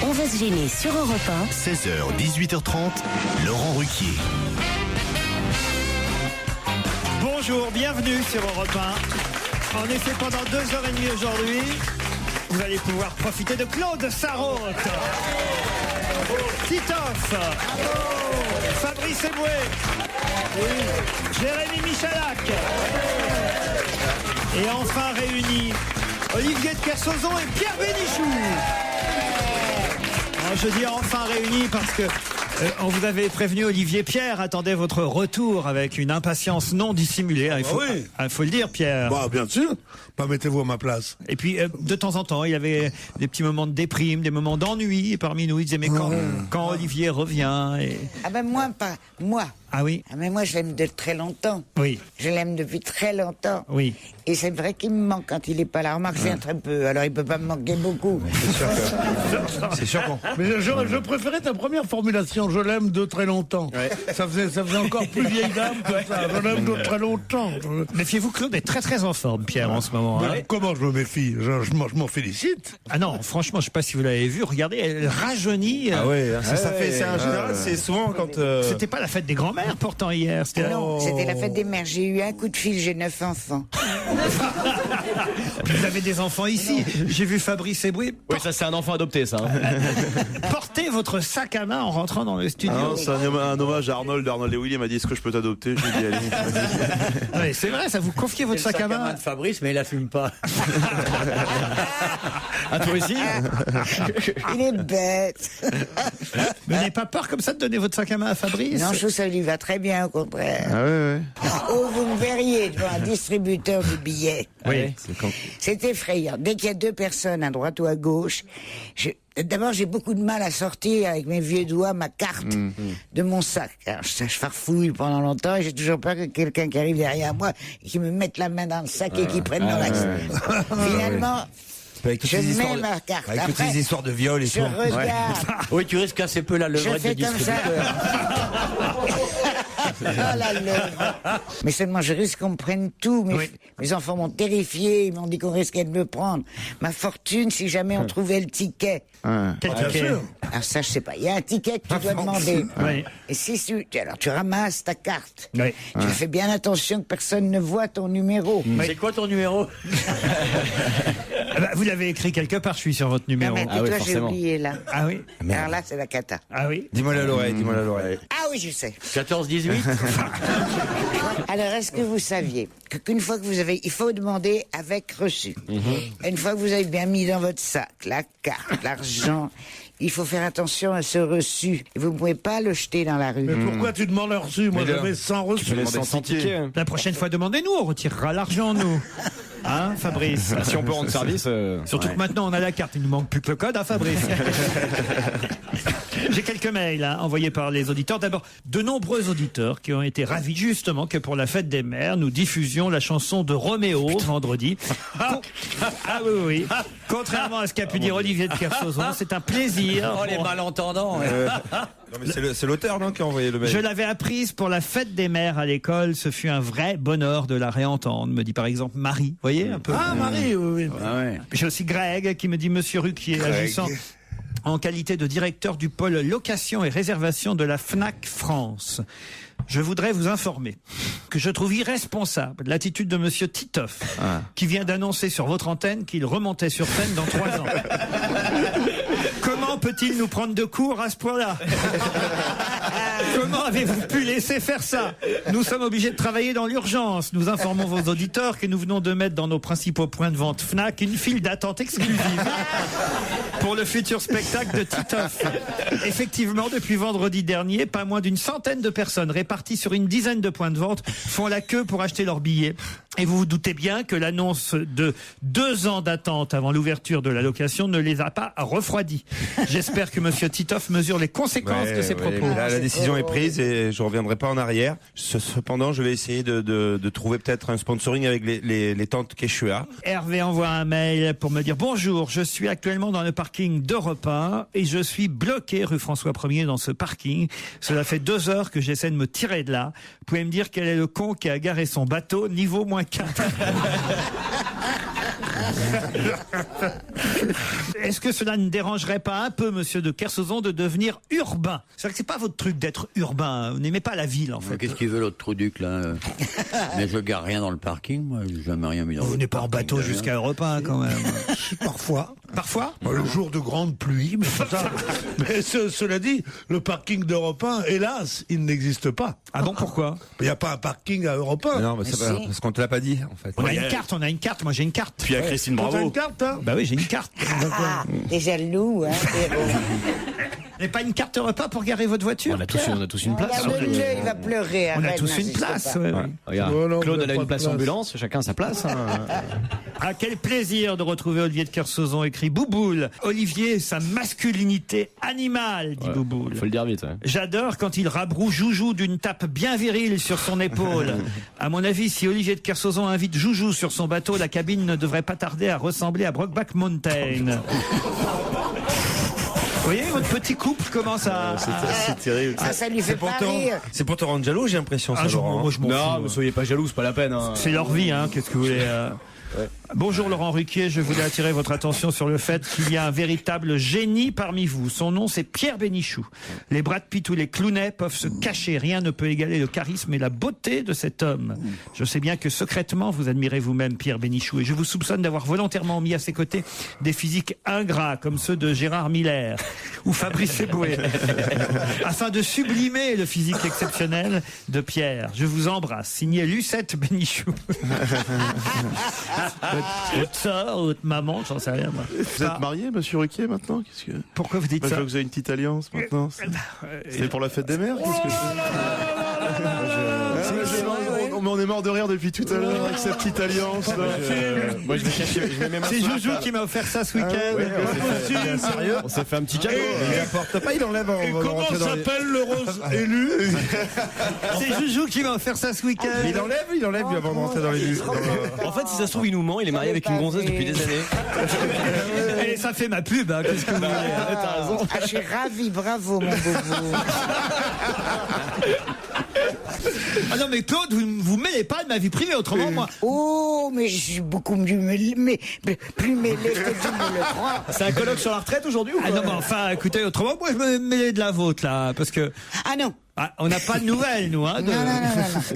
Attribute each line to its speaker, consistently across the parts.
Speaker 1: On va se gêner sur Europe 1.
Speaker 2: 16h, 18h30, Laurent Ruquier.
Speaker 3: Bonjour, bienvenue sur Europe 1. En effet, pendant 2h30 aujourd'hui, vous allez pouvoir profiter de Claude Sarraute, Titoff, Fabrice Eboué, Jérémy Michalak, et enfin réunis, Olivier de Kersauzon et Pierre Bénichou. Alors, je dis enfin réunis parce que on vous avait prévenu, Olivier. Pierre attendait votre retour avec une impatience non dissimulée. Il faut le dire, Pierre.
Speaker 4: Bah, bien sûr. Pas mettez-vous à ma place.
Speaker 3: Et puis, de temps en temps, il y avait des petits moments de déprime, des moments d'ennui. Et parmi nous, il disait, mais quand Olivier revient
Speaker 5: Ah ben moi, pas moi.
Speaker 3: Ah oui.
Speaker 5: Ah mais moi, je l'aime de très longtemps.
Speaker 3: Oui.
Speaker 5: Je l'aime depuis très longtemps.
Speaker 3: Oui.
Speaker 5: Et c'est vrai qu'il me manque quand il n'est pas là. Remarque, je viens très peu, alors il peut pas me manquer beaucoup.
Speaker 4: C'est sûr Mais je préférais ta première formulation. Je l'aime de très longtemps. Ouais. Ça faisait encore plus vieille dame que ça. Je l'aime de très longtemps.
Speaker 3: Méfiez-vous, Claude est très très en forme, Pierre, en ce moment.
Speaker 4: Hein. Comment je me méfie? Je m'en félicite.
Speaker 3: Ah non, franchement, je sais pas si vous l'avez vu. Regardez, elle rajeunit.
Speaker 6: Ah ouais, ça fait. C'est en général, c'est souvent quand.
Speaker 3: C'était pas la fête des grands-mères pourtant hier.
Speaker 5: Non, c'était la fête des mères. J'ai eu un coup de fil, j'ai 9 enfants.
Speaker 3: Vous avez des enfants ici. J'ai vu Fabrice Eboué.
Speaker 6: Oui, ça c'est un enfant adopté, ça.
Speaker 3: Portez votre sac à main en rentrant dans le studio.
Speaker 6: Ah non, c'est un hommage à Arnold et Willy m'a dit est-ce que je peux t'adopter? J'ai dit allez.
Speaker 3: Ouais, c'est vrai, ça vous confiez votre sac à main.
Speaker 7: De Fabrice, mais il la fume pas.
Speaker 6: À toi aussi.
Speaker 5: Il est bête.
Speaker 3: Vous n'avez pas peur comme ça de donner votre sac à main à Fabrice?
Speaker 5: Non, je trouve que ça lui va très bien, au contraire.
Speaker 6: Ah ouais.
Speaker 5: Oh, vous me verriez devant un distributeur de billets.
Speaker 3: Oui.
Speaker 5: C'est effrayant. Dès qu'il y a 2 personnes à droite ou à gauche, d'abord j'ai beaucoup de mal à sortir avec mes vieux doigts ma carte de mon sac. Alors je farfouille pendant longtemps et j'ai toujours peur que quelqu'un qui arrive derrière moi et qui me mette la main dans le sac et qui prenne dans la... Finalement... Je mets ma carte.
Speaker 6: Avec toutes ces histoires de viol et
Speaker 5: je
Speaker 6: tout.
Speaker 5: regarde.
Speaker 7: Oui, tu risques assez peu la levrette des distributeurs.
Speaker 5: Oh la levrette. Mais seulement je risque qu'on me prenne tout. Mes enfants m'ont terrifié. Ils m'ont dit qu'on risquait de me prendre ma fortune si jamais on trouvait le ticket.
Speaker 3: Quel ticket?
Speaker 5: Alors ça, je sais pas. Il y a un ticket que tu dois demander.
Speaker 3: Oui.
Speaker 5: Et si alors tu ramasses ta carte.
Speaker 3: Oui.
Speaker 5: Tu fais bien attention que personne ne voit ton numéro.
Speaker 7: C'est quoi ton numéro?
Speaker 3: Vous l'avez écrit quelque part, je suis sur votre numéro.
Speaker 5: Non, mais toi, j'ai oublié là.
Speaker 3: Ah oui.
Speaker 5: Alors là, c'est la cata.
Speaker 3: Ah oui.
Speaker 6: Dis-moi à l'oreille.
Speaker 5: Ah oui, je sais.
Speaker 7: 14-18.
Speaker 5: Alors, est-ce que vous saviez qu'une fois que vous avez... Il faut demander avec reçu. Une fois que vous avez bien mis dans votre sac la carte, l'argent, il faut faire attention à ce reçu. Vous ne pouvez pas le jeter dans la rue.
Speaker 4: Mais pourquoi tu demandes un reçu? Moi, j'avais 100 reçus.
Speaker 6: Sans ticket.
Speaker 3: La prochaine fois, demandez-nous, on retirera l'argent, nous. Hein, Fabrice?
Speaker 6: Si on peut rendre service.
Speaker 3: Surtout que maintenant, on a la carte. Il nous manque plus que le code, hein, Fabrice? J'ai quelques mails envoyés par les auditeurs. D'abord, de nombreux auditeurs qui ont été ravis justement que pour la fête des mères, nous diffusions la chanson de Roméo vendredi. Ah oui. Contrairement à ce qu'a pu dire Olivier de Kersauzon, c'est un plaisir.
Speaker 7: Oh, les malentendants.
Speaker 6: Non, mais c'est l'auteur, non, qui a envoyé le mail.
Speaker 3: Je l'avais apprise pour la fête des mères à l'école. Ce fut un vrai bonheur de la réentendre, me dit par exemple Marie. Vous voyez un peu.
Speaker 4: Ah, Marie, oui.
Speaker 7: Ah ouais.
Speaker 3: J'ai aussi Greg qui me dit Monsieur Ruquier, agissant en qualité de directeur du pôle location et réservation de la Fnac France. Je voudrais vous informer que je trouve irresponsable l'attitude de Monsieur Titoff, qui vient d'annoncer sur votre antenne qu'il remontait sur scène dans 3 ans. Comment peut-il nous prendre de court à ce point-là? Comment avez-vous pu laisser faire ça? Nous sommes obligés de travailler dans l'urgence. Nous informons vos auditeurs que nous venons de mettre dans nos principaux points de vente Fnac une file d'attente exclusive pour le futur spectacle de Titoff. Effectivement, depuis vendredi dernier, pas moins d'une centaine de personnes réparties sur une dizaine de points de vente font la queue pour acheter leurs billets. Et vous vous doutez bien que l'annonce de 2 ans d'attente avant l'ouverture de la location ne les a pas refroidis. J'espère que Monsieur Titoff mesure les conséquences de ses propos.
Speaker 6: Là, la décision est prise et je reviendrai pas en arrière. Cependant, je vais essayer de trouver peut-être un sponsoring avec les tantes Quechua.
Speaker 3: Hervé envoie un mail pour me dire bonjour, je suis actuellement dans le parking d'Europe 1 et je suis bloqué rue François 1er dans ce parking. Cela fait 2 heures que j'essaie de me tirer de là. Vous pouvez me dire quel est le con qui a garé son bateau niveau -4? Est-ce que cela ne dérangerait pas un peu, monsieur de Kersauzon, de devenir urbain? C'est vrai que c'est pas votre truc d'être urbain. Vous n'aimez pas la ville, en fait.
Speaker 7: Qu'est-ce qu'il veut l'autre trouduc là? Mais je gare rien dans le parking, moi, j'ai jamais rien mis dans
Speaker 3: Vous
Speaker 7: le
Speaker 3: n'êtes pas en bateau jusqu'à Europe 1, quand même.
Speaker 4: Parfois.
Speaker 3: Parfois?
Speaker 4: Le jour de grande pluie, mais, ça, mais cela dit, le parking d'Europe 1, hélas, il n'existe pas.
Speaker 3: Ah bon, pourquoi?
Speaker 4: Il n'y a pas un parking à Europe 1.
Speaker 6: Non, mais c'est pas, parce qu'on te l'a pas dit, en fait.
Speaker 3: On a une carte, moi j'ai une carte.
Speaker 8: Puis il y a Christine
Speaker 4: T'as
Speaker 8: Bravo.
Speaker 4: une carte, hein?
Speaker 3: Bah oui, j'ai une carte.
Speaker 5: Ah, t'es jaloux, hein, Pierrot.
Speaker 3: Vous n'avez pas une carte repas pour garer votre voiture?
Speaker 8: On a tous une place.
Speaker 5: Regarde-le, il va pleurer.
Speaker 3: On a
Speaker 5: arrête,
Speaker 3: tous une
Speaker 5: n'insiste
Speaker 3: place.
Speaker 5: pas.
Speaker 3: ouais, ouais.
Speaker 8: Regarde,
Speaker 4: Oh non,
Speaker 8: Claude,
Speaker 4: vous
Speaker 8: elle a
Speaker 4: avez
Speaker 8: une
Speaker 4: pas de
Speaker 8: place
Speaker 4: place.
Speaker 8: ambulance, chacun sa place. Hein.
Speaker 3: Ah, quel plaisir de retrouver Olivier de Kersauzon, écrit Bouboule. Olivier, sa masculinité animale, dit Bouboule.
Speaker 8: Faut le dire vite. Ouais.
Speaker 3: J'adore quand il rabroue Joujou d'une tape bien virile sur son épaule. À mon avis, si Olivier de Kersauzon invite Joujou sur son bateau, la cabine ne devrait pas tarder à ressembler à Brokeback Mountain. Vous voyez, votre petit couple commence à...
Speaker 8: C'est terrible.
Speaker 5: Ça lui fait
Speaker 6: C'est pour,
Speaker 5: pas
Speaker 6: te,
Speaker 5: rire.
Speaker 6: c'est pour te rendre jaloux, j'ai l'impression, ça, Laurent.
Speaker 3: moi, je m'en
Speaker 8: Non,
Speaker 3: fous.
Speaker 8: ne soyez pas jaloux, c'est pas la peine. Hein.
Speaker 3: C'est leur vie, hein. Qu'est-ce que vous voulez Bonjour Laurent Ruquier, je voulais attirer votre attention sur le fait qu'il y a un véritable génie parmi vous. Son nom, c'est Pierre Bénichou. Les Brad Pitt ou les Clooney peuvent se cacher. Rien ne peut égaler le charisme et la beauté de cet homme. Je sais bien que secrètement, vous admirez vous-même Pierre Bénichou et je vous soupçonne d'avoir volontairement mis à ses côtés des physiques ingrats comme ceux de Gérard Miller ou Fabrice Eboué afin de sublimer le physique exceptionnel de Pierre. Je vous embrasse. Signé Lucette Bénichou. Votre sœur, votre maman, j'en sais rien. Moi.
Speaker 9: Vous êtes marié, monsieur Ruquier, maintenant? Qu'est-ce que...
Speaker 3: Pourquoi vous dites
Speaker 9: Je
Speaker 3: ça?
Speaker 9: vois que vous avez une petite alliance maintenant. C'est pour la fête des mères? Qu'est-ce que mais on est mort de rire depuis tout à l'heure avec cette petite alliance.
Speaker 8: Moi, je vais chercher. Je mets mes mains
Speaker 3: C'est
Speaker 8: sur la
Speaker 3: Joujou
Speaker 8: table.
Speaker 3: qui m'a offert ça ce week-end.
Speaker 6: Sérieux?
Speaker 8: On s'est fait un petit cadeau.
Speaker 6: Il apporte pas, il enlève.
Speaker 4: Et comment s'appelle le rose élu?
Speaker 3: C'est Joujou qui m'a offert ça ce week-end.
Speaker 6: Il enlève lui avant de rentrer dans les
Speaker 8: En fait, si ça se trouve, il nous ment. Il est marié avec une gonzesse depuis des années.
Speaker 3: Et ça fait ma pub, hein, qu'est-ce que vous voulez?
Speaker 8: T'as raison.
Speaker 5: Ah, je suis ravi, bravo, mon bobo.
Speaker 3: Ah non, mais Claude, vous mêlez pas de ma vie privée, autrement, moi.
Speaker 5: Oh, mais je suis beaucoup mieux plus mêlé que tu me le crois.
Speaker 8: C'est un colloque sur la retraite aujourd'hui ou
Speaker 3: Ah
Speaker 8: quoi?
Speaker 3: non, mais enfin, écoutez, autrement, moi, je me mêlais de la vôtre, là, parce que
Speaker 5: Ah non.
Speaker 3: on n'a pas de nouvelles, nous, hein.
Speaker 5: Non.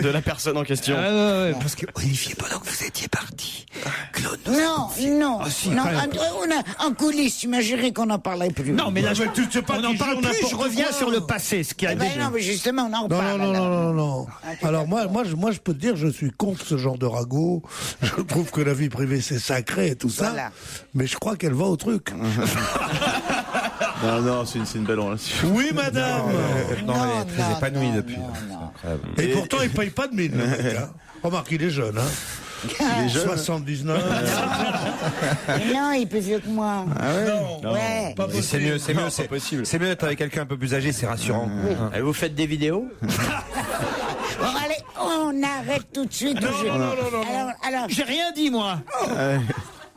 Speaker 8: De la personne en question.
Speaker 3: Ouais, parce que Olivier, pendant que vous étiez parti, Claude nous a
Speaker 5: Non,
Speaker 3: confié-
Speaker 5: non,
Speaker 3: Ah, si,
Speaker 5: non.
Speaker 3: quand même.
Speaker 5: On a en coulisses, tu m'as juré qu'on n'en parlerait plus.
Speaker 3: Non, mais là,
Speaker 4: mais tu sais pas
Speaker 3: on n'en
Speaker 4: qui
Speaker 3: parle
Speaker 4: joue
Speaker 3: plus, je
Speaker 4: n'importe
Speaker 3: reviens
Speaker 4: quoi.
Speaker 3: sur le passé, ce qui a
Speaker 5: Eh ben
Speaker 3: déjà...
Speaker 5: non, mais justement, on en
Speaker 4: Non,
Speaker 5: parle.
Speaker 4: non,
Speaker 5: alors.
Speaker 4: non, non, non.
Speaker 5: tu
Speaker 4: Alors moi, je peux te dire, je suis contre ce genre de ragot. Je trouve que la vie privée, c'est sacré et tout ça.
Speaker 5: Voilà.
Speaker 4: Mais je crois qu'elle va au truc.
Speaker 9: Non, c'est une belle relation.
Speaker 4: Oui, madame.
Speaker 6: Non, elle est
Speaker 5: Non,
Speaker 6: très
Speaker 5: non,
Speaker 6: épanouie
Speaker 5: non,
Speaker 6: depuis.
Speaker 5: non,
Speaker 6: C'est
Speaker 5: non.
Speaker 6: incroyable.
Speaker 4: Et pourtant, il paye pas de mine, le mec, hein. Remarque, il est jeune, hein.
Speaker 9: Il est jeune.
Speaker 4: 79.
Speaker 5: Mais non, il est plus vieux que moi.
Speaker 4: Non,
Speaker 5: Ouais.
Speaker 4: pas
Speaker 6: Et c'est
Speaker 4: possible.
Speaker 6: mieux, c'est mieux, c'est
Speaker 8: possible.
Speaker 6: C'est mieux d'être avec quelqu'un un peu plus âgé, c'est rassurant.
Speaker 7: Et vous faites des vidéos?
Speaker 5: Bon, allez, on arrête tout de suite.
Speaker 4: Non.
Speaker 5: Alors,
Speaker 3: J'ai rien dit, moi.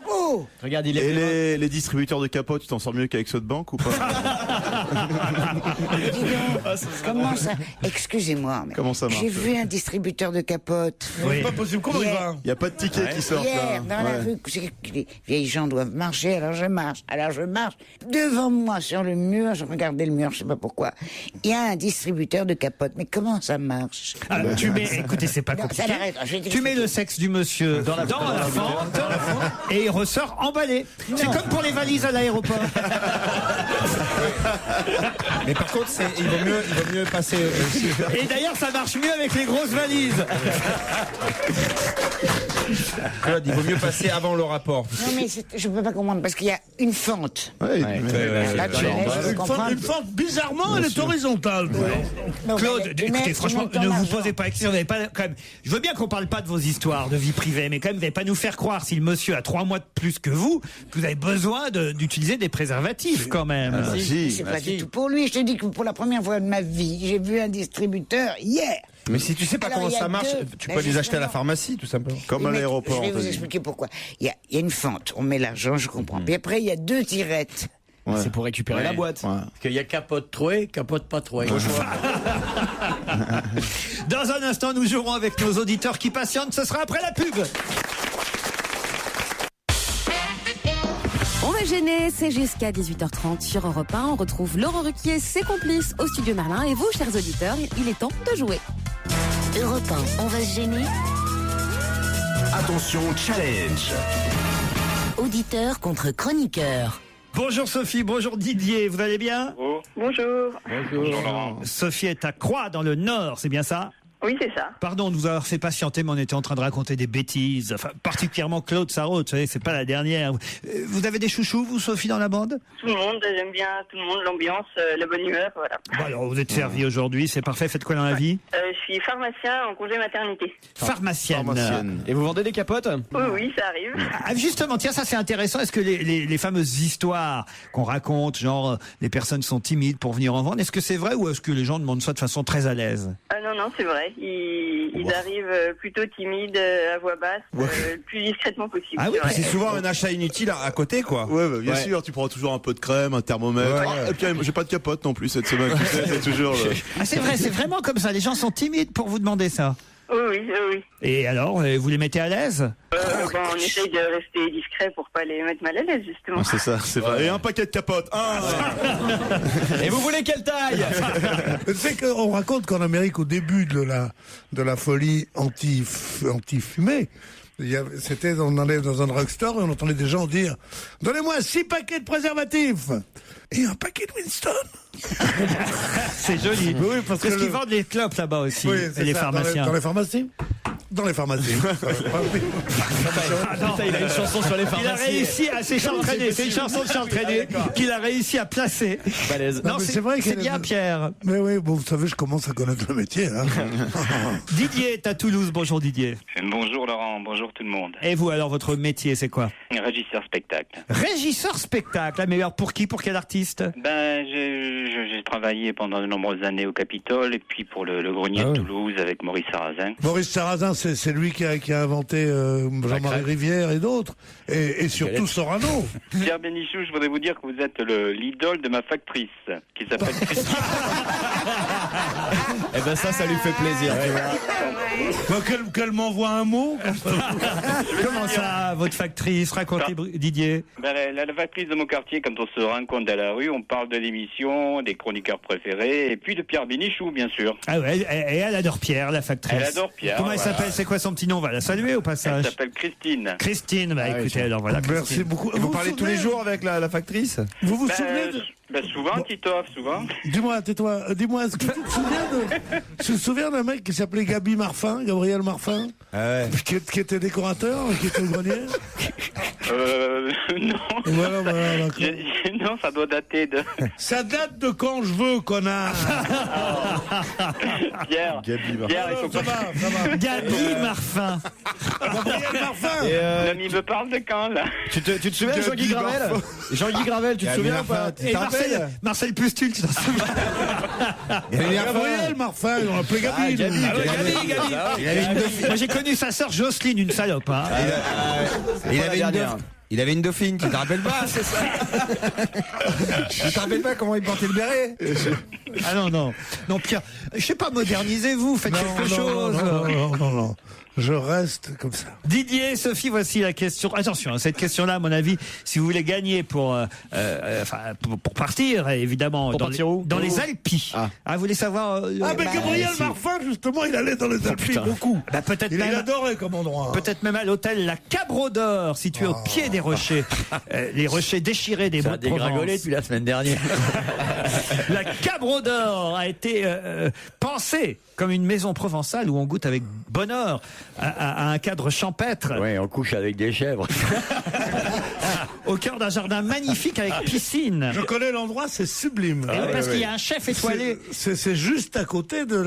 Speaker 5: oh,
Speaker 8: Regarde, il est.
Speaker 9: Et les distributeurs de capotes, tu t'en sors mieux qu'avec ceux de banque ou pas?
Speaker 5: dis donc, comment ça? Excusez-moi, mais
Speaker 9: Comment ça marche?
Speaker 5: j'ai vu un distributeur de capotes.
Speaker 3: Oui.
Speaker 4: C'est pas possible. Comment il va?
Speaker 9: Il n'y a pas de tickets qui sortent
Speaker 5: Hier,
Speaker 9: là.
Speaker 5: dans la
Speaker 9: Ouais.
Speaker 5: rue, les vieilles gens doivent marcher, alors je marche. Devant moi, sur le mur, je regardais le mur, je sais pas pourquoi. Il y a un distributeur de capotes. Mais comment ça marche?
Speaker 3: Ah, tu mets, écoutez, c'est pas
Speaker 5: Non,
Speaker 3: compliqué.
Speaker 5: ça l'arrête, je vais
Speaker 3: Tu mets le sexe du monsieur dans la fente et il ressort emballé. C'est comme pour les valises à l'aéroport.
Speaker 6: Mais par contre, il vaut mieux passer.
Speaker 3: Et d'ailleurs, ça marche mieux avec les grosses valises.
Speaker 6: Claude, il vaut mieux passer avant le rapport.
Speaker 5: Non, mais je peux pas comprendre, parce qu'il y a une fente.
Speaker 9: Ouais,
Speaker 5: Là, tu laisses, je comprends.
Speaker 4: Une fente, bizarrement, elle est horizontale.
Speaker 5: Non,
Speaker 3: Claude,
Speaker 5: mais tu
Speaker 3: écoutez,
Speaker 5: mets
Speaker 3: franchement,
Speaker 5: ton
Speaker 3: ne vous
Speaker 5: argent.
Speaker 3: posez pas question. Vous n'avez pas, quand même, je veux bien qu'on parle pas de vos histoires de vie privée, mais quand même, vous n'allez pas nous faire croire, si le monsieur a 3 mois de plus que vous avez besoin d'utiliser des préservatifs, quand même.
Speaker 9: Ah, si.
Speaker 5: C'est pas du tout pour lui. Je te dis que pour la première fois de ma vie, j'ai vu un distributeur hier.
Speaker 6: Mais si tu sais pas
Speaker 5: Alors,
Speaker 6: comment
Speaker 5: il y a
Speaker 6: ça marche,
Speaker 5: deux.
Speaker 6: tu
Speaker 5: Mais
Speaker 6: peux les acheter à la
Speaker 5: justement.
Speaker 6: pharmacie, tout simplement.
Speaker 9: Comme à
Speaker 5: Mais
Speaker 9: l'aéroport.
Speaker 5: Je vais
Speaker 9: on t'a
Speaker 5: vous
Speaker 9: dit.
Speaker 5: expliquer pourquoi. Il y a une fente, on met l'argent, je comprends. Puis après, il y a 2 tirettes.
Speaker 9: Ouais.
Speaker 8: C'est pour récupérer la boîte.
Speaker 9: Ouais.
Speaker 7: Parce qu'il y a capote trouée, capote pas trouée.
Speaker 3: Dans un instant, nous jouerons avec nos auditeurs qui patientent. Ce sera après la pub.
Speaker 10: gêner, c'est jusqu'à 18h30 sur Europe 1. On retrouve Laurent Ruquier, ses complices au studio Merlin. Et vous, chers auditeurs, il est temps de jouer.
Speaker 1: Europe 1, on va se gêner.
Speaker 2: Attention, challenge.
Speaker 1: Auditeur contre chroniqueur.
Speaker 3: Bonjour Sophie, bonjour Didier, vous allez bien?
Speaker 11: Bonjour.
Speaker 3: Sophie est à Croix dans le Nord, c'est bien ça?
Speaker 11: Oui, c'est ça.
Speaker 3: Pardon de vous avoir fait patienter, mais on était en train de raconter des bêtises. Enfin, particulièrement Claude Sarraute, vous savez, c'est pas la dernière. Vous avez des chouchous, vous, Sophie, dans la bande?
Speaker 11: Tout le monde, j'aime bien tout le monde, l'ambiance, la bonne humeur, voilà.
Speaker 3: Bon, alors, vous êtes servi aujourd'hui, c'est parfait. Faites quoi dans la vie?
Speaker 11: Je suis pharmacien en congé maternité.
Speaker 3: Pharmacienne.
Speaker 8: Et vous vendez des capotes?
Speaker 11: Oui, ça arrive.
Speaker 3: Ah, justement, tiens, ça c'est intéressant. Est-ce que les fameuses histoires qu'on raconte, genre les personnes sont timides pour venir en vendre, est-ce que c'est vrai ou est-ce que les gens demandent ça de façon très à l'aise?
Speaker 11: Non, c'est vrai. Ils arrivent plutôt timides, à voix basse, le plus discrètement possible.
Speaker 6: Ah oui,
Speaker 11: vrai.
Speaker 6: c'est souvent un achat inutile à côté, quoi.
Speaker 9: Ouais, bah, bien sûr, tu prends toujours un peu de crème, un thermomètre.
Speaker 6: Ouais.
Speaker 9: Ah, et puis j'ai pas de capote non plus cette semaine. Tu sais, c'est toujours.
Speaker 3: Ah, c'est vrai, c'est vraiment comme ça. Les gens sont timides pour vous demander ça.
Speaker 11: Oui.
Speaker 3: Et alors, vous les mettez à l'aise?
Speaker 11: On essaye de rester discret pour pas les mettre mal à l'aise, justement.
Speaker 9: C'est ça, c'est vrai. Et un paquet de capotes.
Speaker 8: Et vous voulez quelle taille?
Speaker 4: Tu sais qu'on raconte qu'en Amérique, au début de la folie anti-fumée, on allait dans un drugstore et on entendait des gens dire « Donnez-moi 6 paquets de préservatifs !» Et un paquet de Winston.
Speaker 3: C'est joli.
Speaker 4: Oui, parce
Speaker 3: qu'ils vendent les clopes là-bas aussi,
Speaker 4: oui,
Speaker 3: et les
Speaker 4: ça,
Speaker 3: pharmaciens.
Speaker 4: Dans les pharmacies. Dans les pharmacies.
Speaker 8: Il a une chanson sur les
Speaker 3: Il a
Speaker 8: pharmacies.
Speaker 3: réussi à c'est Charles Trenet, c'est une chanson de Charles Trenet qu'il a réussi à placer.
Speaker 8: Balèze.
Speaker 3: Non,
Speaker 4: mais
Speaker 3: c'est
Speaker 4: vrai
Speaker 3: c'est bien Pierre.
Speaker 4: Mais oui, bon, vous savez, je commence à connaître le métier. Hein.
Speaker 3: Didier est à Toulouse. Bonjour Didier.
Speaker 12: Bonjour Laurent, bonjour tout le monde.
Speaker 3: Et vous alors, votre métier c'est quoi?
Speaker 12: Régisseur spectacle.
Speaker 3: Régisseur spectacle. Ah, mais alors pour qui? Pour quel artiste?
Speaker 12: J'ai travaillé pendant de nombreuses années au Capitole et puis pour le Grenier de Toulouse avec Maurice Sarrazin.
Speaker 4: Maurice Sarrazin, c'est lui qui a inventé Jean-Marie Rivière et d'autres, et surtout Sorano.
Speaker 12: Pierre Bénichou, je voudrais vous dire que vous êtes l'idole de ma factrice, qui s'appelle Christine.
Speaker 8: Eh ben ça lui fait plaisir.
Speaker 4: Qu'elle m'envoie un mot.
Speaker 3: Comment ça, votre factrice? Racontez, Didier.
Speaker 12: La factrice de mon quartier, quand on se rencontre à la rue, on parle de l'émission, des chroniqueurs préférés, et puis de Pierre Bénichou, bien sûr.
Speaker 3: Ah ouais, et elle adore Pierre, la factrice.
Speaker 12: Elle adore Pierre.
Speaker 3: Comment elle s'appelle? C'est quoi son petit nom? On va la saluer au passage.
Speaker 12: Elle s'appelle Christine.
Speaker 3: Christine, écoutez, alors voilà.
Speaker 4: Merci beaucoup.
Speaker 6: Vous parlez tous les jours avec la factrice?
Speaker 4: Vous vous souvenez
Speaker 12: souvent, Titoff, souvent.
Speaker 4: Dis-moi, tais-toi. Dis-moi, est-ce que tu te souviens tu te souviens d'un mec qui s'appelait Gabriel Marfin?
Speaker 6: Ah ouais.
Speaker 4: Qui était décorateur, qui était au grenier?
Speaker 12: Non.
Speaker 4: Voilà,
Speaker 12: non, ça doit dater de...
Speaker 4: Ça date de quand je veux, connard.
Speaker 12: Pierre, il faut
Speaker 4: ça va.
Speaker 3: Gabi Marfin.
Speaker 4: Gabriel Marfin.
Speaker 12: Il me parle de quand, là?
Speaker 8: Tu te souviens de Jean-Guy Gravel? Jean-Guy Gravel, tu te souviens ou pas?
Speaker 3: Et Marcel Pustul, tu t'en souviens?
Speaker 4: Gabriel Marfin, on l'appelait Gabi.
Speaker 3: Gabi. Moi j'ai connu sa sœur Jocelyne, une salope. Hein.
Speaker 6: Il avait une dauphine, tu te rappelles pas? C'est ça. Tu te rappelles pas comment il portait le béret?
Speaker 3: Ah non, Pierre, je sais pas, modernisez-vous, faites quelque chose.
Speaker 4: Non. Je reste comme ça.
Speaker 3: Didier, Sophie, voici la question. Attention, cette question-là, à mon avis, si vous voulez gagner pour partir, évidemment, dans les Alpes. Vous voulez savoir
Speaker 4: mais Gabriel Marfin, justement, il allait dans les Alpes beaucoup.
Speaker 3: Il
Speaker 4: adorait comme endroit.
Speaker 3: Peut-être même à l'hôtel La Cabro d'Or, situé au pied des rochers. Les rochers déchirés des Baux de Provence. Ça a dégringolé
Speaker 7: depuis la semaine dernière.
Speaker 3: La Cabro d'Or a été pensée comme une maison provençale où on goûte avec bonheur à un cadre champêtre.
Speaker 7: Oui, on couche avec des chèvres.
Speaker 3: Au cœur d'un jardin magnifique avec piscine.
Speaker 4: Je connais l'endroit, c'est sublime.
Speaker 3: Parce qu'il y a un chef étoilé.
Speaker 4: C'est juste à côté des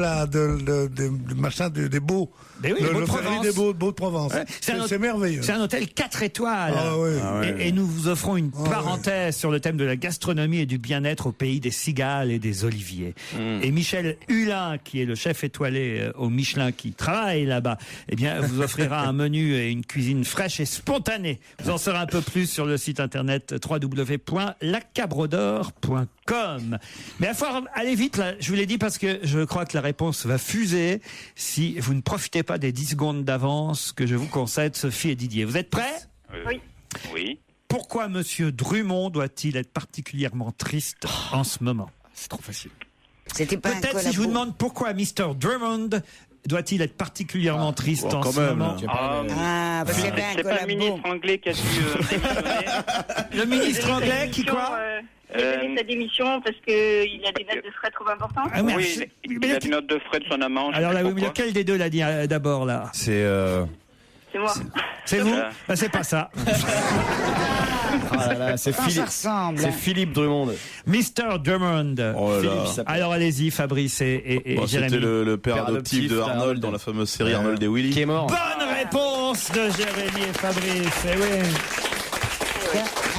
Speaker 4: Beaux.
Speaker 3: Mais oui,
Speaker 4: le ferry des Beaux de Provence. Ouais. C'est merveilleux.
Speaker 3: C'est un hôtel 4 étoiles.
Speaker 4: Ouais.
Speaker 3: Et nous vous offrons une parenthèse sur le thème de la gastronomie et du bien-être au pays des cigales et des oliviers. Et Michel Hulin, qui est le chef étoilé au Michelin, qui travaille là-bas, vous offrira un menu et une cuisine fraîche et spontanée. Vous en saurez un peu plus sur le site internet www.lacabrodor.com. Mais il faut aller vite, là, je vous l'ai dit, parce que je crois que la réponse va fuser si vous ne profitez pas des 10 secondes d'avance que je vous concède, Sophie et Didier. Vous êtes prêts?
Speaker 12: Oui.
Speaker 3: Pourquoi Monsieur Drummond doit-il être particulièrement triste en ce moment?
Speaker 8: C'est trop facile.
Speaker 5: C'était pas un
Speaker 3: Peut-être si je vous
Speaker 5: collabo.
Speaker 3: demande pourquoi Mr. Drummond doit-il être particulièrement triste en
Speaker 9: quand
Speaker 3: ce
Speaker 9: même,
Speaker 3: moment?
Speaker 5: Ah, parce qu'il y avait un
Speaker 12: C'est pas le
Speaker 5: collabo.
Speaker 12: ministre anglais qui a dû démissionner.
Speaker 3: Le ministre anglais qui quoi?
Speaker 11: Il a donné sa démission parce qu'il a des notes de frais trop importantes.
Speaker 3: Ah, mais-
Speaker 12: Oui, il a une note de frais de son amant. je
Speaker 3: Alors
Speaker 12: sais
Speaker 3: là,
Speaker 12: pas
Speaker 3: oui, mais
Speaker 12: pourquoi.
Speaker 3: lequel des deux l'a dit d'abord là?
Speaker 6: C'est
Speaker 11: C'est moi.
Speaker 3: C'est vous? Bah, c'est pas ça.
Speaker 8: Ah là là, c'est
Speaker 5: Ça
Speaker 8: Philippe.
Speaker 5: ressemble.
Speaker 8: C'est Philippe Drummond.
Speaker 3: Mr. Drummond.
Speaker 9: Oh là
Speaker 8: Philippe,
Speaker 9: là.
Speaker 8: il s'appelle.
Speaker 3: Alors allez-y, Fabrice et
Speaker 9: Bon,
Speaker 3: Jérémy.
Speaker 9: c'était le père
Speaker 8: Père
Speaker 9: adoptif
Speaker 8: adoptif
Speaker 9: de
Speaker 8: d'Arnold.
Speaker 9: Arnold dans la fameuse série Arnold et Willy.
Speaker 8: Qui est mort.
Speaker 3: Bonne réponse de Jérémy et Fabrice. Eh oui.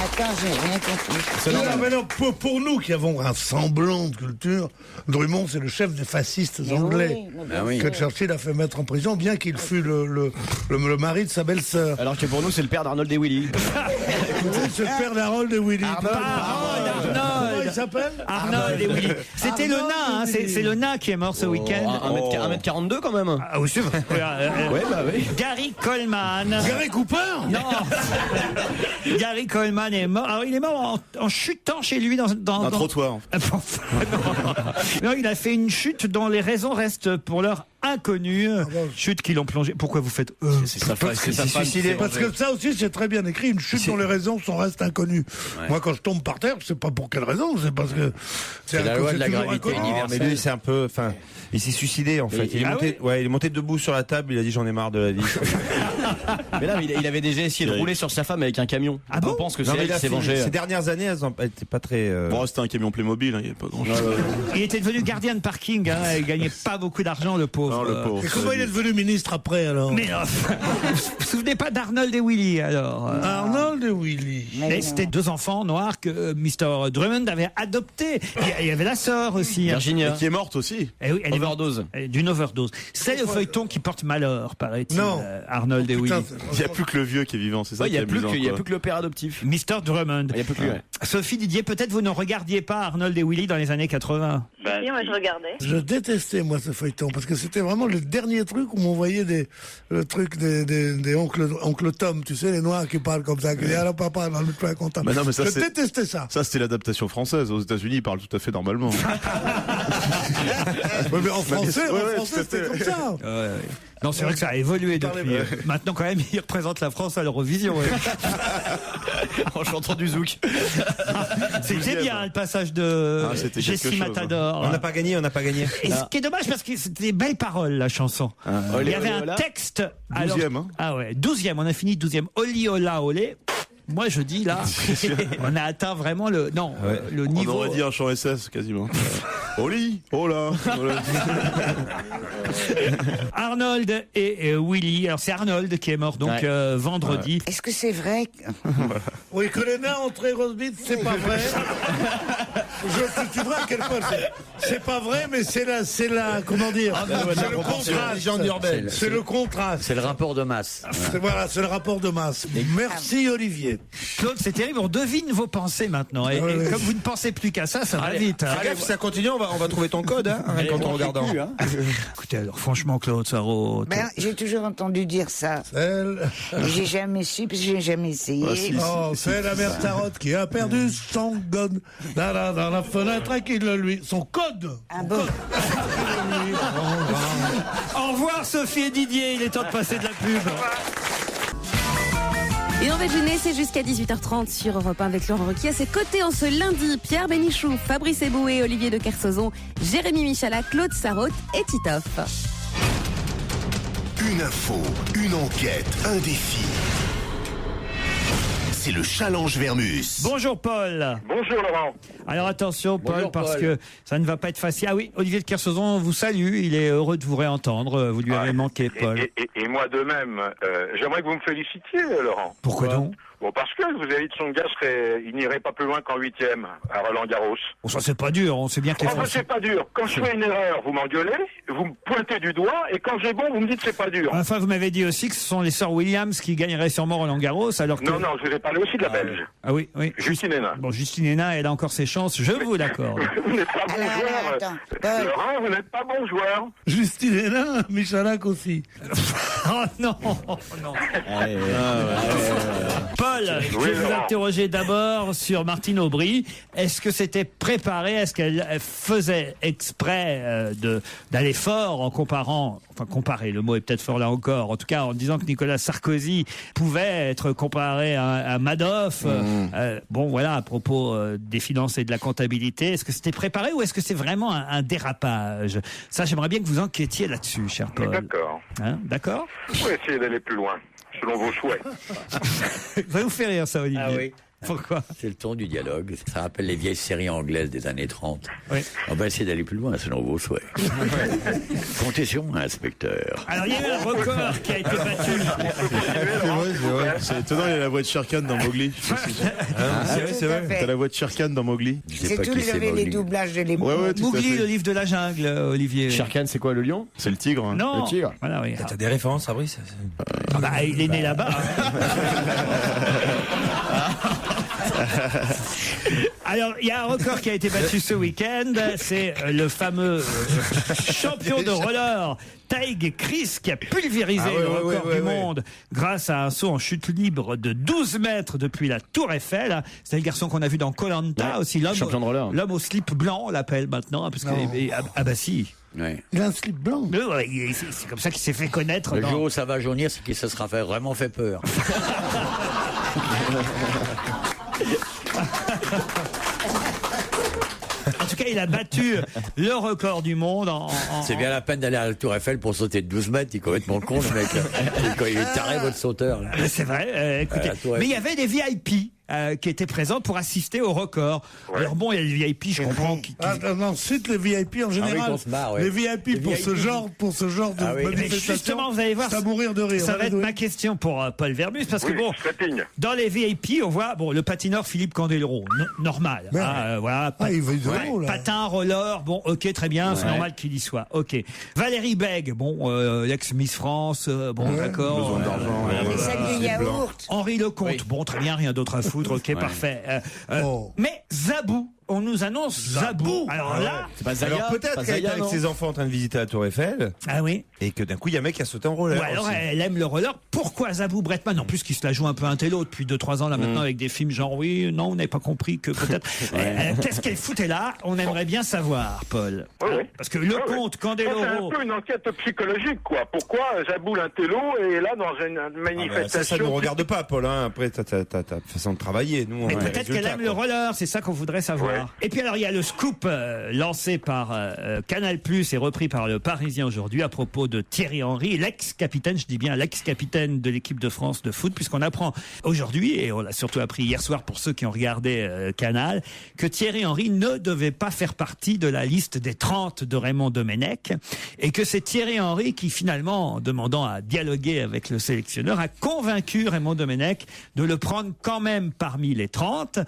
Speaker 5: Attends, j'ai rien compris.
Speaker 4: Non, mais non, pour nous qui avons un semblant de culture, Drummond, c'est le chef des fascistes
Speaker 5: Mais
Speaker 4: anglais.
Speaker 5: oui, mais
Speaker 7: Ben oui.
Speaker 4: Que Churchill a fait mettre en prison, bien qu'il fût le mari de sa belle-sœur.
Speaker 8: Alors que pour nous, c'est le père d'Arnold et Willy.
Speaker 4: C'est le père d'Harold et Willy.
Speaker 3: Arnold.
Speaker 4: Comment il s'appelle
Speaker 3: Arnold et Willy. C'était le
Speaker 4: Arnold
Speaker 3: nain, hein,
Speaker 4: et
Speaker 3: c'est
Speaker 4: Willy.
Speaker 3: c'est le nain qui est mort ce week-end.
Speaker 8: 1m42 quand même.
Speaker 3: Ah oui, c'est vrai.
Speaker 8: Ouais, bah oui.
Speaker 3: Gary Coleman.
Speaker 4: Gary Cooper
Speaker 3: Non. Gary Coleman est mort. Alors il est mort en chutant chez lui dans
Speaker 9: Un trottoir.
Speaker 3: Non, il a fait une chute dont les raisons restent pour l'heure inconnues. Chute qui l'ont plongé. Pourquoi vous faites
Speaker 8: C'est sa femme. C'est sa femme.
Speaker 6: suicidé.
Speaker 4: Parce que ça aussi, c'est très bien écrit. Une chute dont les raisons sont restent inconnues. Moi, quand je tombe par terre, je sais pas pour quelle raison. C'est parce que
Speaker 7: C'est la loi de la
Speaker 4: toujours
Speaker 7: gravité
Speaker 4: inconnu.
Speaker 7: universelle.
Speaker 6: mais lui, c'est un peu. Enfin, il s'est suicidé en fait. Il est
Speaker 3: Ah
Speaker 6: monté. Ouais, il est monté debout sur la table. Il a dit j'en ai marre de la vie.
Speaker 8: Mais là, il avait déjà essayé de rouler sur sa femme avec un camion.
Speaker 3: Ah bon
Speaker 8: On pense que
Speaker 6: Non,
Speaker 8: c'est
Speaker 6: mais
Speaker 8: elle
Speaker 6: il a
Speaker 8: qui s'est
Speaker 6: fait-
Speaker 8: vengée.
Speaker 6: Ces dernières années, elles étaient pas très.
Speaker 9: Bon, c'était un camion Playmobil, hein, il n'y avait pas grand-chose.
Speaker 3: Il était devenu gardien de parking. Hein, il gagnait pas beaucoup d'argent, le pauvre.
Speaker 9: Non, le pauvre.
Speaker 4: Et comment il est devenu ministre après, alors
Speaker 3: Mais vous vous souvenez pas d'Arnold et Willy alors
Speaker 4: Arnold et Willy.
Speaker 3: Et c'était deux enfants noirs que Mr. Drummond avait adoptés. Il y avait la sœur aussi. hein.
Speaker 8: Virginia.
Speaker 9: Qui est morte aussi.
Speaker 3: Eh oui, elle est morte.
Speaker 8: Overdose.
Speaker 3: D'une overdose. C'est le feuilleton qui porte malheur, paraît-il.
Speaker 4: Non.
Speaker 3: Arnold et Willy.
Speaker 4: Putain, c'est-
Speaker 9: Il n'y a plus que le vieux qui est vivant, c'est ça
Speaker 8: Ouais, il
Speaker 9: qui
Speaker 8: y
Speaker 9: est
Speaker 8: a plus
Speaker 9: amusant,
Speaker 8: que, il y a
Speaker 9: quoi.
Speaker 8: plus que le père adoptif.
Speaker 3: Mr. Drummond.
Speaker 8: Il y a plus que lui. Ouais.
Speaker 3: Sophie Didier, peut-être vous ne regardiez pas Arnold et Willy dans les années 80.
Speaker 12: Ben,
Speaker 11: Si, moi je regardais.
Speaker 4: Je détestais, moi, ce feuilleton, parce que c'était vraiment le dernier truc où on voyait le truc des oncle Tom, tu sais, les noirs qui parlent comme ça, qui disent, alors papa, dans le plein content.
Speaker 9: Mais non, mais ça,
Speaker 4: je
Speaker 9: c'est-
Speaker 4: détestais ça.
Speaker 9: Ça, c'était l'adaptation française. Aux États-Unis, ils parlent tout à fait normalement.
Speaker 4: Ouais, mais en français,
Speaker 9: Ouais, ouais,
Speaker 4: c'était
Speaker 9: tout à
Speaker 4: comme
Speaker 9: fait.
Speaker 4: ça.
Speaker 3: Non, c'est vrai que ça a évolué
Speaker 4: Parlez-
Speaker 3: depuis. Maintenant, quand même, il représente la France à l'Eurovision. ouais.
Speaker 8: En chantant du zouk.
Speaker 3: C'était bien le passage de
Speaker 9: Ah, c'était quelque
Speaker 3: Jessie
Speaker 9: chose,
Speaker 3: Matador.
Speaker 6: On n'a pas gagné, on n'a pas gagné.
Speaker 3: Et ce qui est dommage parce que c'était des belles paroles, la chanson. Il y avait un texte.
Speaker 9: 12e, hein.
Speaker 3: Ah ouais, 12e, on a fini 12e. Oli, ola, olé. Moi, je dis là, on a atteint vraiment le
Speaker 9: On
Speaker 3: niveau.
Speaker 9: aurait dit un chant SS quasiment. Au lit, oh là.
Speaker 3: Arnold et Willy. Alors, c'est Arnold qui est mort donc
Speaker 8: Ouais.
Speaker 3: vendredi.
Speaker 5: Est-ce que c'est vrai que-
Speaker 4: Oui, que les nains ont très grosse bite, c'est pas vrai. Tu vois à quel point c'est pas vrai, mais c'est la, comment dire, c'est le contraste. C'est le contraste.
Speaker 7: C'est le rapport de masse.
Speaker 4: Voilà, c'est le rapport de masse. Merci Olivier.
Speaker 3: Claude, c'est terrible, on devine vos pensées maintenant. Et,
Speaker 4: Ouais,
Speaker 3: et
Speaker 4: ouais.
Speaker 3: comme vous ne pensez plus qu'à ça, ça va vite. hein.
Speaker 6: Fais gaffe, si ça continue, on va trouver ton code hein, quand on regardant.
Speaker 3: Écoutez, alors franchement, Claude Sarraute.
Speaker 5: Ben, j'ai toujours entendu dire ça.
Speaker 4: Elle,
Speaker 5: J'ai jamais su, parce que j'ai jamais essayé.
Speaker 4: oh, c'est la mère Tarotte qui a perdu son code. Dans la fenêtre, qu'il le lui. Son code.
Speaker 5: Ah bon?
Speaker 3: Au revoir Sophie et Didier, il est temps de passer de la pub.
Speaker 10: Et on va déjeuner, c'est jusqu'à 18h30 sur Europe 1 avec Laurent Ruquier. À ses côtés en ce lundi, Pierre Bénichou, Fabrice Eboué, Olivier de Kersauzon, Jérémy Michalak, Claude Sarraute et Titoff.
Speaker 2: Une info, une enquête, un défi. C'est le challenge Vermus.
Speaker 3: Bonjour Paul.
Speaker 12: Bonjour Laurent.
Speaker 3: Alors attention Paul,
Speaker 7: Bonjour,
Speaker 3: parce
Speaker 7: Paul.
Speaker 3: que ça ne va pas être facile. Ah oui, Olivier de Kersauzon vous salue, il est heureux de vous réentendre. Vous lui avez manqué Paul.
Speaker 13: Et moi de même, j'aimerais que vous me félicitiez, Laurent.
Speaker 3: Pourquoi donc?
Speaker 13: Bon, parce que vous avez dit que Tsonga il n'irait pas plus loin qu'en 8e à Roland-Garros.
Speaker 3: Bon, ça c'est pas dur, on sait bien que les
Speaker 13: Enfin,
Speaker 3: Français...
Speaker 13: c'est pas dur. Quand je fais une erreur, vous m'engueulez, vous me pointez du doigt, et quand j'ai bon, vous me dites que c'est pas dur.
Speaker 3: Enfin, vous m'avez dit aussi que ce sont les sœurs Williams qui gagneraient sûrement Roland Garros, alors que...
Speaker 13: Non, non, je vous ai parlé aussi de la Belge.
Speaker 3: Ah oui, oui.
Speaker 13: Justine Hénin.
Speaker 3: Bon, Justine Hénin, elle a encore ses chances, je vous l'accorde.
Speaker 13: Vous n'êtes pas bon
Speaker 5: Alors,
Speaker 13: joueur.
Speaker 5: attends, Paul.
Speaker 13: Laurent, vous n'êtes pas bon joueur.
Speaker 4: Justine Hénin, Michalak aussi.
Speaker 3: Oh non, non. Paul, je vais vous interroger d'abord sur Martine Aubry. Est-ce que c'était préparé? Est-ce qu'elle faisait exprès d'aller fort en comparant, enfin comparer, le mot est peut-être fort là encore, en tout cas en disant que Nicolas Sarkozy pouvait être comparé à Madoff. Bon voilà, à propos des finances et de la comptabilité, est-ce que c'était préparé ou est-ce que c'est vraiment un dérapage? Ça, j'aimerais bien que vous enquêtiez là-dessus, cher Paul.
Speaker 13: D'accord.
Speaker 3: Hein, d'accord?
Speaker 13: On va essayer d'aller plus loin, selon vos souhaits.
Speaker 3: Ça va vous faire rire, ça, Olivier?
Speaker 7: Ah oui.
Speaker 3: Pourquoi?
Speaker 7: C'est le ton du dialogue. Ça rappelle les vieilles séries anglaises des années 30.
Speaker 3: Oui.
Speaker 7: On va essayer d'aller plus loin selon vos souhaits. Comptez sur moi, inspecteur.
Speaker 3: Alors, il y a eu un record qui a été battu.
Speaker 9: C'est vrai. C'est étonnant, il y a la voix de Shere Khan dans Mowgli.
Speaker 5: C'est vrai.
Speaker 9: T'as la voix de Shere Khan dans Mowgli.
Speaker 5: C'est tout les doublages de l'époque.
Speaker 3: Mowgli, le livre de la jungle, Olivier.
Speaker 9: Shere Khan, c'est quoi, le lion? C'est le tigre. Hein.
Speaker 3: Non.
Speaker 9: Le tigre.
Speaker 3: Voilà, oui.
Speaker 8: T'as des références, Fabrice?
Speaker 3: Il est né là-bas. Alors, il y a un record qui a été battu ce week-end. C'est le fameux champion de roller, Taïg Chris, qui a pulvérisé le record du monde grâce à un saut en chute libre de 12 mètres depuis la Tour Eiffel. C'est le garçon qu'on a vu dans Koh-Lanta aussi.
Speaker 9: Champion de roller.
Speaker 3: L'homme au slip blanc, on l'appelle maintenant. Parce ah bah si.
Speaker 7: Ouais.
Speaker 4: Il a un slip blanc.
Speaker 3: C'est comme ça qu'il s'est fait connaître.
Speaker 7: Le jour où ça va jaunir, c'est qu'il se sera vraiment fait peur.
Speaker 3: En tout cas, il a battu le record du monde
Speaker 7: C'est bien la peine d'aller à la Tour Eiffel pour sauter de 12 mètres. Il est complètement con, le mec. Il est taré, votre sauteur. Là.
Speaker 3: C'est vrai. Écoutez, mais il y avait des VIP. Qui étaient présents pour assister au record. Ouais. Alors bon, il y a les VIP, je comprends.
Speaker 4: Non, cite les VIP en général. Les VIP pour ce genre de manifestation.
Speaker 3: Justement, vous allez voir,
Speaker 4: ça va mourir de rire.
Speaker 3: Ça va être ma question pour Paul Vermus, parce que bon, dans les VIP, on voit le patineur Philippe Candeloro, normal. Voilà, patin, roller, bon, ok, très bien, c'est normal qu'il y soit. Ok. Valérie Bègue, bon, l'ex Miss France, bon, d'accord.
Speaker 9: Besoin d'argent.
Speaker 3: Henri Lecomte, bon, très bien, rien d'autre à foutre. Ok, parfait. Mais Zabou, on nous annonce Zabou. Alors là,
Speaker 6: c'est pas Zaya, alors peut-être qu'elle était avec ses enfants en train de visiter la Tour Eiffel.
Speaker 3: Ah oui.
Speaker 6: Et que d'un coup, il y a un mec qui a sauté en roller.
Speaker 3: Ou alors aussi. Elle aime le roller. Pourquoi Zabou Bretman? En plus, qui se la joue un peu un télo depuis 2-3 ans là maintenant avec des films genre oui, non, on n'avait pas compris que peut-être. Qu'est-ce qu'elle foutait là? On aimerait bien savoir, Paul. Parce que Lecomte, Candeloro.
Speaker 13: C'est un peu une enquête psychologique, quoi. Pourquoi Zabou l'intello est là dans une manifestation?
Speaker 6: Ça ne nous regarde pas, Paul. Hein. Après, ta façon de travailler. Nous,
Speaker 3: mais peut-être qu'elle aime le roller. C'est ça qu'on voudrait savoir. Et puis alors il y a le scoop lancé par Canal+ et repris par le Parisien aujourd'hui à propos de Thierry Henry, l'ex-capitaine, je dis bien l'ex-capitaine de l'équipe de France de foot, puisqu'on apprend aujourd'hui, et on l'a surtout appris hier soir pour ceux qui ont regardé Canal, que Thierry Henry ne devait pas faire partie de la liste des 30 de Raymond Domenech, et que c'est Thierry Henry qui finalement, en demandant à dialoguer avec le sélectionneur, a convaincu Raymond Domenech de le prendre quand même parmi les 30.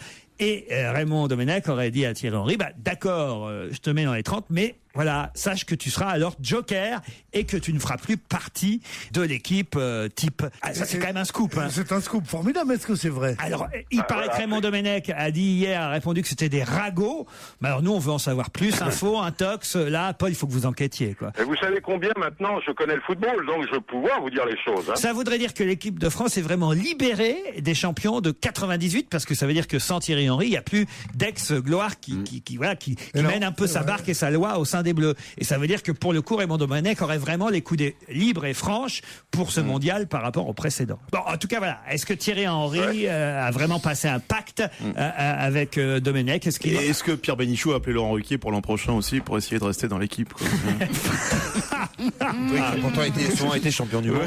Speaker 3: Et Raymond Domenech aurait dit à Thierry Henry, d'accord, je te mets dans les 30, mais voilà, sache que tu seras alors joker et que tu ne feras plus partie de l'équipe type. Ah, ça, c'est quand même un scoop. Hein.
Speaker 4: C'est un scoop formidable, est-ce que c'est vrai?
Speaker 3: Alors, il paraît que Raymond Domenech a dit hier, a répondu que c'était des ragots. Mais alors, nous, on veut en savoir plus. Info, intox. Là, Paul, il faut que vous enquêtiez, quoi.
Speaker 13: Et vous savez combien maintenant je connais le football, donc je vais pouvoir vous dire les choses. Hein.
Speaker 3: Ça voudrait dire que l'équipe de France est vraiment libérée des champions de 98, parce que ça veut dire que sans Thierry Henry, il n'y a plus d'ex-gloire qui mène un peu sa barque et sa loi au sein des Bleus. Et ça veut dire que pour le coup, Raymond Domenech aurait vraiment les coups libres et franches pour ce mondial par rapport au précédent. Bon, en tout cas, voilà. Est-ce que Thierry Henry a vraiment passé un pacte avec Domenech?
Speaker 9: Est-ce que Pierre Bénichou a appelé Laurent Ruquier pour l'an prochain aussi pour essayer de rester dans l'équipe?
Speaker 6: Pourtant, souvent été champion du monde.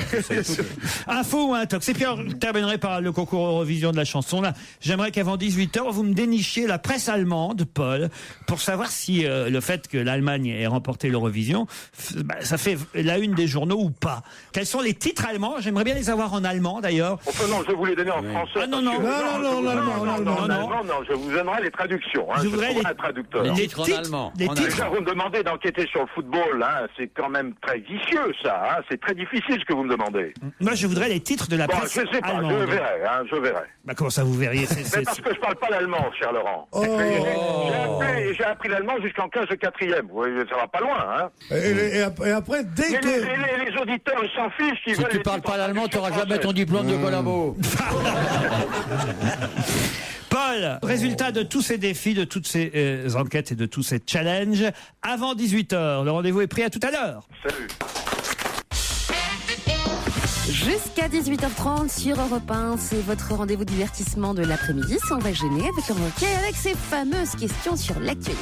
Speaker 3: Info ou intox? Et puis, on terminerait par le concours Eurovision de la chanson. Là, j'aimerais qu'avant 18h, vous me dénichiez la presse allemande, Paul, pour savoir si le fait que l'Allemagne ait remporté l'Eurovision, ça fait la une des journaux ou pas. Quels sont les titres allemands? J'aimerais bien les avoir en allemand, d'ailleurs.
Speaker 13: Non, je vais vous les donner en français.
Speaker 3: Ah non,
Speaker 13: je vous donnerai les traductions. Hein,
Speaker 3: je voudrais
Speaker 13: un traducteur.
Speaker 7: Les titres en allemand.
Speaker 13: Déjà, vous me demandez d'enquêter sur le football, hein, c'est quand même très vicieux, ça. Hein, c'est très difficile ce que vous me demandez.
Speaker 3: Moi, je voudrais les titres de la presse
Speaker 13: je sais pas,
Speaker 3: allemande.
Speaker 13: je verrai.
Speaker 3: Comment ça, vous verriez?
Speaker 13: Mais parce que je parle pas l'allemand, cher Laurent. J'ai appelé j'ai appris l'allemand jusqu'en 15 de 4e. Oui, ça va pas loin, hein.
Speaker 4: Et après, dès
Speaker 13: Mais
Speaker 4: que...
Speaker 13: les auditeurs, ils s'en fichent. Ils
Speaker 7: Si
Speaker 13: veulent
Speaker 7: tu
Speaker 13: les
Speaker 7: parles
Speaker 13: titres
Speaker 7: pas l'allemand, tu n'auras
Speaker 13: traduction
Speaker 7: jamais ton
Speaker 13: française.
Speaker 7: diplôme de Colombo.
Speaker 3: Paul, résultat de tous ces défis, de toutes ces enquêtes et de tous ces challenges, avant 18h. Le rendez-vous est pris, à tout à l'heure.
Speaker 13: Salut.
Speaker 10: Jusqu'à 18h30 sur Europe 1, c'est votre rendez-vous divertissement de l'après-midi. On va gêner avec Laurent Ruquier et avec ses fameuses questions sur l'actualité.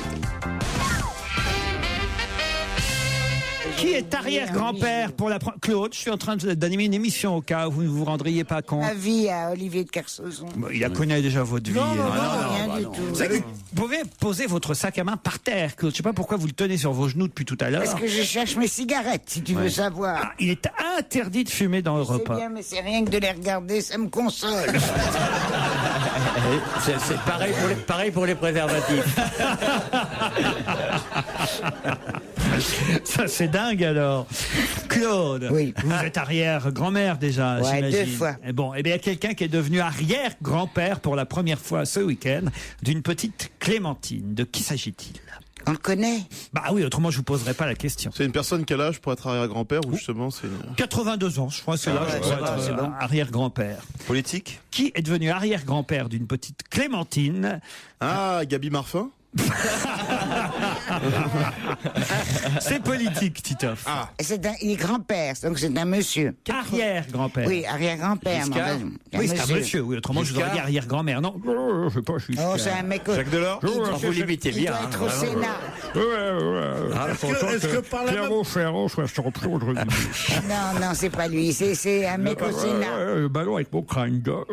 Speaker 3: Qui est arrière-grand-père pour la Claude, je suis en train d'animer une émission au cas où vous ne vous rendriez pas compte.
Speaker 5: Ma vie à Olivier de Kersauzon.
Speaker 3: Il connaît déjà votre vie.
Speaker 5: Rien du tout.
Speaker 3: Vous savez que vous pouvez poser votre sac à main par terre, Claude. Je ne sais pas pourquoi vous le tenez sur vos genoux depuis tout à l'heure.
Speaker 5: Parce que je cherche mes cigarettes, si tu veux savoir.
Speaker 3: Ah, il est interdit de fumer dans Europe 1.
Speaker 5: C'est bien, mais c'est rien que de les regarder, ça me console.
Speaker 7: C'est pareil pour les préservatifs.
Speaker 3: Ça, c'est dingue alors. Claude, vous êtes arrière-grand-mère déjà,
Speaker 5: Ouais,
Speaker 3: j'imagine.
Speaker 5: 2 fois.
Speaker 3: Et bon, eh bien, il y a quelqu'un qui est devenu arrière-grand-père pour la première fois ce week-end d'une petite Clémentine. De qui s'agit-il?
Speaker 5: On le connaît?
Speaker 3: Bah oui, autrement je vous poserai pas la question.
Speaker 9: C'est une personne quel âge pour être arrière-grand-père ou justement c'est...
Speaker 3: 82 ans, je crois que c'est là
Speaker 5: c'est bon.
Speaker 3: arrière-grand-père.
Speaker 6: Politique?
Speaker 3: Qui est devenu arrière-grand-père d'une petite Clémentine?
Speaker 9: Ah, Gaby Marfin?
Speaker 3: C'est politique, Titoff.
Speaker 9: Ah.
Speaker 5: Il est grand-père, donc c'est un monsieur.
Speaker 3: Arrière-grand-père.
Speaker 5: Oui, arrière-grand-père.
Speaker 3: Giscard. Oui, c'est un monsieur. Oui, autrement, je vous aurais dit arrière-grand-mère. Non, je sais pas, je suis.
Speaker 5: Oh, c'est un mec.
Speaker 6: Jacques Delors?
Speaker 7: Vous l'imitez
Speaker 5: Il
Speaker 7: bien.
Speaker 5: doit être au Sénat.
Speaker 4: Est-ce que par la même...
Speaker 3: Ferrand soit champion de rugby.
Speaker 5: Non, c'est pas lui. C'est un mec au Sénat.
Speaker 3: Le ballon avec mon crâne gauche.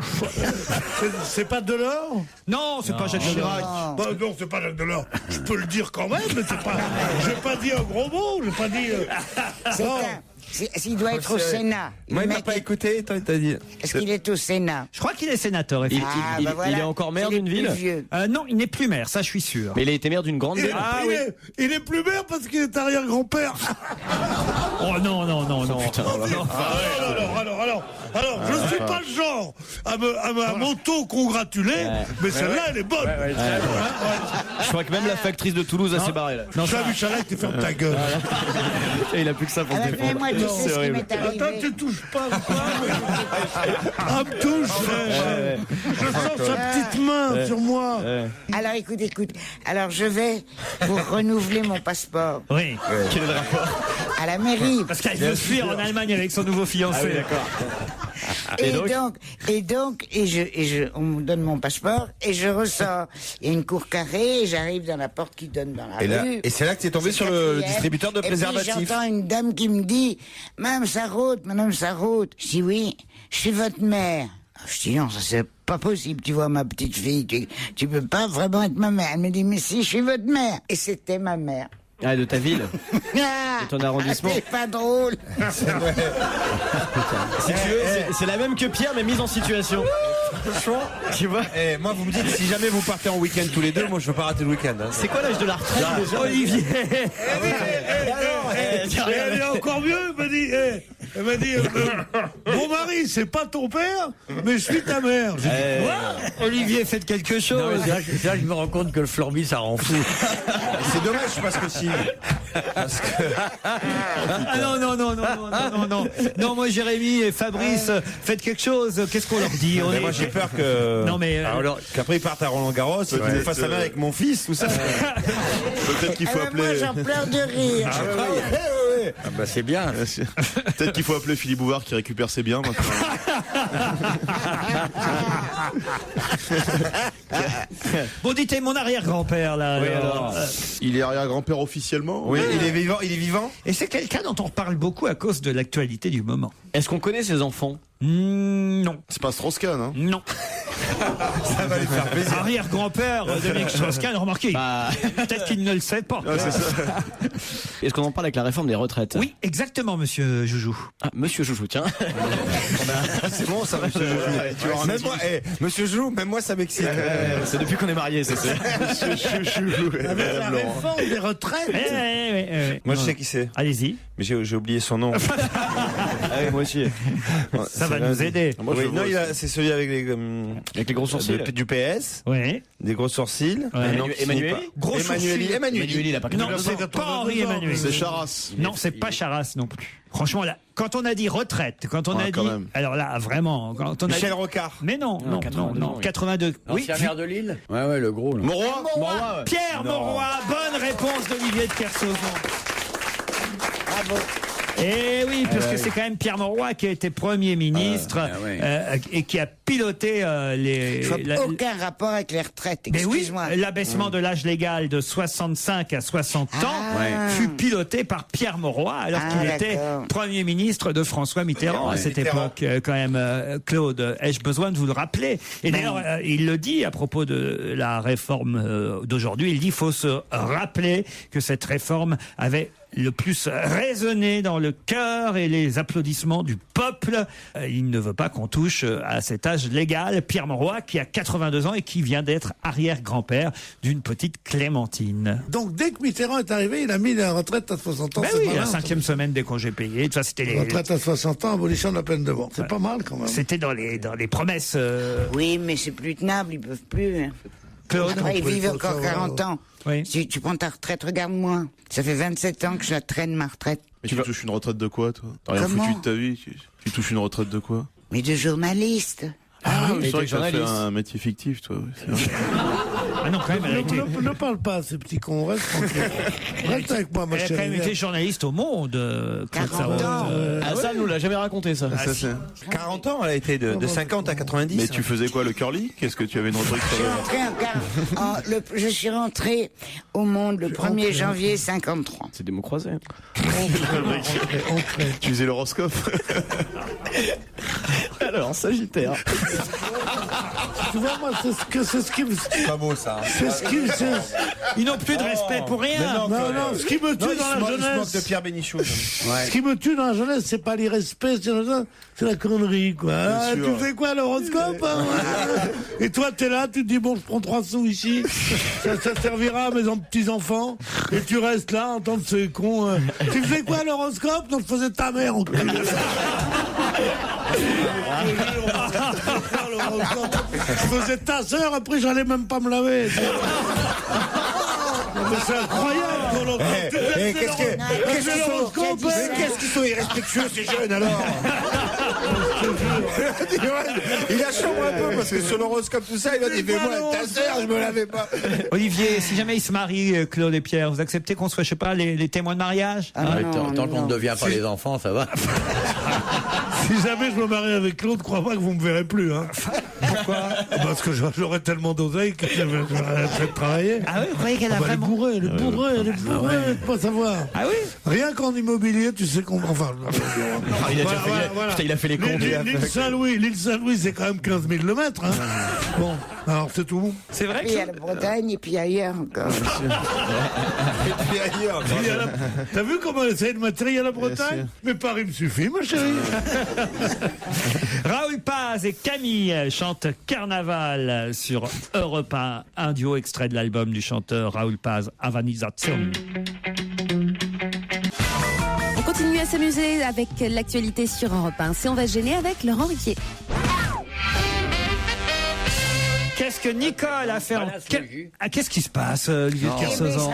Speaker 4: C'est pas Delors?
Speaker 3: Non, c'est pas Jacques Chirac.
Speaker 4: Bah non, c'est pas Jacques Delors. Je peux le dire quand même, mais c'est pas... J'ai pas dit un gros mot, j'ai pas dit...
Speaker 5: S'il doit être au Sénat.
Speaker 6: Moi, il
Speaker 5: Le
Speaker 6: m'a
Speaker 5: mec
Speaker 6: pas
Speaker 5: est-
Speaker 6: écouté, toi, t'as dit.
Speaker 5: Est-ce qu'il est au Sénat?
Speaker 3: Je crois qu'il est sénateur, effectivement.
Speaker 5: Ah, bah voilà.
Speaker 8: il est encore maire
Speaker 5: C'est les
Speaker 8: d'une
Speaker 5: plus
Speaker 8: ville
Speaker 5: vieux.
Speaker 3: Non, il n'est plus maire, ça je suis sûr.
Speaker 8: Mais il a été maire d'une grande ville.
Speaker 4: Il est plus maire parce qu'il est arrière-grand-père.
Speaker 3: Oh non, non, non, non.
Speaker 4: Alors, je ne suis pas le genre à m'auto-congratuler, mais celle-là, elle est bonne.
Speaker 8: Je crois que même la factrice de Toulouse a s'est barrée là.
Speaker 4: Non, ça, Michalak, tu fermes ta gueule.
Speaker 8: Et il a plus que ça pour se
Speaker 5: Alors,
Speaker 8: défendre.
Speaker 5: moi, tu sais ce qui m'est arrivé.
Speaker 4: Attends, tu touches pas. Ah, me touche. Je sens sa petite main sur moi.
Speaker 5: Alors, écoute. Alors, je vais pour renouveler mon passeport
Speaker 3: Oui.
Speaker 8: Quel est le rapport?
Speaker 5: à la mairie.
Speaker 3: Parce qu'elle veut fuir en Allemagne avec son nouveau fiancé.
Speaker 8: Ah oui, d'accord.
Speaker 5: On me donne mon passeport et je ressors. Il y a une cour carrée et j'arrive dans la porte qui donne dans la rue.
Speaker 6: Et c'est là que t'es tombé sur le
Speaker 5: quatrième.
Speaker 6: distributeur de
Speaker 5: Et puis,
Speaker 6: préservatifs.
Speaker 5: j'entends une dame qui me dit « Madame Sarraute. » Je dis « Oui, je suis votre mère. » Je dis « Non, ça c'est pas possible, tu vois ma petite fille, tu peux pas vraiment être ma mère. » Elle me dit « Mais si, je suis votre mère. » Et c'était ma mère.
Speaker 8: Ah, de ta ville?
Speaker 5: Ah,
Speaker 8: ton arrondissement.
Speaker 5: c'est pas drôle.
Speaker 8: Si tu veux, c'est la même que Pierre, mais mise en situation. Tu vois?
Speaker 6: Moi, vous me dites, si jamais vous partez en week-end tous les deux, moi, je veux pas rater le week-end. Hein.
Speaker 8: C'est quoi l'âge de la retraite déjà?
Speaker 3: Olivier.
Speaker 4: Elle est encore mieux, elle m'a dit, mon mari, c'est pas ton père, mais je suis ta mère. J'ai dit, quoi?
Speaker 3: Olivier, faites quelque chose.
Speaker 7: Non, mais c'est là que je me rends compte que le Florby, ça rend fou.
Speaker 6: C'est dommage, parce que si.
Speaker 3: Ah non. Non, moi, Jérémy et Fabrice, faites quelque chose. Qu'est-ce qu'on leur dit?
Speaker 6: Mais moi, j'ai peur que.
Speaker 3: Non, mais.
Speaker 6: Qu'après, ils partent à Roland-Garros, qu'ils nous fassent la main avec mon fils, tout ça.
Speaker 9: Peut-être qu'il faut
Speaker 5: Alors, moi,
Speaker 9: appeler...
Speaker 5: j'en pleure de rire.
Speaker 7: Ah bah c'est bien.
Speaker 9: Peut-être qu'il faut appeler Philippe Bouvard qui récupère ses biens maintenant.
Speaker 3: Bon, dites mon arrière-grand-père, là.
Speaker 8: Oui,
Speaker 3: alors.
Speaker 8: alors.
Speaker 9: Il est arrière-grand-père officiellement?
Speaker 6: Oui, il est vivant.
Speaker 3: Et c'est quelqu'un dont on reparle beaucoup à cause de l'actualité du moment.
Speaker 8: Est-ce qu'on connaît ses enfants?
Speaker 3: Non.
Speaker 9: C'est pas Strauss-Kahn, hein?
Speaker 3: Non.
Speaker 6: Ça va lui faire plaisir.
Speaker 3: Arrière-grand-père de Dominique Strauss-Kahn, remarquez. Peut-être qu'il ne le sait pas.
Speaker 9: C'est ça.
Speaker 8: Est-ce qu'on en parle avec la réforme des retraites?
Speaker 3: Oui, exactement, monsieur Joujou.
Speaker 8: Ah, monsieur Joujou, tiens.
Speaker 6: C'est bon, ça, monsieur Joujou. Même moi, monsieur Joujou, même moi, ça m'excite.
Speaker 8: C'est depuis qu'on est mariés, ça c'est.
Speaker 9: Monsieur Chouchou.
Speaker 4: Avec la réforme des retraites.
Speaker 6: Moi, je sais qui c'est.
Speaker 3: Allez-y.
Speaker 6: Mais j'ai oublié son nom.
Speaker 8: Ah oui, moi aussi.
Speaker 3: Ça va nous aider.
Speaker 6: Oui, non, c'est celui avec les gros sourcils. Du PS.
Speaker 3: Oui.
Speaker 6: Des gros sourcils.
Speaker 8: Emmanueli.
Speaker 3: Gros sourcils.
Speaker 8: Emmanueli, il a pas
Speaker 3: Non, c'est pas Henri Emmanuel.
Speaker 9: C'est Charras.
Speaker 3: Non, c'est pas Charras non plus. Franchement, là, quand on a dit retraite, quand on a dit, alors là, vraiment, quand on a
Speaker 6: Michel
Speaker 3: dit...
Speaker 6: Rocard.
Speaker 3: Mais non, 82.
Speaker 7: L'ancien maire de Lille. Ouais, le gros. Là.
Speaker 3: Mauroy. Pierre Mauroy. Bonne réponse d'Olivier de Kersauzon.
Speaker 5: Bravo.
Speaker 3: Et oui, parce que c'est quand même Pierre Mauroy qui a été Premier ministre et qui a piloté
Speaker 5: aucun rapport avec les retraites, excuse-moi.
Speaker 3: Mais oui, l'abaissement de l'âge légal de 65 à 60 ans fut piloté par Pierre Mauroy alors qu'il était Premier ministre de François Mitterrand à cette époque, quand même, Claude. Ai-je besoin de vous le rappeler? Et d'ailleurs, il le dit à propos de la réforme d'aujourd'hui, il dit qu'il faut se rappeler que cette réforme avait le plus résonné dans le cœur et les applaudissements du peuple. Il ne veut pas qu'on touche à cet âge légal. Pierre Mauroy, qui a 82 ans et qui vient d'être arrière-grand-père d'une petite Clémentine.
Speaker 4: Donc dès que Mitterrand est arrivé, il a mis la retraite à 60 ans.
Speaker 3: Ben oui, la 5e semaine des congés payés. Ça, c'était les...
Speaker 4: Retraite à 60 ans, abolition de la peine de mort. C'est pas mal quand même.
Speaker 3: C'était dans les promesses.
Speaker 5: Oui, mais c'est plus tenable, ils peuvent plus.
Speaker 3: Claude,
Speaker 5: après, ils vivent encore 40 ans.
Speaker 3: Oui.
Speaker 5: Si tu prends ta retraite, regarde-moi. Ça fait 27 ans que je la traîne, ma retraite.
Speaker 9: Mais tu touches une retraite de quoi, toi? T'as rien
Speaker 5: Comment
Speaker 9: foutu de ta vie? Tu touches une retraite de quoi?
Speaker 5: Mais de journaliste.
Speaker 9: C'est vrai que t'as fait un métier fictif, toi.
Speaker 3: Ah non, quand même, elle a été...
Speaker 4: Ne parle pas à ces petits cons, reste tranquille. Reste avec moi, ma
Speaker 3: Elle a
Speaker 4: chérie.
Speaker 3: quand même été journaliste au Monde, Claude Sarraute.
Speaker 8: Ça, nous l'a jamais raconté, ça.
Speaker 6: 40 ans, elle a été de 50 à 90.
Speaker 9: Mais tu faisais quoi, le curly? Qu'est-ce que tu avais une retraite?
Speaker 5: Je suis rentré au Monde le 1er janvier 53.
Speaker 8: C'est des mots croisés.
Speaker 9: Tu faisais l'horoscope?
Speaker 8: Alors, Sagittaire.
Speaker 4: Tu vois, moi, c'est ce qui me...
Speaker 6: C'est pas beau, ça.
Speaker 4: C'est ce qui me...
Speaker 3: Ils n'ont plus de respect pour rien.
Speaker 4: Non, ce qui me tue dans la jeunesse...
Speaker 6: de Pierre Bénichou.
Speaker 4: Ce qui me tue dans la jeunesse, c'est pas l'irrespect, c'est la connerie, quoi. Ah, tu fais quoi, l'horoscope hein? Et toi, t'es là, tu te dis, bon, je prends 3 sous ici, ça servira à mes petits-enfants, et tu restes là, en tant que ces cons. Tu fais quoi, l'horoscope? Donc, je faisais ta mère, en plus. Je faisais ta sœur, après j'allais même pas me laver. C'est incroyable.
Speaker 6: Qu'est-ce qu'ils sont irrespectueux, ces jeunes, alors? Il a chambre un peu, parce que sur l'horoscope, tout ça, il a dit, mais moi, ta sœur, je me lavais pas.
Speaker 3: Olivier, si jamais ils se marient, Claude et Pierre, vous acceptez qu'on soit, je sais pas, les témoins de mariage?
Speaker 7: Tant qu'on ne devient pas les enfants, ça va.
Speaker 4: Si jamais je me marie avec Claude, crois pas que vous me verrez plus. Hein. Pourquoi? Parce que j'aurais tellement d'oseille que j'arrêterais de travailler.
Speaker 3: Ah oui, vous croyez qu'elle a vraiment...
Speaker 4: Elle est bourrée, elle est bourrée, de pas savoir.
Speaker 3: Ah oui?
Speaker 4: Rien qu'en immobilier, tu sais qu'on... Enfin...
Speaker 8: Il a fait les comptes.
Speaker 4: L'île Saint-Louis, c'est quand même 15 000 le mètre. Hein. Bon, alors c'est tout.
Speaker 3: C'est vrai que...
Speaker 5: Il y a la Bretagne et puis ailleurs encore.
Speaker 6: Et puis ailleurs.
Speaker 4: T'as vu comment elle essaie de m'attirer à la Bretagne? Mais Paris me suffit, ma chérie.
Speaker 3: Raoul Paz et Camille chantent Carnaval sur Europe 1, un duo extrait de l'album du chanteur Raoul Paz, Havanization.
Speaker 10: On continue à s'amuser avec l'actualité sur Europe 1. C'est On va se gêner avec Laurent Ruquier.
Speaker 3: Qu'est-ce que Nicole a fait qu'est-ce qui se passe, Olivier de Kersauzon?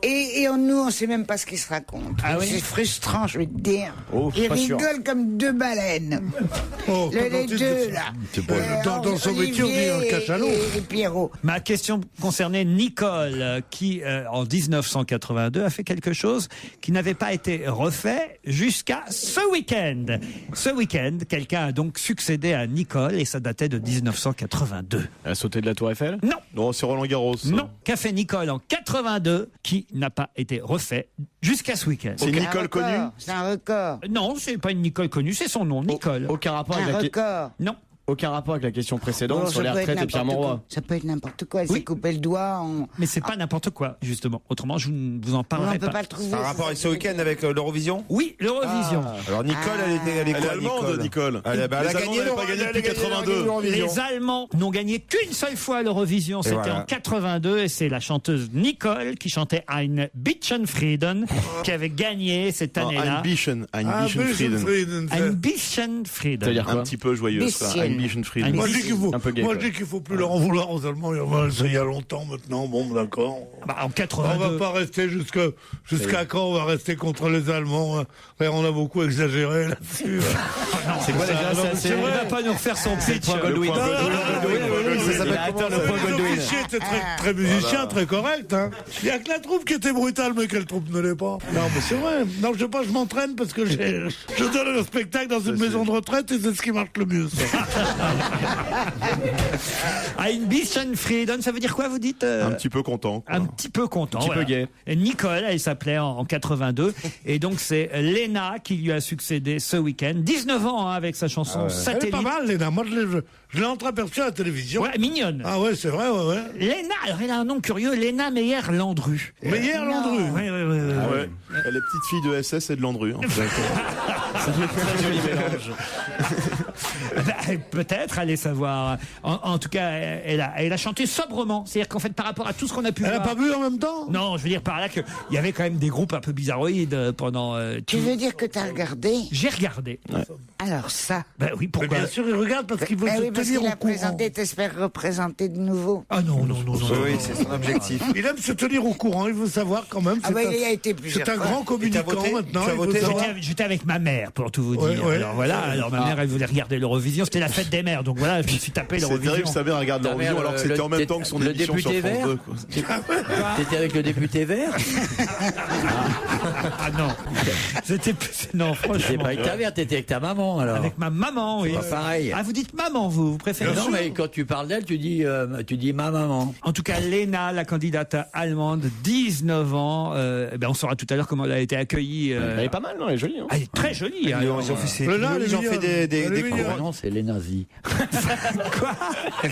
Speaker 5: Et nous, on sait même pas ce qu'ils se racontent.
Speaker 3: Ah oui?
Speaker 5: C'est frustrant, je vais te dire.
Speaker 8: Ils
Speaker 5: rigolent comme 2 baleines. Les deux, là.
Speaker 4: Dans son métier, on dit un cachalot.
Speaker 5: Et Pierrot.
Speaker 3: Ma question concernait Nicole, qui, en 1982, a fait quelque chose qui n'avait pas été refait jusqu'à ce week-end. Ce week-end, quelqu'un a donc succédé à Nicole, et ça datait de 1982.
Speaker 8: Elle a sauté de la Tour Eiffel?
Speaker 3: Non.
Speaker 9: Non, c'est Roland Garros. Ça.
Speaker 3: Non. Qu'a fait Nicole en 82, qui n'a pas été refait jusqu'à ce week-end?
Speaker 9: C'est Nicole connue?
Speaker 5: C'est un record.
Speaker 3: Non, c'est pas une Nicole connue, c'est son nom, Nicole.
Speaker 8: Aucun rapport
Speaker 5: Un
Speaker 8: avec
Speaker 5: record.
Speaker 3: Non.
Speaker 8: aucun rapport avec la question précédente
Speaker 5: Alors,
Speaker 8: sur les
Speaker 5: ça peut être
Speaker 8: retraites et Pierre
Speaker 5: n'importe
Speaker 8: Mauroy.
Speaker 5: quoi. Ça peut être n'importe quoi. Elle s'est coupé le doigt.
Speaker 3: Mais c'est pas n'importe quoi, justement. Autrement, je ne vous en
Speaker 5: On
Speaker 3: parlerai
Speaker 5: ne peut pas le trouver.
Speaker 6: C'est un rapport avec ce week-end avec l'Eurovision?
Speaker 3: Oui, l'Eurovision.
Speaker 6: Alors Nicole, elle est
Speaker 9: Elle est
Speaker 6: quoi,
Speaker 9: allemande, Nicole.
Speaker 6: Elle a
Speaker 9: Les
Speaker 6: gagné
Speaker 9: Allemands n'avaient pas gagné depuis 82.
Speaker 3: Les Allemands n'ont gagné qu'une seule fois à l'Eurovision, c'était
Speaker 6: voilà.
Speaker 3: en 82, et c'est la chanteuse Nicole qui chantait Ein bisschen Frieden qui avait gagné cette année-là.
Speaker 9: Ein bisschen Frieden.
Speaker 3: Ein bisschen Frieden.
Speaker 8: C'est-à-dire quoi?
Speaker 9: Un petit peu joyeuse, ça.
Speaker 5: Bisschen.
Speaker 9: Ein bisschen Frieden.
Speaker 4: Moi, je dis qu'il faut,
Speaker 8: Un peu gay,
Speaker 4: moi,
Speaker 8: quoi.
Speaker 4: je dis qu'il faut plus leur en vouloir aux Allemands. Il y a longtemps maintenant. Bon, d'accord.
Speaker 3: Bah, en
Speaker 4: On
Speaker 3: 82.
Speaker 4: va pas rester jusqu'à quand on va rester contre les Allemands. Hein. On a beaucoup exagéré là-dessus.
Speaker 8: C'est quoi déjà ça?
Speaker 3: Il ne va pas nous refaire son pitch.
Speaker 8: point Goldwyn. Il a atteint le point Goldwyn.
Speaker 4: L'officier était très musicien, très correct. Hein. Il n'y a que la troupe qui était brutale, mais quelle troupe ne l'est pas. Non, mais c'est vrai. Non, je sais pas, je m'entraîne parce que je donne le spectacle dans une maison de retraite et c'est ce qui marche le mieux. Ça.
Speaker 3: Ein bisschen Frieden, ça veut dire quoi, vous dites
Speaker 9: Un petit peu content. quoi.
Speaker 3: Un petit peu content.
Speaker 8: Un petit peu gay.
Speaker 3: Et Nicole, elle s'appelait en 82. Et donc, c'est Léna qui lui a succédé ce week-end. 19 ans hein, avec sa chanson
Speaker 4: Elle est
Speaker 3: Satellite.
Speaker 4: pas mal, Léna. Moi, je l'ai entreaperçue à la télévision.
Speaker 3: Ouais, mignonne.
Speaker 4: Ah ouais, c'est vrai, ouais.
Speaker 3: Léna, alors elle a un nom curieux, Léna Meyer-Landru.
Speaker 4: Meyer Landru.
Speaker 3: Ouais.
Speaker 9: Ah ouais. Elle est petite fille de SS et de Landru. En fait.
Speaker 8: C'est un très joli mélange.
Speaker 3: Peut-être, allez savoir. En tout cas, elle a chanté sobrement. C'est-à-dire qu'en fait, par rapport à tout ce qu'on a pu
Speaker 4: Elle
Speaker 3: voir...
Speaker 4: a pas bu en même temps?
Speaker 3: Non, je veux dire par là qu'il y avait quand même des groupes un peu bizarroïdes pendant...
Speaker 5: Tu veux dire que t'as regardé?
Speaker 3: J'ai regardé.
Speaker 5: Alors ça.
Speaker 3: Ben oui,
Speaker 4: Mais
Speaker 3: pourquoi?
Speaker 4: bien sûr, il regarde parce qu'il veut
Speaker 5: Ah
Speaker 4: se
Speaker 5: oui, parce
Speaker 4: tenir
Speaker 5: qu'il
Speaker 4: au
Speaker 5: a
Speaker 4: courant.
Speaker 5: présenté, t'espères représenter de nouveau.
Speaker 3: Ah non.
Speaker 6: Oui, c'est son objectif.
Speaker 4: Il aime se tenir au courant, il veut savoir quand même.
Speaker 5: Ah
Speaker 4: C'est
Speaker 5: bah,
Speaker 4: un-
Speaker 5: il y a été plusieurs
Speaker 4: C'est un
Speaker 5: fois.
Speaker 4: grand communicant
Speaker 6: voté
Speaker 4: maintenant.
Speaker 6: Tu as
Speaker 4: il veut
Speaker 6: voté
Speaker 4: savoir.
Speaker 3: J'étais avec ma mère, pour tout vous dire.
Speaker 4: Ouais.
Speaker 3: Alors voilà, alors ma mère, elle voulait regarder l'Eurovision. C'était la fête des mères, donc voilà, je me suis tapé
Speaker 9: C'est
Speaker 3: l'Eurovision.
Speaker 9: terrible, sa mère regarde
Speaker 7: Ta
Speaker 9: l'Eurovision
Speaker 7: mère,
Speaker 9: alors que c'était en même temps que son
Speaker 7: le
Speaker 9: émission sur
Speaker 7: député
Speaker 9: France
Speaker 7: vert
Speaker 9: 2. quoi.
Speaker 7: T'étais avec le député vert?
Speaker 3: Ah non. C'était... Non,
Speaker 7: T'étais
Speaker 3: franchement.
Speaker 7: pas avec ta mère, t'étais avec ta maman alors.
Speaker 3: Avec ma maman, oui.
Speaker 7: Pas pareil.
Speaker 3: Ah, vous dites maman, vous préférez?
Speaker 7: Non, mais quand tu parles d'elle, tu dis ma maman.
Speaker 3: En tout cas, Léna, la candidate allemande, 19 ans. On saura tout à l'heure comment elle a été accueillie.
Speaker 8: Elle est pas mal, non? Elle est jolie. Hein.
Speaker 3: Elle est très jolie. hein.
Speaker 6: Ils ont fait,
Speaker 4: Le là,
Speaker 6: ils ont fait des
Speaker 4: Elle est mignonne.
Speaker 7: Ah non, c'est les nazis.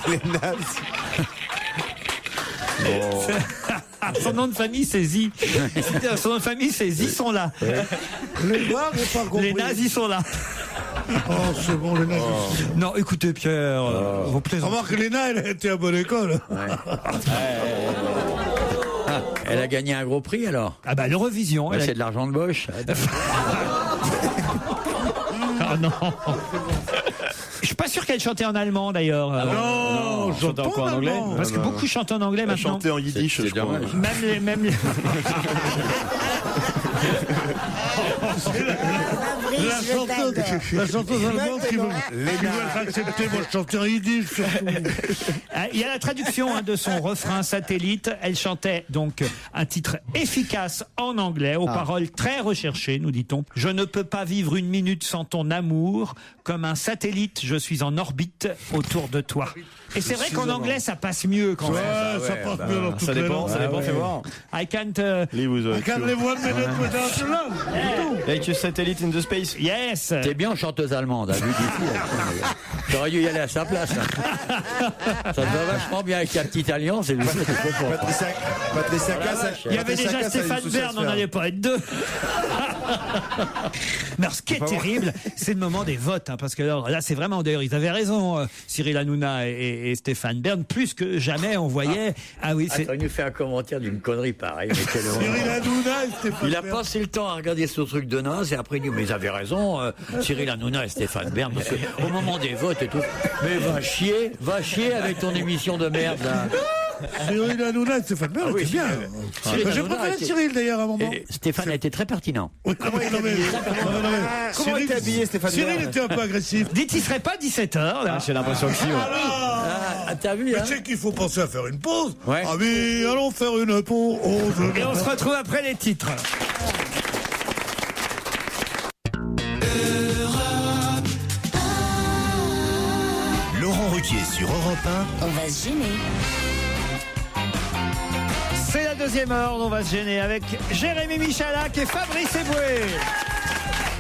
Speaker 6: les nazis.
Speaker 3: Son nom de famille, c'est Zi. Son nom de famille, c'est Zi sont là.
Speaker 4: Les noirs, j'ai pas compris.
Speaker 3: Les nazis sont là.
Speaker 4: Oh, c'est bon, les nazis.
Speaker 3: Non, écoutez, Pierre, vous plaisantez.
Speaker 4: Remarque, Léna, elle a été à bonne école.
Speaker 7: Elle a gagné un gros prix alors.
Speaker 3: Ah bah, l'Eurovision. elle a-
Speaker 7: C'est de l'argent de Bosch.
Speaker 3: Ah non. Je suis pas sûr qu'elle chantait en allemand d'ailleurs.
Speaker 4: Non, je
Speaker 8: chante encore en anglais.
Speaker 3: Parce que beaucoup chantent en anglais
Speaker 9: Elle a
Speaker 3: maintenant.
Speaker 9: chanté en yiddish, je crois.
Speaker 3: Même les...
Speaker 4: La chanteuse allemande qui veut accepter, moi je chantais en yiddish.
Speaker 3: Il y a la traduction de son refrain Satellite. Elle chantait donc un titre efficace en anglais, aux paroles très recherchées, nous dit-on. Je ne peux pas vivre une minute sans ton amour. Comme un satellite, je suis en orbite autour de toi. Et c'est vrai qu'en anglais, ça passe mieux quand même.
Speaker 4: Ouais, ça passe mieux dans toutes
Speaker 8: Ça
Speaker 4: les
Speaker 8: dépend,
Speaker 4: langues.
Speaker 8: ça dépend, fais voir.
Speaker 3: I can't...
Speaker 4: I can't live 1 minute without your love.
Speaker 8: Like a satellite in the space.
Speaker 3: Yes.
Speaker 7: T'es bien chanteuse allemande, à vue d'ici. T'aurais dû y aller à sa place. Ça te va vachement bien avec ta petite alliance.
Speaker 6: Patricia Cass.
Speaker 3: Il y avait déjà Stéphane Bern, on n'allait pas être deux. Mais alors, ce qui est terrible, c'est le moment des votes, hein, parce que alors, là, c'est vraiment, d'ailleurs, ils avaient raison, Cyril Hanouna et Stéphane Bern, plus que jamais, on voyait. Ah oui, c'est.
Speaker 7: Il nous fait un commentaire d'une connerie pareille. Mais quelle horreur.
Speaker 4: Cyril Hanouna et Stéphane
Speaker 7: Il a
Speaker 4: Bern.
Speaker 7: passé le temps à regarder ce truc de naze et après il dit mais ils avaient raison, Cyril Hanouna et Stéphane Bern, parce que au moment des votes et tout. Mais va chier avec ton émission de merde là.
Speaker 4: Cyril Hanouna et Stéphane Bern,
Speaker 7: oui,
Speaker 4: c'est bien.
Speaker 7: Cyril
Speaker 4: J'ai
Speaker 7: Hanouna
Speaker 4: préféré
Speaker 7: était-
Speaker 4: Cyril d'ailleurs à un moment.
Speaker 7: Et Stéphane a été très pertinent.
Speaker 4: Oui, comment il
Speaker 6: Comment était habillé Stéphane
Speaker 4: Cyril
Speaker 6: Bern
Speaker 4: était un peu agressif.
Speaker 3: Dites, il serait pas 17h, là.
Speaker 8: J'ai l'impression que si. Ouais.
Speaker 7: Ah, t'as vu
Speaker 4: Mais
Speaker 7: hein
Speaker 4: tu sais qu'il faut penser à faire une pause.
Speaker 7: Ouais.
Speaker 4: Ah oui, allons faire une pause.
Speaker 3: Et on se retrouve après les titres.
Speaker 2: Laurent Ruquier sur Europe
Speaker 1: On va se gêner.
Speaker 3: C'est la deuxième heure, on va se gêner avec Jérémy Michalak et Fabrice Eboué.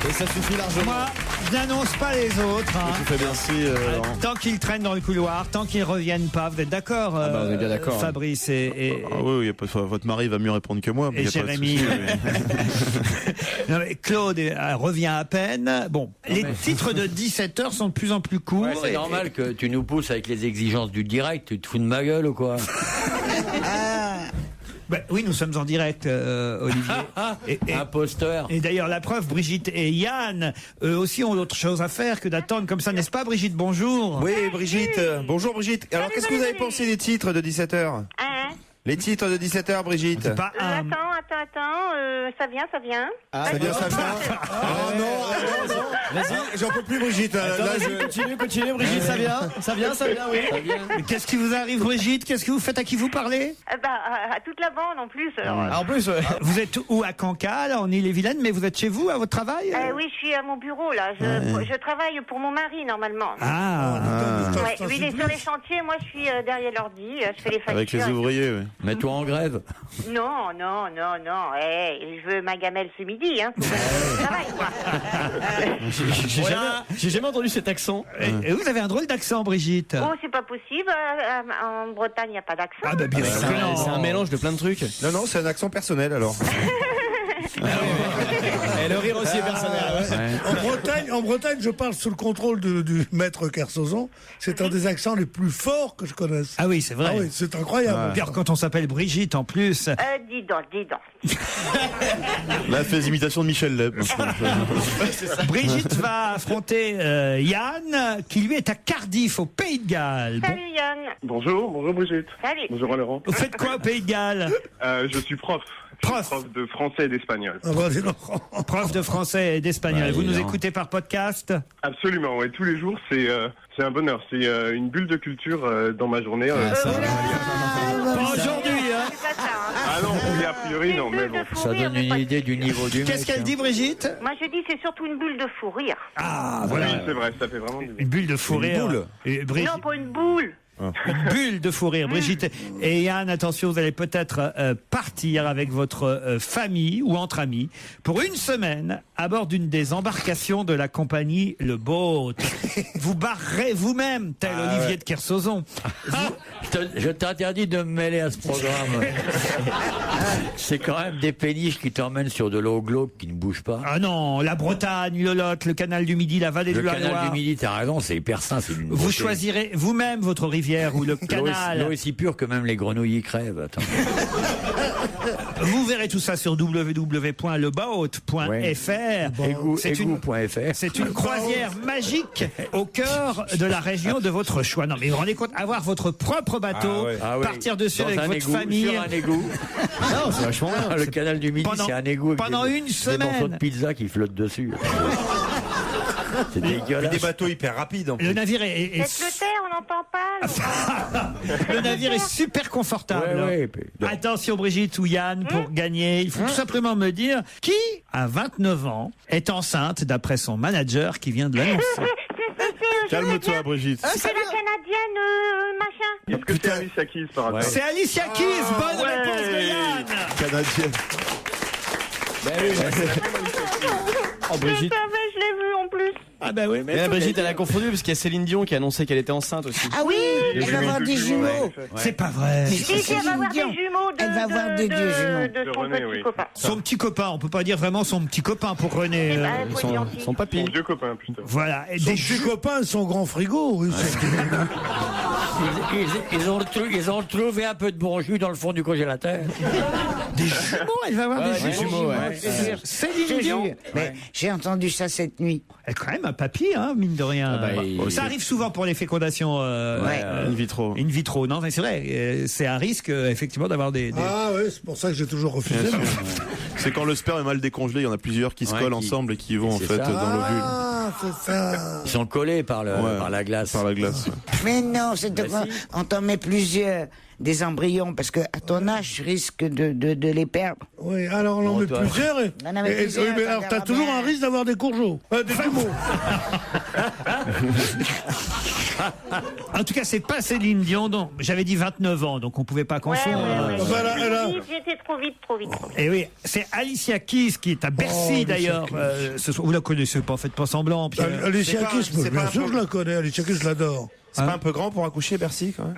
Speaker 8: Et ça suffit largement.
Speaker 3: Moi, Je n'annonce pas les autres. Hein.
Speaker 9: Tu fais bien si.
Speaker 3: Tant qu'ils traînent dans le couloir, tant qu'ils reviennent pas, vous êtes d'accord,
Speaker 9: on est bien d'accord.
Speaker 3: Fabrice et
Speaker 9: Ah oui, y a pas, votre mari va mieux répondre que moi. Mais
Speaker 3: et
Speaker 9: y a pas de
Speaker 3: Jérémy.
Speaker 9: souci,
Speaker 3: Non, mais Claude revient à peine. Bon, les titres de 17h sont de plus en plus courts.
Speaker 7: Ouais, c'est normal que tu nous pousses avec les exigences du direct. Tu te fous de ma gueule ou quoi?
Speaker 3: Ben, oui, nous sommes en direct, Olivier.
Speaker 7: Imposteur.
Speaker 3: Et d'ailleurs, la preuve, Brigitte et Yann, eux aussi ont d'autres choses à faire que d'attendre comme ça, n'est-ce pas, Brigitte? Bonjour.
Speaker 6: Oui, Brigitte. Bonjour, Brigitte. Alors, qu'est-ce que vous avez pensé des titres de 17h? Les titres de 17h, Brigitte.
Speaker 3: C'est pas un...
Speaker 11: Attends, ça vient.
Speaker 6: Ça vient. Oh non. Vas-y, j'en peux plus, Brigitte.
Speaker 8: Continue, Brigitte, ça vient, oui.
Speaker 3: Mais qu'est-ce qui vous arrive, Brigitte? Qu'est-ce que vous faites? À qui vous parlez?
Speaker 11: À toute la bande en plus. Alors.
Speaker 8: En plus, ouais.
Speaker 3: Vous êtes où? À Cancale, en Ille-et-Vilaine, mais vous êtes chez vous, à votre travail?
Speaker 11: Oui, je suis à mon bureau là. Je travaille pour mon mari normalement. Ouais, lui il est sur les chantiers, moi je suis derrière l'ordi, je fais les factures.
Speaker 9: Avec les ouvriers, oui.
Speaker 7: Mets-toi en grève.
Speaker 11: Non. Je veux ma gamelle ce midi, hein. Je travaille, quoi.
Speaker 8: J'ai jamais entendu cet accent.
Speaker 3: Et vous avez un drôle d'accent, Brigitte.
Speaker 11: Oh, c'est pas possible. En Bretagne, il n'y a pas d'accent.
Speaker 3: Ah, bah bien sûr.
Speaker 8: C'est un mélange de plein de trucs.
Speaker 6: Non, c'est un accent personnel alors.
Speaker 8: Et le rire aussi est personnel. Ouais.
Speaker 4: En Bretagne, je parle sous le contrôle du maître Kersozon. C'est un des accents les plus forts que je connaisse.
Speaker 3: Ah oui, c'est vrai.
Speaker 4: Ah oui, c'est incroyable.
Speaker 3: Puis alors, quand on s'appelle Brigitte en plus.
Speaker 11: Dis donc.
Speaker 9: Là, elle fait des imitations de Michel Leb.
Speaker 3: Brigitte va affronter Yann, qui lui est à Cardiff, au Pays de Galles.
Speaker 11: Salut Yann.
Speaker 14: Bonjour Brigitte.
Speaker 11: Salut.
Speaker 14: Bonjour Laurent.
Speaker 3: Vous faites quoi au Pays de Galles?
Speaker 14: Je suis prof. Prof de français et d'espagnol.
Speaker 3: Prof de français et d'espagnol. Vous nous écoutez par podcast?
Speaker 14: Absolument, oui. Tous les jours, c'est un bonheur. C'est une bulle de culture dans ma journée.
Speaker 3: Pas aujourd'hui, hein.
Speaker 14: Ah non, oui, a priori, non. Mais bon.
Speaker 7: Ça donne une idée du niveau du mec.
Speaker 3: Qu'est-ce qu'elle dit, Brigitte?
Speaker 11: Moi, je dis c'est surtout une bulle de fou rire.
Speaker 3: Ah, voilà.
Speaker 14: Oui, c'est vrai, ça fait vraiment du bien.
Speaker 3: Une bulle de fou rire.
Speaker 11: Non, pas une boule.
Speaker 3: Une bulle de fou rire. Brigitte et Yann, attention, vous allez peut-être partir avec votre famille ou entre amis pour une semaine à bord d'une des embarcations de la compagnie Le Boat. Vous barrerez vous-même, tel Olivier de Kersozon.
Speaker 7: Je t'interdis de me mêler à ce programme. C'est quand même des péniches qui t'emmènent sur de l'eau glauque qui ne bouge pas.
Speaker 3: Ah non, la Bretagne, le Lot, le canal du Midi, la vallée du Loire.
Speaker 7: Le canal du Midi, t'as raison, c'est hyper sain.
Speaker 3: Vous choisirez vous-même votre rivière ou le canal.
Speaker 7: L'eau est si pure que même les grenouilles y crèvent. Attends.
Speaker 3: Vous verrez tout ça sur www.leboat.fr. C'est une croisière magique au cœur de la région de votre choix. Non, mais vous vous rendez compte, avoir votre propre bateau, partir dessus avec votre famille.
Speaker 7: Sur un égout.
Speaker 8: Non, c'est vachement bien.
Speaker 7: Le canal du Midi, c'est un égout.
Speaker 3: Pendant une semaine.
Speaker 7: Des morceaux de pizza qui flottent dessus. C'est dégueulasse.
Speaker 6: Des bateaux hyper rapides.
Speaker 3: Le navire est...
Speaker 11: Laisse le terre, on n'entend pas.
Speaker 3: Le navire est super confortable.
Speaker 7: Ouais.
Speaker 3: Attention Brigitte ou Yann, pour gagner, il faut tout simplement me dire qui, à 29 ans, est enceinte d'après son manager qui vient de l'annoncer.
Speaker 9: Calme-toi, Brigitte.
Speaker 11: C'est la Canadienne, machin.
Speaker 14: Est-ce que c'est Alicia Keys par hasard?
Speaker 3: C'est Alicia Keys, bonne réponse de Yann.
Speaker 9: Canadienne.
Speaker 8: Oh, Brigitte.
Speaker 11: Je l'ai vu en plus.
Speaker 3: Ah bah oui,
Speaker 8: Mais Brigitte, elle a confondu parce qu'il y a Céline Dion qui a annoncé qu'elle était enceinte aussi.
Speaker 5: Ah oui, elle va avoir des jumeaux.
Speaker 3: C'est pas vrai.
Speaker 11: Si, elle va avoir des jumeaux
Speaker 5: Elle va avoir des deux jumeaux.
Speaker 11: de son
Speaker 14: René,
Speaker 11: petit copain.
Speaker 3: Son petit copain, on peut pas dire vraiment son petit copain pour René.
Speaker 8: Son papy.
Speaker 14: Mon vieux copain, plutôt.
Speaker 3: Voilà. Et
Speaker 4: Son petit copain, son grand frigo. Oui,
Speaker 7: Ils ont trouvé un peu de bon jus dans le fond du congélateur.
Speaker 3: des jumeaux, elle va avoir des jumeaux. Céline Dion.
Speaker 5: Mais j'ai entendu ça cette nuit.
Speaker 3: Elle a quand même un papy, hein, mine de rien. Ça arrive souvent pour les fécondations
Speaker 9: In vitro.
Speaker 3: In vitro, non, mais c'est vrai. C'est un risque, effectivement, d'avoir des...
Speaker 4: Ah oui, c'est pour ça que j'ai toujours refusé.
Speaker 9: C'est quand le sperme est mal décongelé, il y en a plusieurs qui se collent ensemble et qui vont en fait dans l'ovule.
Speaker 4: Ah, c'est ça.
Speaker 7: Ils sont collés par la glace.
Speaker 9: Par la glace.
Speaker 5: Mais non, c'est on t'en met plusieurs. des embryons, parce que à ton âge, tu risques de les perdre.
Speaker 4: Oui, alors on en met plusieurs. Oui, mais alors t'as toujours un risque d'avoir des courgeaux, des jumeaux.
Speaker 3: En tout cas, c'est pas Céline Dion. Non. J'avais dit 29 ans, donc on pouvait pas confondre.
Speaker 11: J'étais trop vite.
Speaker 3: Et oui, c'est Alicia Keys qui est à Bercy d'ailleurs. Vous la connaissez pas, faites pas semblant. Pierre.
Speaker 4: Alicia Keys, bien sûr que je la connais. Alicia Keys, je l'adore.
Speaker 6: C'est pas un peu grand pour accoucher Bercy quand même?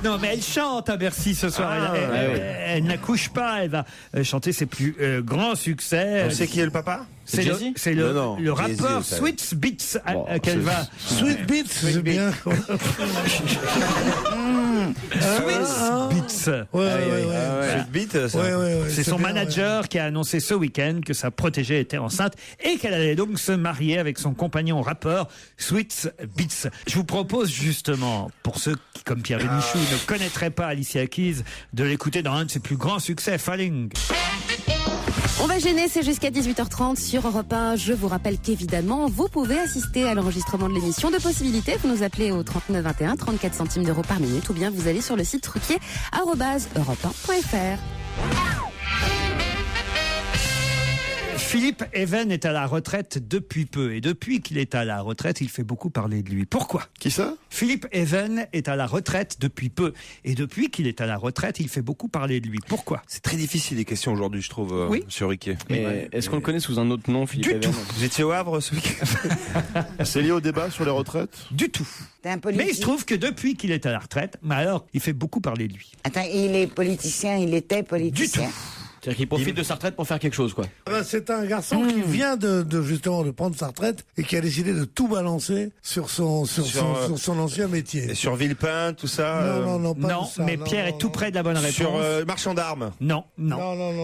Speaker 3: Non, mais elle chante à Bercy ce soir. Elle n'accouche pas. Elle va chanter ses plus grands succès.
Speaker 6: On sait qui est le papa?
Speaker 3: C'est le rappeur Sweet Beats qu'elle va.
Speaker 4: Sweet Beats, c'est bien.
Speaker 3: Sweet Beats. C'est son manager qui a annoncé ce week-end que sa protégée était enceinte et qu'elle allait donc se marier avec son compagnon rappeur Sweet Beats. Je vous propose justement, pour ceux qui, comme Pierre Bénichou, ne connaîtraient pas Alicia Keys, de l'écouter dans un de ses plus grands succès, Falling.
Speaker 10: On va gêner, c'est jusqu'à 18h30 sur Europe 1. Je vous rappelle qu'évidemment, vous pouvez assister à l'enregistrement de l'émission. Deux possibilités, vous nous appelez au 39 21, 34 centimes d'euros par minute, ou bien vous allez sur le site truquier@europe1.fr.
Speaker 3: Philippe Even est à la retraite depuis peu. Et depuis qu'il est à la retraite, il fait beaucoup parler de lui. Pourquoi?
Speaker 9: Qui ça?
Speaker 3: Philippe Even est à la retraite depuis peu. Et depuis qu'il est à la retraite, il fait beaucoup parler de lui. Pourquoi?
Speaker 6: C'est très difficile les questions aujourd'hui, je trouve, sur Riquet.
Speaker 8: Mais est-ce qu'on le connaît sous un autre nom, Philippe Even?
Speaker 3: Du tout.
Speaker 6: Vous étiez au Havre ce week-end?
Speaker 9: C'est lié au débat sur les retraites?
Speaker 3: Du tout. Mais il se trouve que depuis qu'il est à la retraite, alors, il fait beaucoup parler de lui.
Speaker 5: Attends, il est politicien, il était politicien.
Speaker 3: Du tout.
Speaker 8: C'est-à-dire qu'il profite de sa retraite pour faire quelque chose, quoi.
Speaker 4: C'est un garçon qui vient justement de prendre sa retraite et qui a décidé de tout balancer sur son ancien métier.
Speaker 6: Et sur Villepin, tout ça?
Speaker 4: Non, pas tout ça.
Speaker 3: Mais Pierre est tout près de la bonne réponse.
Speaker 6: Sur marchand d'armes?
Speaker 3: Non.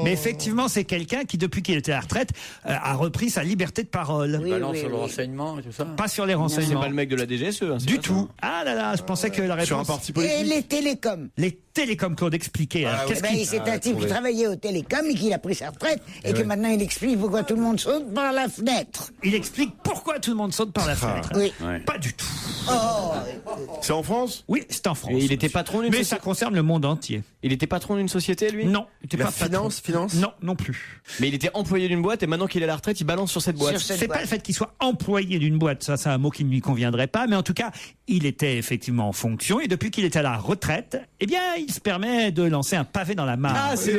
Speaker 3: Mais effectivement, c'est quelqu'un qui, depuis qu'il était à la retraite, a repris sa liberté de parole.
Speaker 7: Il balance sur le renseignement et tout ça?
Speaker 3: Pas sur les renseignements.
Speaker 8: C'est pas le mec de la DGSE. Hein,
Speaker 3: du tout. Ça. Ah là là, je pensais que la réponse...
Speaker 9: Sur un parti politique.
Speaker 5: Et les télécoms.
Speaker 3: Les télécoms, Claude, expliquez.
Speaker 5: C'est un type qui travaillait aux télécoms et qui a pris sa retraite et que maintenant il explique pourquoi tout le monde saute par la fenêtre.
Speaker 3: Il explique pourquoi tout le monde saute par la fenêtre.
Speaker 5: Oui.
Speaker 3: Pas du tout.
Speaker 9: C'est en France?
Speaker 3: Oui, c'est en France.
Speaker 8: Et il était patron d'une
Speaker 3: société. Mais ça concerne le monde entier.
Speaker 8: Il était patron d'une société, lui?
Speaker 3: Non. Il était pas
Speaker 6: finance?
Speaker 3: Non plus.
Speaker 8: Mais il était employé d'une boîte et maintenant qu'il est à la retraite, il balance sur cette boîte.
Speaker 3: C'est pas le fait qu'il soit employé d'une boîte, ça c'est un mot qui ne lui conviendrait pas, mais en tout cas, il était effectivement en fonction et depuis qu'il est à la retraite, eh bien, il se permet de lancer un pavé dans la mare.
Speaker 8: Ah, si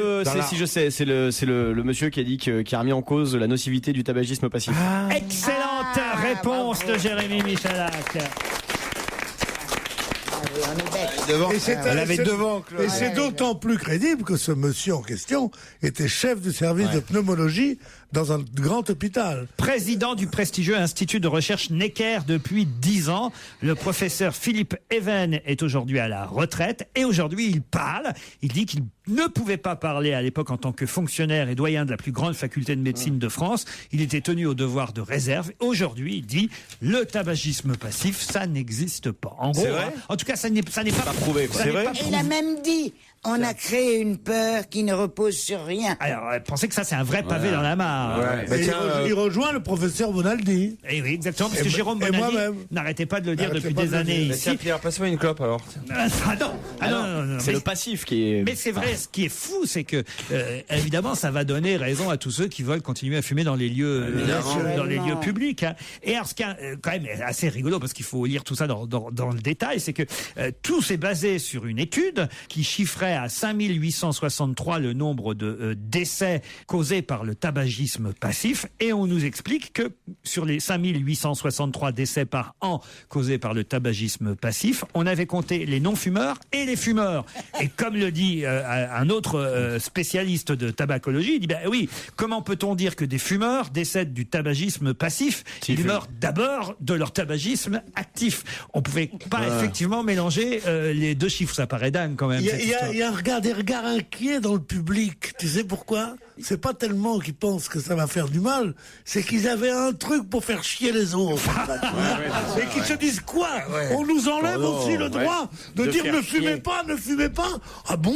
Speaker 8: je sais, c'est le monsieur qui a dit qui a remis en cause la nocivité du tabagisme passif.
Speaker 3: Excellente réponse de Jérémy Michalak.
Speaker 4: Et c'est d'autant plus crédible que ce monsieur en question était chef du service de pneumologie dans un grand hôpital.
Speaker 3: Président du prestigieux Institut de recherche Necker depuis 10 ans. Le professeur Philippe Even est aujourd'hui à la retraite et aujourd'hui il parle. Il dit qu'il ne pouvait pas parler à l'époque en tant que fonctionnaire et doyen de la plus grande faculté de médecine de France. Il était tenu au devoir de réserve. Aujourd'hui, il dit le tabagisme passif, ça n'existe pas. En gros, en tout cas, ça n'est pas
Speaker 8: prouvé.
Speaker 6: C'est vrai.
Speaker 5: Il a même dit on a créé une peur qui ne repose sur rien.
Speaker 3: Alors, pensez que ça, c'est un vrai pavé dans la mare.
Speaker 4: Il rejoint le professeur Bonaldi.
Speaker 3: Et oui, exactement, parce que Jérôme Bonaldi n'arrêtait pas de le dire depuis des années ici.
Speaker 6: Pierre, passe-moi une clope alors.
Speaker 3: Non.
Speaker 8: C'est le passif qui est...
Speaker 3: Mais c'est vrai, ce qui est fou, c'est que, évidemment, ça va donner raison à tous ceux qui veulent continuer à fumer dans les lieux, publics. Hein. Et alors, ce qui est quand même assez rigolo, parce qu'il faut lire tout ça dans le détail, c'est que tout s'est basé sur une étude qui chiffrait à 5863 le nombre de décès causés par le tabagisme passif, et on nous explique que sur les 5863 décès par an causés par le tabagisme passif, on avait compté les non-fumeurs et les fumeurs. Et comme le dit un autre spécialiste de tabacologie, il dit oui, comment peut-on dire que des fumeurs décèdent du tabagisme passif? Ils meurent d'abord de leur tabagisme actif. On pouvait pas effectivement mélanger les deux chiffres, ça paraît dingue quand même.
Speaker 4: Il y a des regards inquiets dans le public. Tu sais pourquoi? c'est pas tellement qu'ils pensent que ça va faire du mal, c'est qu'ils avaient un truc pour faire chier les autres. Et qu'ils se disent quoi? On nous enlève aussi le droit de dire ne fumez pas, ne fumez pas. Ah bon?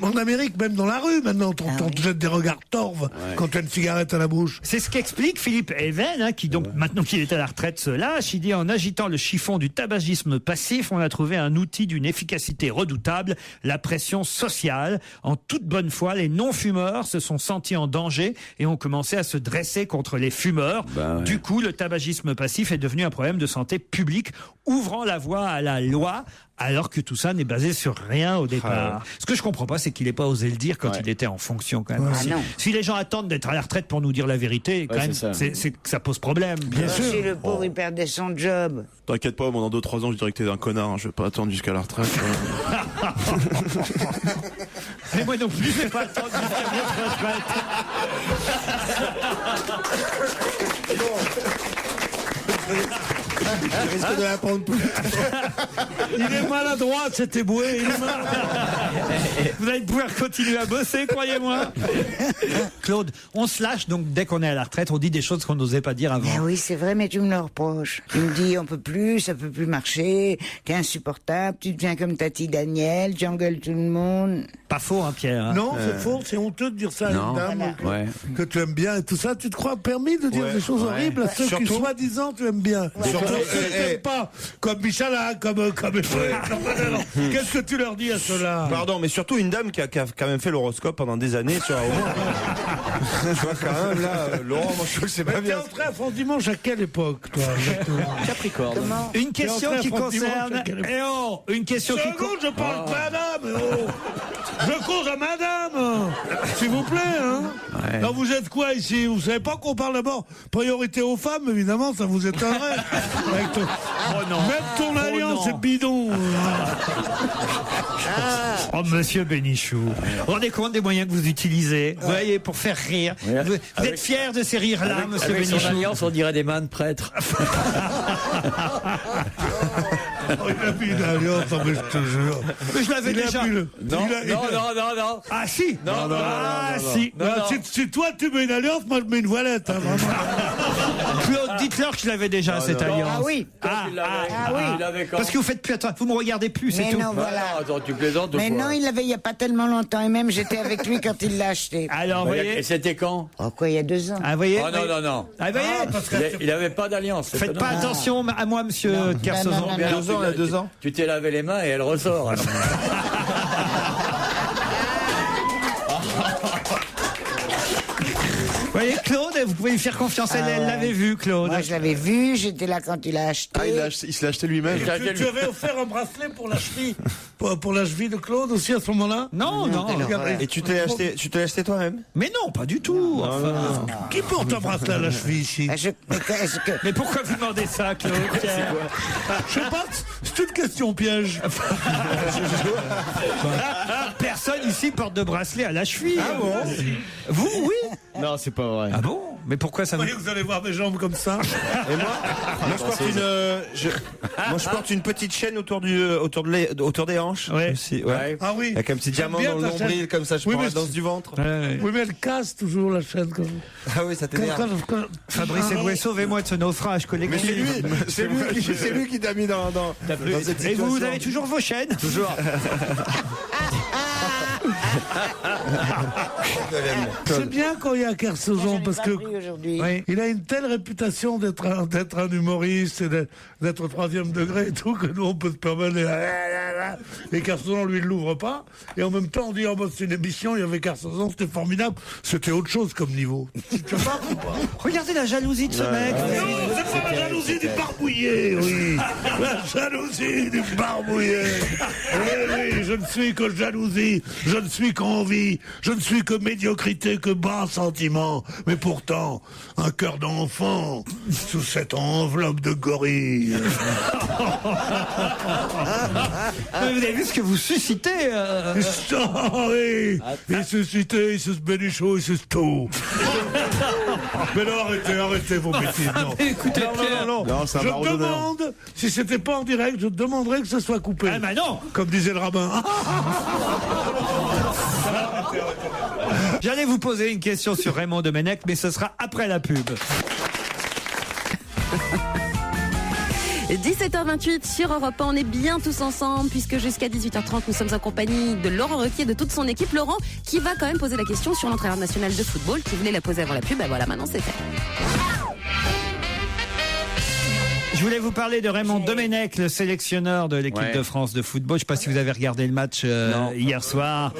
Speaker 4: En Amérique, même dans la rue, maintenant, on te jette des regards torves quand tu as une cigarette à la bouche.
Speaker 3: C'est ce qu'explique Philippe Even, qui donc, maintenant qu'il est à la retraite, se lâche. Il dit, en agitant le chiffon du tabagisme passif, on a trouvé un outil d'une efficacité redoutable, la pression sociale. En toute bonne foi, les non-fumeurs se sont sentis en danger et ont commencé à se dresser contre les fumeurs. Du coup, le tabagisme passif est devenu un problème de santé publique, ouvrant la voie à la loi, alors que tout ça n'est basé sur rien au départ. Ce que je comprends pas, c'est qu'il n'ait pas osé le dire quand il était en fonction, quand même. Si les gens attendent d'être à la retraite pour nous dire la vérité, quand même, c'est que ça pose problème. Bien sûr.
Speaker 5: Si le pauvre, il perdait son job.
Speaker 9: T'inquiète pas, moi, dans 2-3 ans, je dirais que t'es un connard. Hein. Je vais pas attendre jusqu'à la retraite.
Speaker 3: Mais moi non plus, je vais pas attendre jusqu'à votre retraite.
Speaker 4: Je risque de la prendre plus. Il est maladroit, cet éboué.
Speaker 3: Vous allez pouvoir continuer à bosser, croyez-moi. Claude, on se lâche, donc dès qu'on est à la retraite, on dit des choses qu'on n'osait pas dire avant.
Speaker 5: Ah oui, c'est vrai, mais tu me le reproches. Tu me dis, on peut plus, ça peut plus marcher, t'es insupportable, tu deviens comme Tati Daniel, tu engueules tout le monde.
Speaker 3: Pas faux, hein, Pierre.
Speaker 4: Non, c'est faux, c'est honteux de dire ça à une dame que tu aimes bien et tout ça. Tu te crois permis de dire des choses horribles à ceux qui, soi-disant, tu aimes bien. Surtout t'aimes pas, comme Michalak, comme qu'est-ce que tu leur dis à ceux-là?
Speaker 6: Pardon, mais surtout une dame qui a quand même fait l'horoscope pendant des années sur tu vois, quand même, là, Laurent, moi, je sais pas bien.
Speaker 4: T'es entré à France Dimanche à quelle époque, toi?
Speaker 8: Capricorne.
Speaker 3: Une question qui concerne... une question qui concerne...
Speaker 4: Je parle pas madame, Je cause à madame. S'il vous plaît, hein. Alors, vous êtes quoi ici? Vous savez pas qu'on parle d'abord priorité aux femmes, évidemment, ça vous étonnerait. Même ton alliance est bidon.
Speaker 3: Oh, monsieur Bénichou, vous vous rendez compte des moyens que vous utilisez, vous voyez, pour faire rire. Vous êtes fier de ces rires-là, monsieur Bénichou?
Speaker 7: Son alliance, on dirait des mains de prêtres.
Speaker 4: Il a mis une alliance, mais je te jure.
Speaker 3: Mais je l'avais déjà.
Speaker 7: Non.
Speaker 3: Ah si.
Speaker 7: Non.
Speaker 4: Si toi tu mets une alliance, moi je mets une voilette. Hein,
Speaker 3: Claude, dites-leur que je l'avais déjà, cette alliance.
Speaker 5: Ah oui.
Speaker 3: Parce que vous faites plus, attends, vous me regardez plus, c'est tout.
Speaker 5: Non, voilà.
Speaker 7: Attends, tu plaisantes.
Speaker 5: Mais non, il l'avait il y a pas tellement longtemps, et même j'étais avec lui quand il l'a acheté.
Speaker 3: Alors, vous voyez.
Speaker 7: Et c'était quand?
Speaker 5: Oh quoi, il y a 2 ans.
Speaker 3: Ah, vous voyez.
Speaker 7: Oh non.
Speaker 3: Ah, vous voyez.
Speaker 7: Il avait pas d'alliance.
Speaker 3: Faites pas attention à moi, monsieur Kersozon.
Speaker 6: Il y a 2 ans.
Speaker 7: Tu t'es lavé les mains et elle ressort.
Speaker 3: Vous voyez, Claude, vous pouvez lui faire confiance. Elle l'avait vu, Claude.
Speaker 5: Moi, je l'avais vu, j'étais là quand il l'a acheté.
Speaker 9: Ah, il se l'a acheté lui-même.
Speaker 4: Tu avais offert un bracelet pour la cheville, pour la cheville de Claude aussi à ce moment-là?
Speaker 3: Non.
Speaker 6: Et tu t'es acheté toi-même?
Speaker 3: Mais non, pas du tout. Enfin,
Speaker 4: qui porte un bracelet à la cheville ici?
Speaker 3: Mais pourquoi vous demandez ça, Claude?
Speaker 4: Je sais pas, c'est une question piège.
Speaker 3: Personne ici porte de bracelet à la cheville. Ah bon? Vous, oui?
Speaker 8: Non, c'est pas vrai.
Speaker 3: Ah bon? Mais pourquoi ça
Speaker 4: vous allez voir mes jambes comme ça?
Speaker 6: Et moi, je porte une petite chaîne autour des hanches. Aussi,
Speaker 4: Ah oui.
Speaker 6: Avec un petit diamant dans le nombril, comme ça, je prends la danse du ventre.
Speaker 4: Oui, mais elle casse toujours la chaîne.
Speaker 6: Ah oui, ça t'énerve.
Speaker 3: Fabrice Eboué, sauvez-moi de ce naufrage collectif.
Speaker 6: Mais c'est lui qui t'a mis dans cette situation.
Speaker 3: Et vous avez toujours vos chaînes?
Speaker 6: Toujours.
Speaker 4: C'est bien quand il y a Kersozon parce que il a une telle réputation d'être un humoriste et d'être au 3e degré et tout que nous on peut se permettre et Kersozon lui il l'ouvre pas et en même temps on dit c'est une émission, il y avait Kersozon, c'était formidable, c'était autre chose comme niveau. Tu vois ou pas?
Speaker 3: Regardez la jalousie de ce mec.
Speaker 4: Non, c'est pas la jalousie du barbouillé, oui. La jalousie du barbouillé. Oui, je ne suis que jalousie, je ne suis qu'envie, je ne suis que médiocrité, que bas sentiment. Mais pourtant, un cœur d'enfant sous cette enveloppe de gorille.
Speaker 3: Vous avez vu ce que vous suscitez
Speaker 4: Oui. Il suscitait, il se bénichot, il se tout. Mais non, arrêtez vos bêtises. Non.
Speaker 3: Écoutez,
Speaker 6: non, ça
Speaker 4: je demande, si c'était pas en direct, je demanderais que ce soit coupé.
Speaker 3: Ah bah non.
Speaker 4: Comme disait le rabbin.
Speaker 3: J'allais vous poser une question sur Raymond Domenech, mais ce sera après la pub.
Speaker 10: 17h28 sur Europe 1, on est bien tous ensemble puisque jusqu'à 18h30 nous sommes en compagnie de Laurent Ruquier et de toute son équipe. Laurent qui va quand même poser la question sur l'entraîneur national de football qui voulait la poser avant la pub. Ben voilà, maintenant c'est fait.
Speaker 3: Je voulais vous parler de Raymond Domenech, le sélectionneur de l'équipe de France de football. Je ne sais pas si vous avez regardé le match hier soir.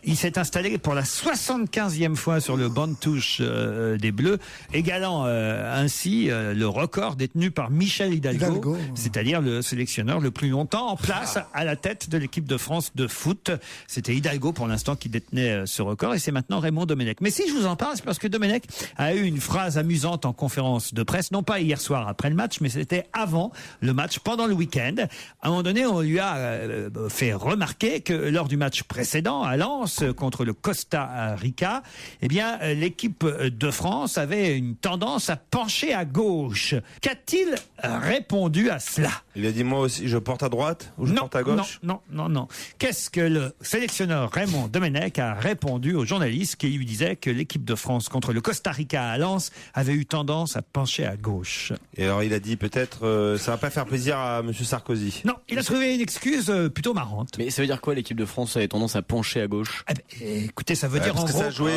Speaker 3: Il s'est installé pour la 75e fois sur le banc de touche des Bleus, égalant ainsi le record détenu par Michel Hidalgo, c'est-à-dire le sélectionneur le plus longtemps en place à la tête de l'équipe de France de foot. C'était Hidalgo pour l'instant qui détenait ce record et c'est maintenant Raymond Domenech. Mais si je vous en parle, c'est parce que Domenech a eu une phrase amusante en conférence de presse, non pas hier soir après le match, mais c'était avant le match, pendant le week-end. À un moment donné, on lui a fait remarquer que lors du match précédent à Lens contre le Costa Rica, eh bien, l'équipe de France avait une tendance à pencher à gauche. Qu'a-t-il répondu à cela?
Speaker 6: Il a dit moi aussi, je porte à droite ou je porte à gauche?
Speaker 3: Non. Qu'est-ce que le sélectionneur Raymond Domenech a répondu aux journalistes qui lui disaient que l'équipe de France contre le Costa Rica à Lens avait eu tendance à pencher à gauche?
Speaker 6: Et alors il a dit peut-être ça va pas faire plaisir à Monsieur Sarkozy.
Speaker 3: Non, il a trouvé une excuse plutôt marrante.
Speaker 8: Mais ça veut dire quoi l'équipe de France avait tendance à pencher à gauche?
Speaker 3: Écoutez, ça veut dire en gros
Speaker 6: ça jouait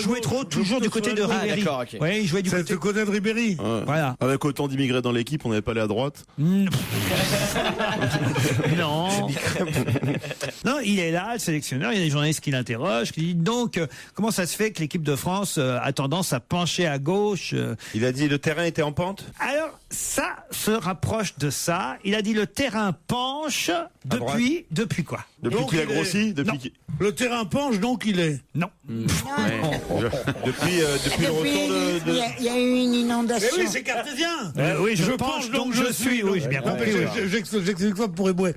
Speaker 3: jouait trop toujours du côté de Ribéry.
Speaker 8: D'accord, ok.
Speaker 3: Oui, il jouait du côté
Speaker 4: de Ribéry.
Speaker 3: Voilà.
Speaker 9: Avec autant d'immigrés dans l'équipe, on n'avait pas allé à droite.
Speaker 3: Non. Non, il est là, le sélectionneur. Il y a des journalistes qui l'interrogent, qui disent donc comment ça se fait que l'équipe de France a tendance à pencher à gauche?
Speaker 6: Il a dit le terrain était en pente.
Speaker 3: Alors ça se rapproche de ça. Il a dit le terrain penche depuis quoi?
Speaker 9: Depuis qu'il a grossi,
Speaker 4: le terrain penche donc il est.
Speaker 3: Non.
Speaker 6: Depuis le retour de.
Speaker 5: Il y a eu une inondation.
Speaker 4: Mais oui, c'est cartésien.
Speaker 3: Oui, je penche donc je suis. Oui, j'ai bien compris.
Speaker 4: J'explique ça pour ébouer.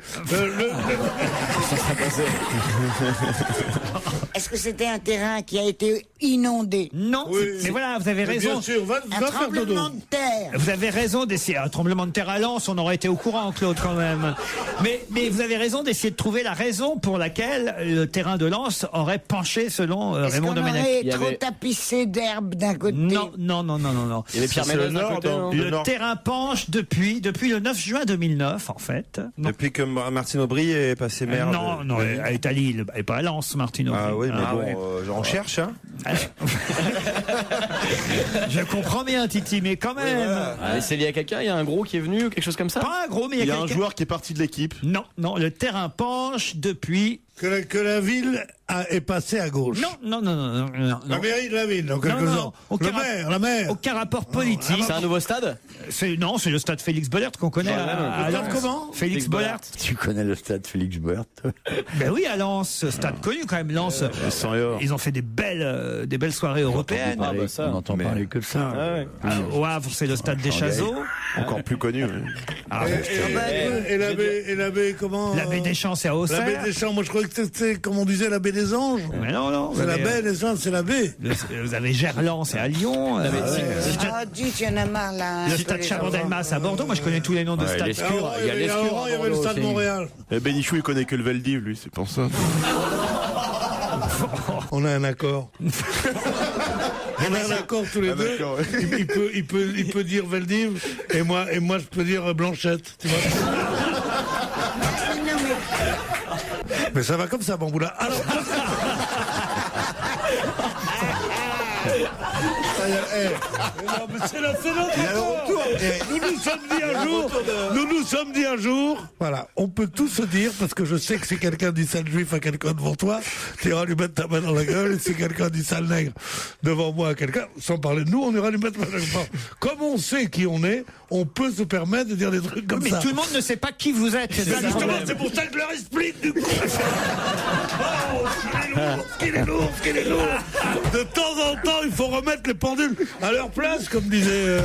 Speaker 5: Est-ce que c'était un terrain qui a été inondé?
Speaker 3: Non. Mais voilà, vous avez raison.
Speaker 4: Bien sûr,
Speaker 5: un tremblement de terre.
Speaker 3: Vous avez raison d'essayer un tremblement de terre à Lens, on aurait été au courant, Claude, quand même. Mais vous avez raison d'essayer de trouver la raison pour laquelle le terrain de Lens aurait penché selon Raymond Domenech.
Speaker 5: Est-ce qu'on aurait trop tapissé d'herbe d'un côté?
Speaker 3: Non.
Speaker 8: Il y avait Pierre Ménès d'un côté.
Speaker 3: Le terrain penche depuis le 9 juin 2009, en fait.
Speaker 6: Depuis que Martine Aubry est passée maire.
Speaker 3: Non, elle est à Lille, elle est pas à Lens, Martine Aubry.
Speaker 6: Ah oui, mais on cherche, hein.
Speaker 3: Je comprends bien, Titi, mais quand même.
Speaker 8: C'est lié à quelqu'un? Il y a un gros qui est venu ou quelque chose comme ça?
Speaker 3: Pas un gros, mais
Speaker 9: il y a un joueur qui est parti de l'équipe.
Speaker 3: Non, le terrain penche depuis.
Speaker 4: Que la ville est passée à gauche.
Speaker 3: Non.
Speaker 4: La mairie de la ville, en quelque sorte. La maire.
Speaker 3: Aucun rapport politique.
Speaker 8: C'est un nouveau stade?
Speaker 3: C'est le stade Félix Bollert qu'on connaît.
Speaker 4: Le stade comment?
Speaker 3: Félix Bollert.
Speaker 7: Tu connais le stade Félix Bollert?
Speaker 3: Ben oui, à Lens, stade connu quand même. Lens, ils ont fait des belles soirées européennes.
Speaker 7: On n'entend parler que de ça.
Speaker 3: Au Havre, c'est le stade des Chazeaux.
Speaker 6: Encore plus connu.
Speaker 4: Et l'abbé comment?
Speaker 3: L'abbé Deschamps, c'est à Auxerre.
Speaker 4: L'abbé Deschamps, moi je croyais que c'était, comme on disait, l'abbé des Anges.
Speaker 3: Mais non.
Speaker 4: C'est la baie des Anges, c'est la baie.
Speaker 3: Vous avez Gerland, c'est à Lyon.
Speaker 5: Tu en as marre là.
Speaker 3: Le stade Chabandelmas à Bordeaux. Moi, je connais tous les noms de stades.
Speaker 4: Il y avait le stade Montréal.
Speaker 9: Et Bénichou, il connaît que le Veldiv, lui, c'est pour ça.
Speaker 4: On a un accord. On a un accord tous les deux. Il peut dire Veldiv et moi je peux dire Blanchette. Tu vois. Mais ça va comme ça, Bamboula. Alors. C'est notre retour. Nous nous sommes dit un jour, voilà, on peut tout se dire, parce que je sais que si quelqu'un dit sale juif à quelqu'un devant toi, tu iras lui mettre ta main dans la gueule, et si quelqu'un dit sale nègre devant moi à quelqu'un, sans parler de nous, on ira lui mettre la main dans la gueule. Comme on sait qui on est, on peut se permettre de dire des trucs comme ça.
Speaker 3: Mais tout le monde ne sait pas qui vous êtes.
Speaker 4: Justement, c'est pour ça que je leur explique du coup. Qu'il est lourd. De temps en temps, il faut remettre les pendules à leur place, comme disait...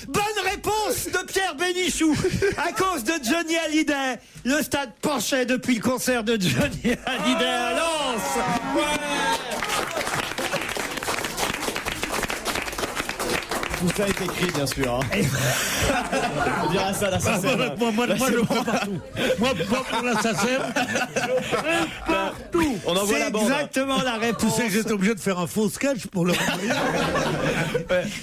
Speaker 3: Bonne réponse de Pierre Bénichou. À cause de Johnny Hallyday, le stade penchait depuis le concert de Johnny Hallyday à Lens.
Speaker 8: Tout ça est écrit, bien sûr. On dira ça, la
Speaker 4: Moi, je prends partout. Moi, pour la SACEM, je prends partout.
Speaker 8: On envoie la bande.
Speaker 3: C'est exactement la réponse.
Speaker 4: Tu sais que j'étais obligé de faire un faux sketch pour le renvoyer.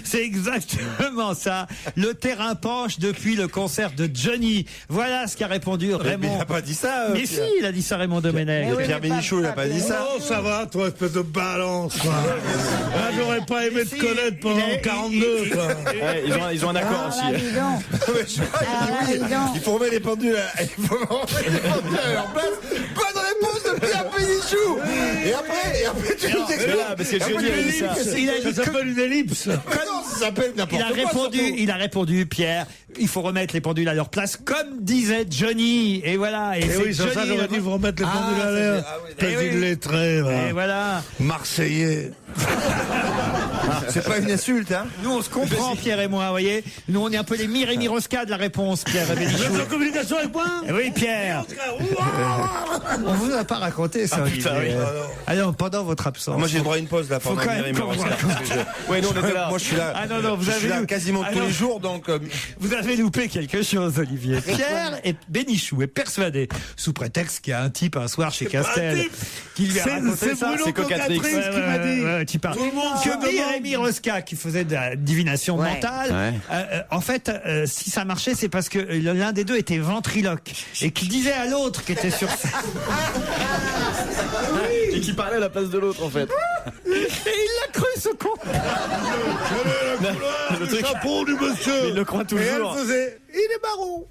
Speaker 3: C'est exactement ça. Le terrain penche depuis le concert de Johnny. Voilà ce qu'a répondu Raymond.
Speaker 6: Mais il n'a pas dit ça.
Speaker 3: Mais si, il a dit ça, Raymond Domenech.
Speaker 6: Pierre Bénichou, il n'a pas dit ça.
Speaker 4: Oh, ça va, toi, espèce de balance, quoi. Ah, j'aurais pas aimé te connaître pendant 42, quoi.
Speaker 8: Ouais, ils ont un accord aussi.
Speaker 6: Il faut remettre les pendules à leur place. Bonne réponse de Pierre Bénichou. Et après tu nous expliques.
Speaker 4: Ça s'appelle une ellipse.
Speaker 6: Non, ça s'appelle n'importe quoi.
Speaker 3: Il a répondu, Pierre, il faut remettre les pendules à leur place, comme disait Johnny. Et voilà.
Speaker 4: Et oui, ça, j'aurais dit, vous remettre les pendules à l'air. T'as dit lettré,
Speaker 3: et voilà.
Speaker 4: Marseillais.
Speaker 6: C'est pas une insulte, hein.
Speaker 3: Nous, on se comprend, Pierre et moi, vous voyez. Nous, on est un peu les Mireille Mirosca de la réponse, Pierre Bénichou.
Speaker 4: Vous êtes en communication avec moi?
Speaker 3: Oui, Pierre. On vous a pas raconté ça, Olivier. Alors, pendant votre absence.
Speaker 6: Moi, j'ai le droit à une pause, là, pendant
Speaker 3: Mireille Mirosca.
Speaker 8: Ouais, nous, on était là.
Speaker 6: Moi, je suis là.
Speaker 3: Ah non, non,
Speaker 6: je suis là quasiment tous les jours, donc.
Speaker 3: Vous avez loupé quelque chose, Olivier. Pierre et Bénichou est persuadé, sous prétexte qu'il y a un type un soir chez Castel qui lui a raconté ça.
Speaker 4: C'est Cocatrix qui m'a dit.
Speaker 3: Tout le monde que Mireille Mirosca, qui faisait de la divination mentale, en fait, si ça marchait, c'est parce que l'un des deux était ventriloque et qui disait à l'autre qui était sur scène.
Speaker 8: Et qui parlait à la place de l'autre, en fait.
Speaker 3: Et il l'a cru, ce con.
Speaker 4: Le chapeau du monsieur.
Speaker 8: Il le croit toujours.
Speaker 4: Et elle faisait, il est marron.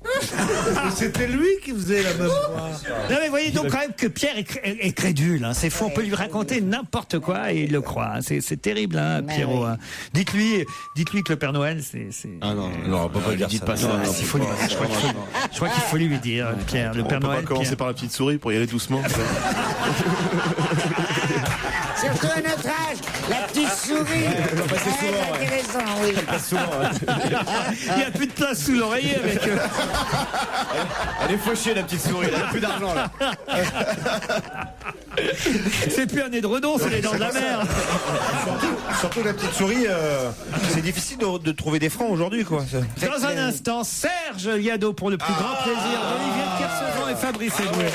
Speaker 4: C'était lui qui faisait la même voix.
Speaker 3: Non mais voyez donc quand même que Pierre est crédule, hein. C'est faux, on peut lui raconter n'importe quoi et il le croit. Hein. C'est terrible, hein, Pierrot. Hein. Dites-lui que le Père Noël, c'est.
Speaker 6: Ah non, on va pas dire
Speaker 8: dites
Speaker 6: ça.
Speaker 8: pas ça.
Speaker 3: Je crois qu'il faut lui dire, Pierre, le Père Noël.
Speaker 9: On peut pas commencer par la petite souris pour y aller doucement.
Speaker 5: Surtout à notre âge, la petite souris. C'est intéressant, oui.
Speaker 3: Il n'y a plus de place sous l'oreiller avec.
Speaker 8: Elle est fauchée, la petite souris. Elle a plus d'argent, là.
Speaker 3: C'est plus un édredon, c'est les dents de la mer.
Speaker 6: Surtout la petite souris, c'est difficile de trouver des francs aujourd'hui, quoi.
Speaker 3: Dans un instant, Serge Liado pour le plus grand plaisir d'Olivier de Kersauzon et Fabrice Eboué.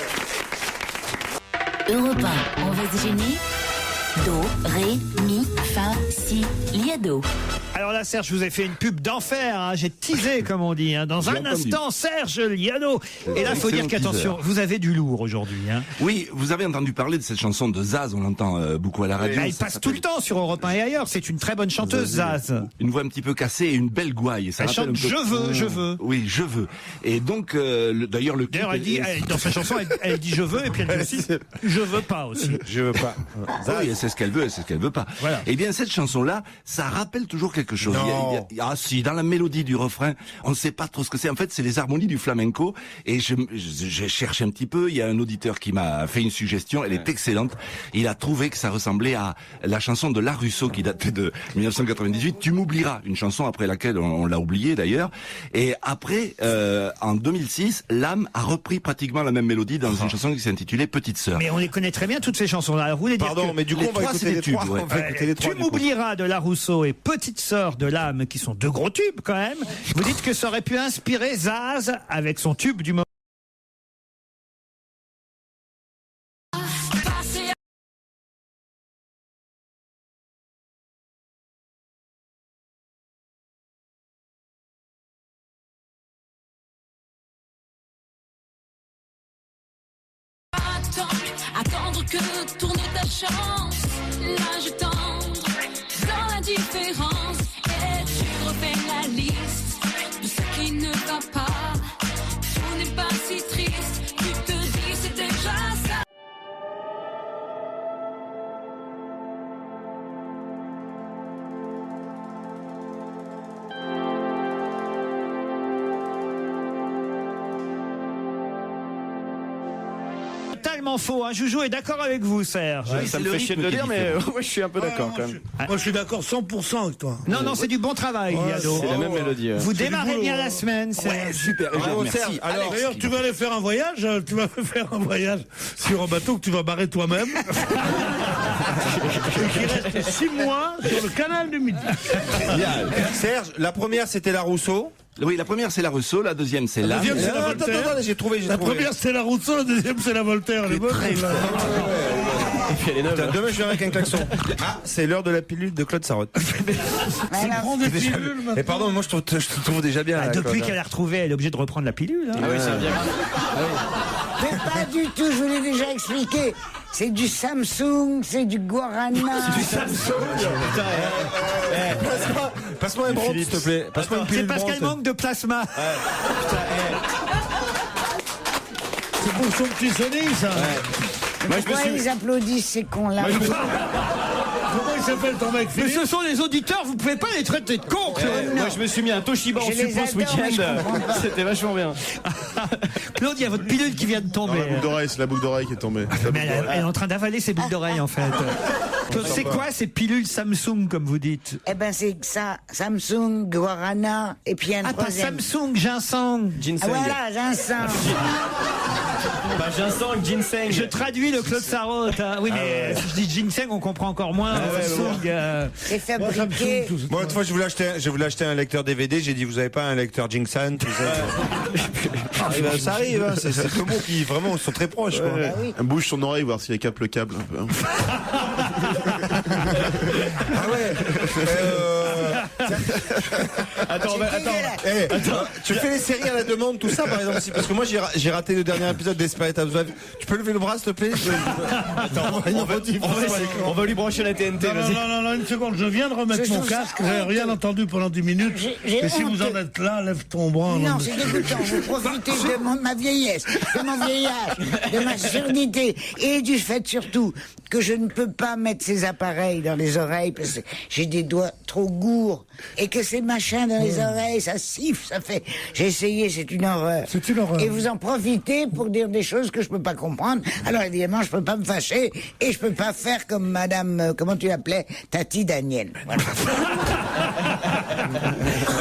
Speaker 1: Europe 1, on va se gêner. Do, ré, mi, fa, si, liado.
Speaker 3: Alors là, Serge, je vous ai fait une pub d'enfer, hein. J'ai teasé, comme on dit. Hein. Dans un instant, Serge Liado. Et là, il faut dire qu'attention, vous avez du lourd aujourd'hui. Hein.
Speaker 15: Oui, vous avez entendu parler de cette chanson de Zaz, on l'entend beaucoup à la radio.
Speaker 3: Elle passe tout le temps sur Europe 1 et ailleurs. C'est une très bonne chanteuse, Zaz.
Speaker 15: Une voix un petit peu cassée et une belle gouaille. Ça
Speaker 3: elle chante je veux.
Speaker 15: Oui, je veux. Et donc, d'ailleurs, le clip...
Speaker 3: D'ailleurs, dans sa chanson, elle dit je veux, et puis elle dit aussi je veux pas aussi.
Speaker 6: Je veux pas.
Speaker 15: Oui, c'est ce qu'elle veut, c'est ce qu'elle veut pas.
Speaker 3: Voilà.
Speaker 15: Eh bien, cette chanson-là, ça rappelle toujours quelque chose. Ah si, dans la mélodie du refrain, on ne sait pas trop ce que c'est. En fait, c'est les harmonies du flamenco. Et j'ai cherché un petit peu. Il y a un auditeur qui m'a fait une suggestion. Elle est excellente. Il a trouvé que ça ressemblait à la chanson de La Russo qui datait de 1998. Tu m'oublieras, une chanson après laquelle on l'a oubliée d'ailleurs. Et après, en 2006, L'Âme a repris pratiquement la même mélodie dans une chanson qui s'intitulait Petite Sœur.
Speaker 3: Mais on les connaît très bien toutes ces chansons-là. Alors, vous voulez dire
Speaker 6: Pardon, mais du coup, on va écouter les trois. On va écouter les trois.
Speaker 3: Tu m'oublieras de La Rousseau et Petite Sœur de L'Âme, qui sont deux gros tubes quand même. Vous dites que ça aurait pu inspirer Zaz avec son tube du moment.
Speaker 16: Attendre que tourne ta chance, l'âge tendre dans l'indifférence, et tu refais la liste de ce qui ne va pas. Tout n'est pas si triste, tu te dis c'est déjà ça.
Speaker 3: Totalement faux, hein. Joujou est d'accord avec vous, Serge.
Speaker 8: Ouais, ça me fait chier de le dire, mais ouais, je suis un peu d'accord quand même.
Speaker 4: Moi, je suis d'accord 100% avec toi.
Speaker 3: Non, c'est du bon travail, Liado.
Speaker 8: C'est la même mélodie.
Speaker 3: Vous démarrez bien la semaine, Serge.
Speaker 15: Ouais, super. Merci.
Speaker 4: Alors, d'ailleurs, tu vas aller faire un voyage. Tu vas faire un voyage sur un bateau que tu vas barrer toi-même. Et qui reste 6 mois sur le canal du Midi.
Speaker 6: Serge, la première c'était La Rousseau.
Speaker 15: Oui, la première c'est La Rousseau, la deuxième c'est
Speaker 4: La
Speaker 15: L'Âme.
Speaker 4: deuxième c'est la Voltaire.
Speaker 6: J'ai trouvé.
Speaker 4: La première c'est La Rousseau, la deuxième c'est la Voltaire. Elle est bonne.
Speaker 8: Et puis elle est neuve.
Speaker 6: Putain, demain je viendrai avec un klaxon. Ah, c'est l'heure de la pilule de Claude Sarraute.
Speaker 5: Alors,
Speaker 4: Prends des pilules maintenant.
Speaker 6: Et pardon, moi je te trouve déjà bien.
Speaker 3: Ah,
Speaker 6: là,
Speaker 3: depuis
Speaker 6: Claude.
Speaker 3: qu'elle a retrouvé, elle est obligée de reprendre la pilule. Hein.
Speaker 8: Ah oui, c'est bien.
Speaker 5: mais pas du tout, je vous l'ai déjà expliqué. C'est du Samsung, c'est du Guarana.
Speaker 6: Passe-moi un bronze, s'il te plaît. Passe-moi une
Speaker 3: C'est
Speaker 6: pilule
Speaker 3: parce
Speaker 6: bronze.
Speaker 3: qu'elle manque de plasma.
Speaker 4: C'est pour son petit Sony, ça.
Speaker 5: Pourquoi ils applaudissent ces cons-là?
Speaker 4: Comment il s'appelle ton mec,
Speaker 3: Mais
Speaker 4: Philippe?
Speaker 3: ce sont les auditeurs, vous pouvez pas les traiter de cons. Claude.
Speaker 8: Moi je me suis mis un Toshiba en
Speaker 5: Je les
Speaker 8: suppos ce
Speaker 5: adore, mais je comprends
Speaker 8: week-end.
Speaker 5: pas.
Speaker 8: C'était vachement bien.
Speaker 3: Claude, il y a votre pilule qui vient de
Speaker 9: Non,
Speaker 3: tomber.
Speaker 9: la boucle d'oreille, c'est la boucle d'oreille qui est tombée.
Speaker 3: Mais elle est en train d'avaler ses boucles d'oreilles en fait. Claude, c'est quoi ces pilules Samsung comme vous dites?
Speaker 5: Eh ben c'est ça, Samsung, Guarana, et puis un
Speaker 3: Ah, pas
Speaker 5: troisième.
Speaker 3: Samsung, ginseng.
Speaker 8: Ginseng.
Speaker 5: Ah, voilà, ginseng.
Speaker 8: Bah, ginseng.
Speaker 3: Je traduis le Claude Sarraute. Hein. Oui, mais si je dis ginseng, on comprend encore moins. Samsung.
Speaker 5: C'est fabriqué.
Speaker 6: Moi, une fois, je voulais acheter un lecteur DVD. J'ai dit, vous avez pas un lecteur Jinxan, tout ça. Ça arrive, hein, c'est deux mots qui vraiment sont très proches. Quoi.
Speaker 5: Bah oui.
Speaker 9: Bouge son oreille, voir s'il capte le câble un peu. hein.
Speaker 6: Ah ouais.
Speaker 8: Attends,
Speaker 6: Eh, tu fais les séries à la demande, tout ça, par exemple, parce que moi j'ai raté le dernier épisode d'Esperate Housewives. Tu peux lever le bras, s'il te plaît?
Speaker 8: Attends, on va lui brancher la TNT, vas-y.
Speaker 4: Non, une seconde, je viens de remettre mon casque, j'ai rien entendu pendant 10 minutes.
Speaker 5: J'ai
Speaker 4: Et si
Speaker 5: honte.
Speaker 4: vous en êtes là, lève ton bras.
Speaker 5: Non, c'est dégoûtant. Vous profitez de ma vieillesse, de mon vieillage, de ma surdité et du fait surtout que je ne peux pas mettre ces appareils dans les oreilles parce que j'ai des doigts trop gourds et que ces machins dans les oreilles, ça siffle, ça fait. J'ai essayé, c'est une horreur.
Speaker 4: C'est une horreur.
Speaker 5: Et vous en profitez pour dire des choses que je peux pas comprendre. Alors évidemment, je peux pas me fâcher et je peux pas faire comme Madame, comment tu l'appelais, Tati Daniel. Voilà.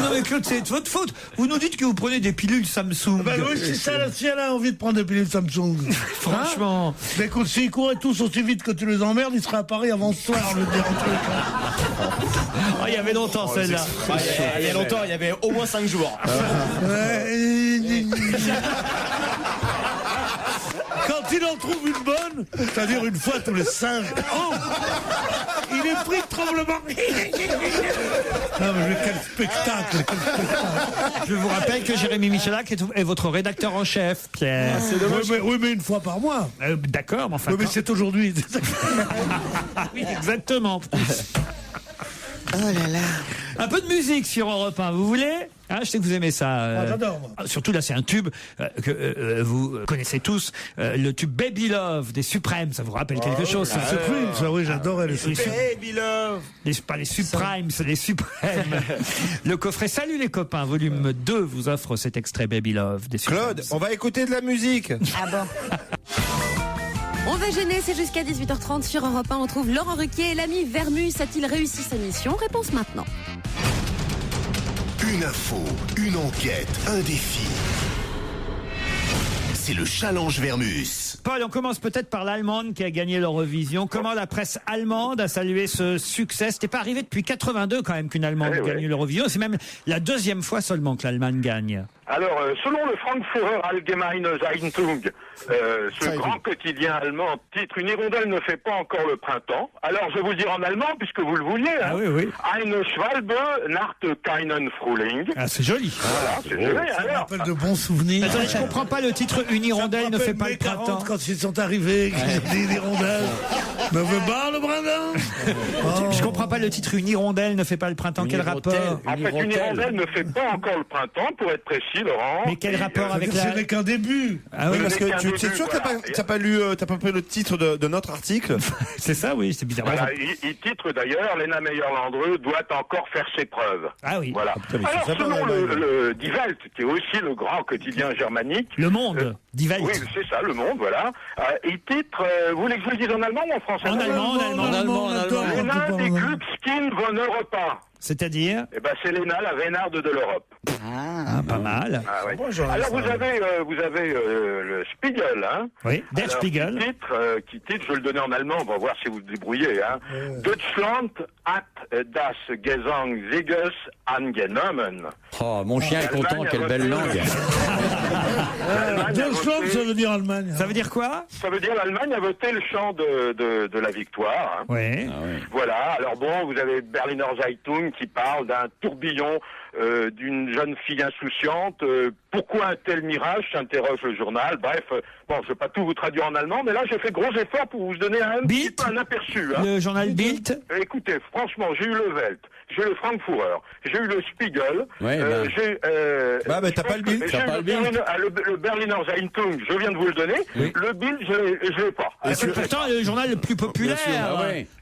Speaker 3: Non mais Claude, c'est de votre faute. Vous nous dites que vous prenez des pilules Samsung.
Speaker 4: Ben oui, c'est ça, si elle a envie de prendre des pilules Samsung.
Speaker 3: Franchement.
Speaker 4: Hein? Mais écoute, s'ils couraient tous aussi vite que tu les emmerdes, ils seraient à Paris avant ce soir, le dire un truc.
Speaker 3: Ah, il y avait longtemps celle-là.
Speaker 8: Il y a longtemps, il y avait au moins 5 jours.
Speaker 4: Quand il en trouve une bonne, c'est-à-dire une fois tous les 5 ans, il est pris de tremblement. Non mais quel spectacle, quel spectacle.
Speaker 3: Je vous rappelle que Jérémy Michalak est votre rédacteur en chef, Pierre.
Speaker 4: C'est dommage. Oui, mais une fois par mois.
Speaker 3: D'accord, mais enfin.
Speaker 4: Oui, mais c'est aujourd'hui.
Speaker 3: Oui, exactement.
Speaker 5: Oh là là.
Speaker 3: Un peu de musique sur Europe 1, vous voulez? Hein, je sais que vous aimez ça.
Speaker 4: J'adore. Moi.
Speaker 3: Surtout là, c'est un tube que vous connaissez tous, le tube Baby Love des Supremes. Ça vous rappelle quelque chose? Ça,
Speaker 4: Supreme, ça, oui, j'adorais les Supreme.
Speaker 6: Baby love.
Speaker 3: Pas les Supremes, c'est les Suprêmes. Le coffret Salut les copains, volume 2 vous offre cet extrait Baby Love des Supremes.
Speaker 6: Claude, on va écouter de la musique.
Speaker 5: Ah bon?
Speaker 10: On va gêner, c'est jusqu'à 18h30 sur Europe 1. On trouve Laurent Ruquier et l'ami Vermus. A-t-il réussi sa mission? Réponse maintenant.
Speaker 2: Une info, une enquête, un défi. C'est le challenge Vermus.
Speaker 3: Paul, on commence peut-être par l'Allemande qui a gagné l'Eurovision. Comment la presse allemande a salué ce succès? C'était pas arrivé depuis 82 quand même qu'une Allemande gagne l'Eurovision. C'est même la deuxième fois seulement que l'Allemagne gagne.
Speaker 13: Alors, selon le Frankfurter Allgemeine Zeitung, ce grand quotidien allemand titre « Une hirondelle ne fait pas encore le printemps ». Alors, je vais vous dire en allemand, puisque vous le vouliez.
Speaker 3: Ah oui, oui.
Speaker 13: Eine Schwalbe nacht keinen Frühling.
Speaker 3: Ah, c'est joli.
Speaker 13: Voilà, c'est joli.
Speaker 4: Ça me
Speaker 13: Alors,
Speaker 4: rappelle de bons souvenirs.
Speaker 3: Attendez, je comprends pas le titre Une hirondelle ne fait pas le printemps.
Speaker 4: Quand ils sont arrivés, qu'ils ont dit l'hirondelle ne veut pas le printemps.
Speaker 3: Je comprends pas le titre Une hirondelle ne fait pas le printemps. Quel rapport?
Speaker 13: en fait, une hirondelle ne fait pas encore le printemps, pour être précis, Laurent.
Speaker 3: Mais quel rapport avec
Speaker 4: Ce
Speaker 3: la...
Speaker 4: n'est qu'un début.
Speaker 3: Ah oui,
Speaker 6: Oui, parce
Speaker 13: c'est qu'un
Speaker 6: que tu es
Speaker 13: début,
Speaker 6: sûr que
Speaker 13: voilà.
Speaker 6: t'as pas lu, t'as pas pris le titre de notre article?
Speaker 3: c'est ça, oui, c'est bizarre.
Speaker 13: Voilà, il titre d'ailleurs, Lena Meyer-Landreux doit encore faire ses preuves.
Speaker 3: Ah oui.
Speaker 13: Voilà.
Speaker 6: mais c'est
Speaker 13: Alors,
Speaker 6: sympa,
Speaker 13: selon
Speaker 6: là,
Speaker 13: le Die Welt, qui est aussi le grand quotidien germanique.
Speaker 3: Le Monde, Die Welt.
Speaker 13: Oui, c'est ça, Le Monde, voilà. Il titre, vous voulez que je le dise en allemand ou en français?
Speaker 3: En allemand, en allemand.
Speaker 13: Lena des Glückskin von Europa.
Speaker 3: C'est-à-dire?
Speaker 13: Eh ben, c'est l'ENA, la Vénarde de l'Europe.
Speaker 3: Ah, pas mal.
Speaker 13: Ah, oui. Alors vous avez le Spiegel, hein.
Speaker 3: Oui, Der Spiegel.
Speaker 13: Qui titre, je vais le donner en allemand, on va voir si vous vous débrouillez, hein. Deutschland hat das Gesangssieges angenommen.
Speaker 7: Oh, mon chien est content, quelle belle langue.
Speaker 4: Deutschland, ça veut dire Allemagne.
Speaker 3: Ça veut dire quoi?
Speaker 13: Ça veut dire l'Allemagne a voté le chant de la victoire. Hein.
Speaker 3: Oui.
Speaker 13: Voilà, alors bon, vous avez Berliner Zeitung qui parle d'un tourbillon d'une jeune fille insouciante. Pourquoi un tel mirage, s'interroge le journal. Bref, bon, je ne vais pas tout vous traduire en allemand, mais là, j'ai fait gros effort pour vous donner un petit peu un aperçu. Hein.
Speaker 3: Le journal Bild.
Speaker 13: Écoutez, franchement, j'ai eu le Welt, j'ai eu le Frankfurter, j'ai eu le Spiegel,
Speaker 8: Ouais,
Speaker 13: j'ai...
Speaker 8: mais t'as pas le Bild.
Speaker 13: J'ai le Berliner Zeitung, je viens de vous le donner.
Speaker 8: Oui.
Speaker 13: Le Bild, je l'ai pas.
Speaker 3: C'est pourtant le journal le plus populaire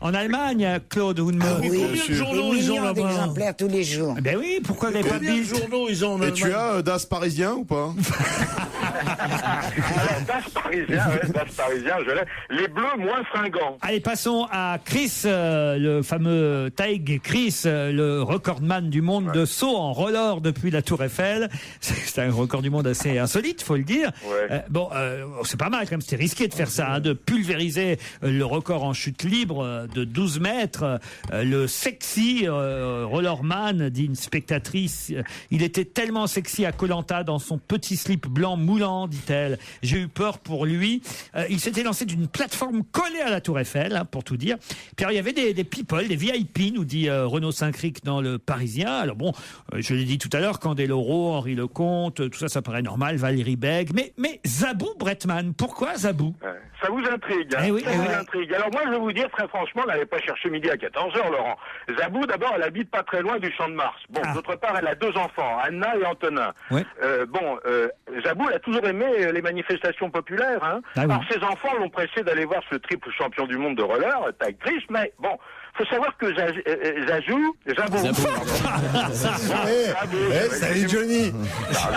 Speaker 3: en Allemagne, Claude Hounmer.
Speaker 4: Combien de journaux ils ont là-bas?
Speaker 5: D'exemplaires tous les jours.
Speaker 3: Ben oui, pourquoi les pas
Speaker 4: Combien de
Speaker 3: Bild?
Speaker 4: journaux ils ont en
Speaker 9: Et
Speaker 4: Allemagne?
Speaker 9: tu as Das Parisien ou pas?
Speaker 13: Alors, Das Parisien, je l'ai. Les Bleus moins fringants.
Speaker 3: Allez, passons à Chris, le fameux Taig Chris, le recordman du monde de saut en roller depuis la Tour Eiffel. C'est un record du monde assez insolite, faut le dire.
Speaker 13: Ouais.
Speaker 3: C'est pas mal quand même, c'était risqué de faire ça, hein, de pulvériser le record en chute libre de 12 mètres. Le sexy rollerman, dit une spectatrice, il était tellement sexy à Koh-Lanta dans son petit slip blanc moulant, dit-elle. J'ai eu peur pour lui. Il s'était lancé d'une plateforme collée à la Tour Eiffel, hein, pour tout dire. Puis alors, il y avait des people, des VIP, nous dit Renaud Saint-Cric dans Le Parisien. Alors bon, je l'ai dit tout à l'heure, Candeloro, Henri Lecomte, tout ça, ça paraît normal, Valérie Bègue. Mais Zabou Bretman, pourquoi Zabou?
Speaker 13: Ça vous intrigue, hein? Ça vous intrigue. Alors moi, je vais vous dire très franchement, n'allez pas chercher midi à 14h, Laurent. Zabou, d'abord, elle habite pas très loin du Champ de Mars. Bon, d'autre part, elle a 2 enfants, Anna et Antonin.
Speaker 3: Ouais.
Speaker 13: Zabou, elle a toujours aimé les manifestations populaires, hein. Alors, ses enfants l'ont pressé d'aller voir ce triple champion du monde de roller, Taig Chris, mais bon, faut savoir que Zabou.
Speaker 6: Salut Johnny.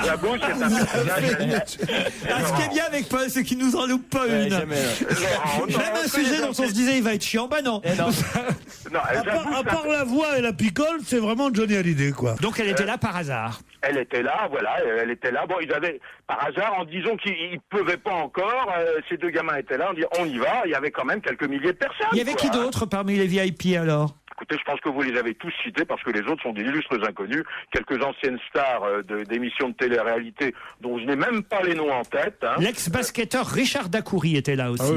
Speaker 13: Zabou, c'est un personnage.
Speaker 3: Ce qui est bien avec Paul, c'est qu'il nous en loupe pas une. Même un sujet dont on se disait il va être chiant, bah non.
Speaker 4: À part la voix et la picole, c'est vraiment Johnny Hallyday, quoi.
Speaker 3: Donc elle était là par hasard.
Speaker 13: Elle était là, voilà, elle était là. Bon, ils avaient, par hasard, en disant qu'ils pouvaient pas encore, ces 2 gamins étaient là, on dit on y va, il y avait quand même quelques milliers de personnes.
Speaker 3: Il y avait qui d'autre parmi les VIP alors?
Speaker 13: Écoutez, je pense que vous les avez tous cités parce que les autres sont des illustres inconnus, quelques anciennes stars d'émissions de télé-réalité dont je n'ai même pas les noms en tête. Hein.
Speaker 3: L'ex-basketteur Richard Dacoury était là aussi.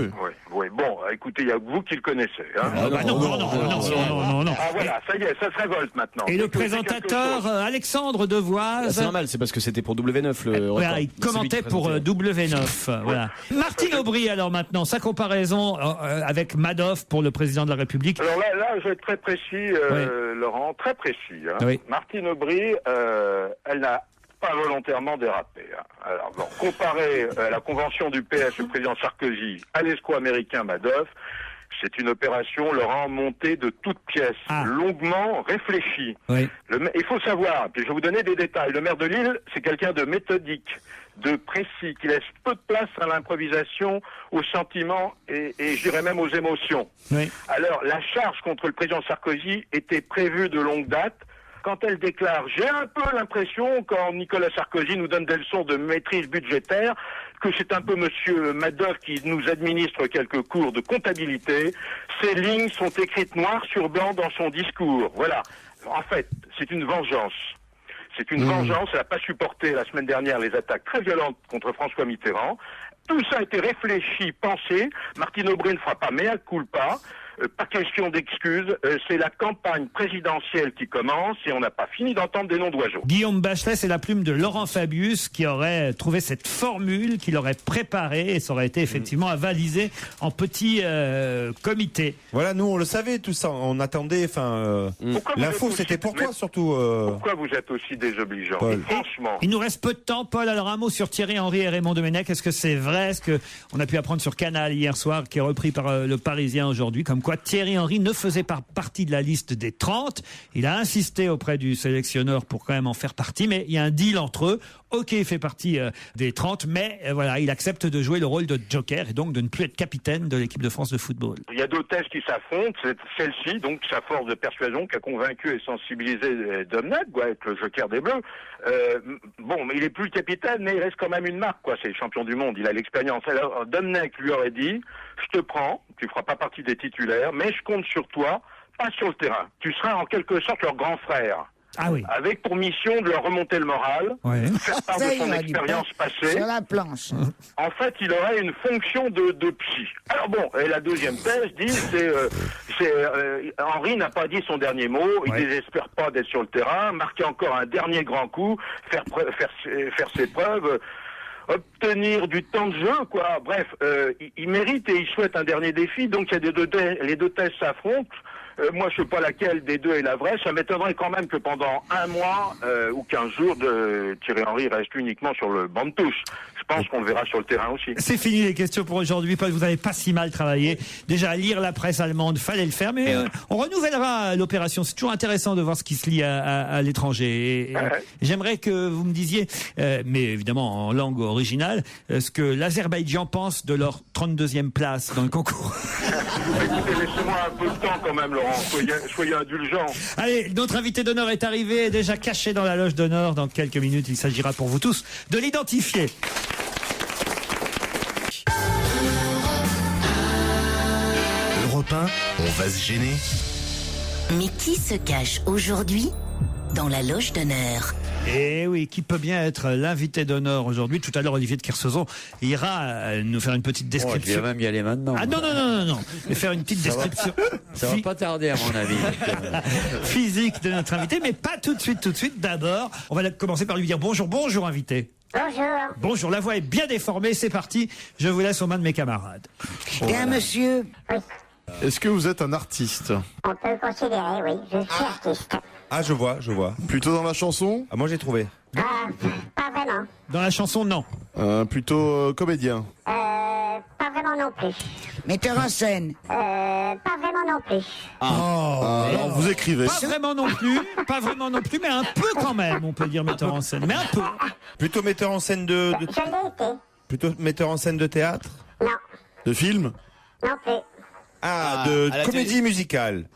Speaker 13: Oui. Bon, écoutez, il y a que vous qui le connaissez. Hein.
Speaker 3: Non.
Speaker 13: Ah voilà, ça y est, ça se révolte maintenant.
Speaker 3: Et le présentateur Alexandre Devoise.
Speaker 8: C'est normal, c'est parce que c'était pour W9 le record.
Speaker 3: Il commentait pour W9. Voilà. Martine Aubry alors maintenant, sa comparaison avec Madoff pour le président de la République.
Speaker 13: Alors là, je vais être très précis, Laurent, très précis. Hein.
Speaker 3: Oui.
Speaker 13: Martine Aubry, elle n'a pas volontairement dérapé. Hein. Alors, bon, comparer la convention du PS au président Sarkozy à l'escroc américain Madoff, c'est une opération, Laurent, montée de toutes pièces, longuement réfléchie.
Speaker 3: Oui.
Speaker 13: Il faut savoir, puis je vais vous donner des détails, le maire de Lille, c'est quelqu'un de méthodique, de précis, qui laisse peu de place à l'improvisation, aux sentiments et je dirais même aux émotions.
Speaker 3: Oui.
Speaker 13: Alors, la charge contre le président Sarkozy était prévue de longue date. Quand elle déclare « J'ai un peu l'impression, quand Nicolas Sarkozy nous donne des leçons de maîtrise budgétaire, que c'est un peu monsieur Madoff qui nous administre quelques cours de comptabilité. Ces lignes sont écrites noir sur blanc dans son discours. » Voilà. En fait, c'est une vengeance. C'est une vengeance. Elle n'a pas supporté la semaine dernière les attaques très violentes contre François Mitterrand. Tout ça a été réfléchi, pensé. Martine Aubry ne fera pas mea culpa. Pas question d'excuses, c'est la campagne présidentielle qui commence et on n'a pas fini d'entendre des noms d'oiseaux.
Speaker 3: Guillaume Bachelet, c'est la plume de Laurent Fabius qui aurait trouvé cette formule, qu'il aurait préparée et ça aurait été effectivement avalisé en petit comité.
Speaker 17: Voilà, nous on le savait tout ça, on attendait, l'info c'était pour toi surtout.
Speaker 13: Pourquoi vous êtes aussi désobligeant, franchement?
Speaker 3: Il nous reste peu de temps, Paul, alors un mot sur Thierry Henry et Raymond Domenech. Est-ce que c'est vrai, ce qu'on a pu apprendre sur Canal hier soir, qui est repris par Le Parisien aujourd'hui, comme quoi Thierry Henry ne faisait pas partie de la liste des 30. Il a insisté auprès du sélectionneur pour quand même en faire partie, mais il y a un deal entre eux. Ok, il fait partie des 30, mais voilà, il accepte de jouer le rôle de joker et donc de ne plus être capitaine de l'équipe de France de football.
Speaker 13: Il y a d'hôtesses qui s'affrontent, c'est celle-ci, donc sa force de persuasion qui a convaincu et sensibilisé Domnach, quoi, avec le joker des Bleus. Bon, mais il est plus le capitaine, mais il reste quand même une marque, quoi. C'est le champion du monde, il a l'expérience. Alors, Domnach lui aurait dit, je te prends, tu feras pas partie des titulaires, mais je compte sur toi, pas sur le terrain. Tu seras en quelque sorte leur grand frère.
Speaker 3: Ah oui.
Speaker 13: Avec pour mission de leur remonter le moral, faire part de son expérience passée.
Speaker 5: Sur la planche.
Speaker 13: En fait, il aurait une fonction de psy. Alors bon, et la deuxième thèse dit, Henry n'a pas dit son dernier mot, il désespère pas d'être sur le terrain, marquer encore un dernier grand coup, faire ses preuves, obtenir du temps de jeu, quoi. Bref, il mérite et il souhaite un dernier défi, donc il y a les deux thèses s'affrontent. Moi, je sais pas laquelle des deux est la vraie. Ça m'étonnerait quand même que pendant un mois ou 15 jours, Thierry Henry reste uniquement sur le banc de touche. Je pense qu'on le verra sur le terrain aussi.
Speaker 3: C'est fini les questions pour aujourd'hui. Paul, vous n'avez pas si mal travaillé. Déjà, lire la presse allemande, fallait le faire. Mais on renouvellera l'opération. C'est toujours intéressant de voir ce qui se lit à l'étranger. Et j'aimerais que vous me disiez, mais évidemment en langue originale, ce que l'Azerbaïdjan pense de leur 32e place dans le concours.
Speaker 13: Écoutez, laissez-moi un peu de temps quand même, Laurent. Soyez indulgents.
Speaker 3: Allez, notre invité d'honneur est arrivé, déjà caché dans la loge d'honneur. Dans quelques minutes, il s'agira pour vous tous de l'identifier.
Speaker 2: Europe 1, on va se gêner.
Speaker 1: Mais qui se cache aujourd'hui dans la loge d'honneur?
Speaker 3: Eh oui, qui peut bien être l'invité d'honneur aujourd'hui? Tout à l'heure, Olivier de Kersauzon ira nous faire une petite description.
Speaker 7: Je vais même y aller maintenant.
Speaker 3: Ah non. Mais faire une petite description.
Speaker 7: Ça va pas tarder à mon avis.
Speaker 3: Physique de notre invité, mais pas tout de suite. D'abord, on va commencer par lui dire bonjour invité. Bonjour, la voix est bien déformée, c'est parti. Je vous laisse aux mains de mes camarades.
Speaker 5: Bien, monsieur.
Speaker 9: Est-ce que vous êtes un artiste?
Speaker 18: On peut le considérer, oui. Je suis artiste.
Speaker 17: Ah, je vois.
Speaker 9: Plutôt dans la chanson?
Speaker 17: Ah, moi j'ai trouvé.
Speaker 18: Pas vraiment.
Speaker 3: Dans la chanson, non.
Speaker 9: Plutôt comédien?
Speaker 18: Pas vraiment non plus.
Speaker 5: Metteur en scène.
Speaker 18: Pas vraiment non plus.
Speaker 9: Alors vous écrivez?
Speaker 3: Pas vraiment non plus, mais un peu quand même, on peut dire metteur en scène. Mais un peu.
Speaker 17: Plutôt metteur en scène de...
Speaker 18: Je l'ai été.
Speaker 17: Plutôt metteur en scène de théâtre?
Speaker 18: Non.
Speaker 9: De film?
Speaker 18: Non plus.
Speaker 17: De comédie musicale.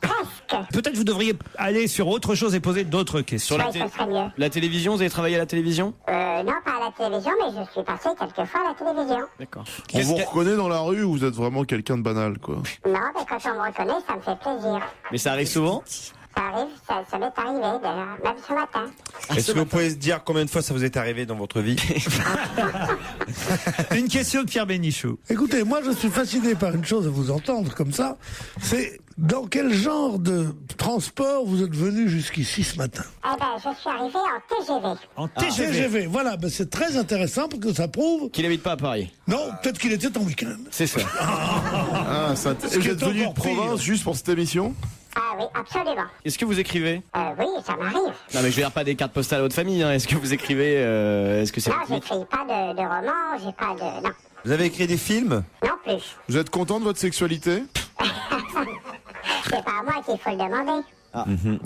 Speaker 3: Peut-être vous devriez aller sur autre chose et poser d'autres questions.
Speaker 18: Ça serait mieux.
Speaker 8: La télévision, vous avez travaillé à la télévision?
Speaker 18: Non, pas à la télévision, mais je suis passé quelques fois à la télévision.
Speaker 8: D'accord.
Speaker 9: On vous reconnaît dans la rue ou vous êtes vraiment quelqu'un de banal, quoi?
Speaker 18: Non, mais quand on me reconnaît, ça me fait plaisir.
Speaker 8: Mais ça arrive souvent?
Speaker 18: Ça arrive, ça m'est arrivé d'ailleurs, même ce matin.
Speaker 17: Est-ce que vous pouvez se dire combien de fois ça vous est arrivé dans votre vie?
Speaker 3: Une question de Pierre Bénichou.
Speaker 4: Écoutez, moi je suis fasciné par une chose à vous entendre comme ça, c'est dans quel genre de transport vous êtes venu jusqu'ici ce matin?
Speaker 18: Eh ben, je suis arrivé en TGV.
Speaker 3: En TGV.
Speaker 4: TGV, voilà, c'est très intéressant parce que ça prouve...
Speaker 8: Qu'il n'habite pas à Paris.
Speaker 4: Non, peut-être qu'il était en week-end.
Speaker 8: C'est ça.
Speaker 9: Et vous êtes venu de province juste pour cette émission?
Speaker 18: Ah oui, absolument.
Speaker 8: Est-ce que vous écrivez?
Speaker 18: Oui, ça m'arrive.
Speaker 8: Non, mais je veux dire pas des cartes postales à votre famille. Hein. Est-ce que vous écrivez? Est-ce que c'est...
Speaker 18: Non, j'écris pas de romans, j'ai pas de... Non.
Speaker 17: Vous avez écrit des films?
Speaker 18: Non plus.
Speaker 9: Vous êtes content de votre sexualité?
Speaker 18: C'est pas à moi qu'il faut le demander.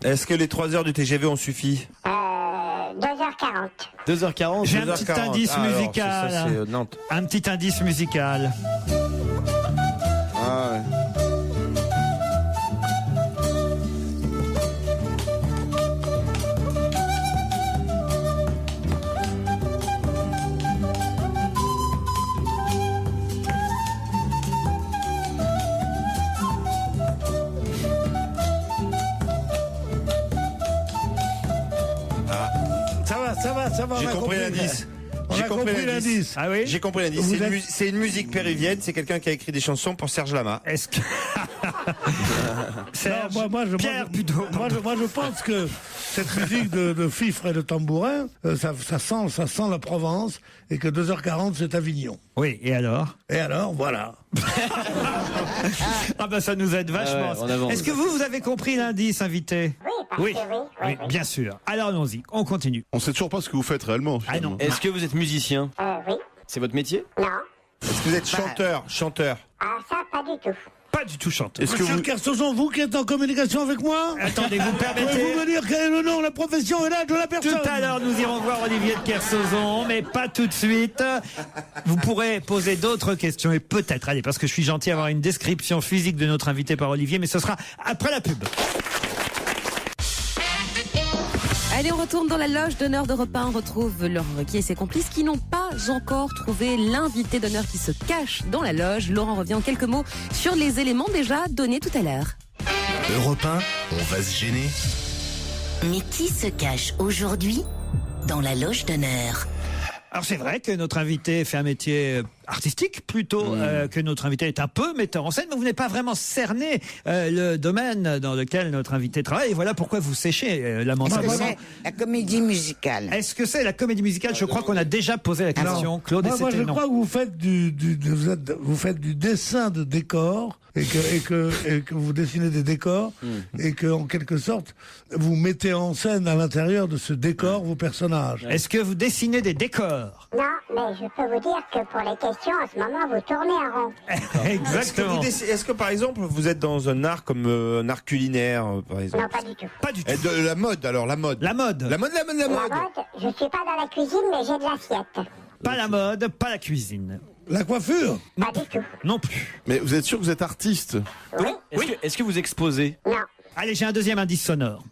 Speaker 17: Est-ce que les 3 heures du TGV ont suffi?
Speaker 18: 2h40.
Speaker 8: 2h40?
Speaker 3: J'ai un petit indice musical.
Speaker 17: Ça, c'est Nantes.
Speaker 3: Un petit indice musical.
Speaker 9: Ah ouais.
Speaker 4: Ça va.
Speaker 17: J'ai compris l'indice.
Speaker 4: On a compris l'indice.
Speaker 3: Ah oui?
Speaker 17: J'ai compris l'indice. C'est une musique péruvienne. C'est quelqu'un qui a écrit des chansons pour Serge Lama.
Speaker 3: Est-ce que... Serge, Pierre plutôt.
Speaker 4: Moi, je pense que cette musique de fifre et de tambourin, ça sent la Provence et que 2h40 c'est Avignon.
Speaker 3: Oui, et alors?
Speaker 4: Et alors, voilà.
Speaker 3: Ah ben ça nous aide vachement. Est-ce que vous avez compris l'indice, invité?
Speaker 18: Oui,
Speaker 3: oui, bien sûr. Alors allons-y, on continue.
Speaker 9: On sait toujours pas ce que vous faites réellement.
Speaker 3: Ah non.
Speaker 8: Est-ce que vous êtes musicien?
Speaker 18: Oui.
Speaker 8: C'est votre métier?
Speaker 18: Non.
Speaker 17: Est-ce que vous êtes chanteur?
Speaker 18: Ah, ça, pas du tout.
Speaker 3: Pas pas du tout chanteuse.
Speaker 4: Monsieur Kersozon, vous qui êtes en communication avec moi,
Speaker 3: attendez, vous permettez...
Speaker 4: Pouvez-vous me dire quel est le nom, la profession et l'âge de la personne?
Speaker 3: Tout à l'heure, nous irons voir Olivier de Kersauzon, mais pas tout de suite. Vous pourrez poser d'autres questions et peut-être, allez, parce que je suis gentil, avoir une description physique de notre invité par Olivier, mais ce sera après la pub.
Speaker 10: Allez, on retourne dans la loge d'honneur d'Europe 1. On retrouve Laurent Ruquier et ses complices qui n'ont pas encore trouvé l'invité d'honneur qui se cache dans la loge. Laurent revient en quelques mots sur les éléments déjà donnés tout à l'heure.
Speaker 2: Europe 1, on va se gêner.
Speaker 1: Mais qui se cache aujourd'hui dans la loge d'honneur?
Speaker 3: Alors c'est vrai que notre invité fait un métier artistique plutôt que notre invité est un peu metteur en scène, mais vous n'avez pas vraiment cerné le domaine dans lequel notre invité travaille. Et voilà pourquoi vous séchez lamentablement.
Speaker 5: Est-ce que c'est la comédie musicale?
Speaker 3: Est-ce que c'est la comédie musicale? Je crois qu'on a déjà posé la question, Claude.
Speaker 4: Moi, je crois que vous faites vous faites du dessin de décors et que vous dessinez des décors et que en quelque sorte vous mettez en scène à l'intérieur de ce décor vos personnages.
Speaker 3: Est-ce que vous dessinez des décors?
Speaker 18: Non, mais je peux vous dire que pour les questions, en ce moment, vous tournez en rond.
Speaker 3: Exactement.
Speaker 17: Est-ce que par exemple, vous êtes dans un art comme un art culinaire, par exemple?
Speaker 18: Non, pas du tout.
Speaker 3: Pas du tout.
Speaker 17: De la mode, alors, la mode.
Speaker 3: La mode.
Speaker 17: La mode.
Speaker 18: Je suis pas dans la cuisine, mais j'ai de l'assiette.
Speaker 3: Pas la mode, pas la cuisine.
Speaker 4: La coiffure?
Speaker 18: Pas du tout.
Speaker 3: Non plus.
Speaker 9: Mais vous êtes sûr que vous êtes artiste?
Speaker 18: Oui.
Speaker 8: Est-ce que vous exposez?
Speaker 18: Non.
Speaker 3: Allez, j'ai un deuxième indice sonore.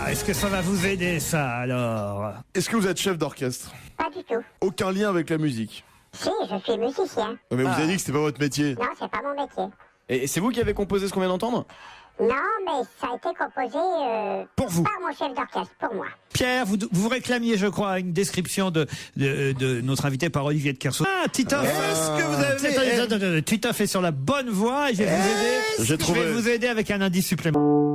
Speaker 3: Est-ce que ça va vous aider, ça, alors?
Speaker 9: Est-ce que vous êtes chef d'orchestre?
Speaker 18: Pas du tout.
Speaker 9: Aucun lien avec la musique?
Speaker 18: Si, je suis musicien.
Speaker 9: Mais vous avez dit que c'était pas votre métier.
Speaker 18: Non, c'est pas mon métier.
Speaker 8: Et c'est vous qui avez composé ce qu'on vient d'entendre?
Speaker 18: Non, mais ça a été composé
Speaker 3: pour vous,
Speaker 18: par mon chef d'orchestre, pour moi.
Speaker 3: Pierre, vous réclamiez, je crois, une description de notre invité par Olivier de Kersauzon. Ah, Titoff, est-ce que vous avez... Titoff est sur la bonne voie et je vais vous aider. Je vais vous aider avec un indice supplémentaire.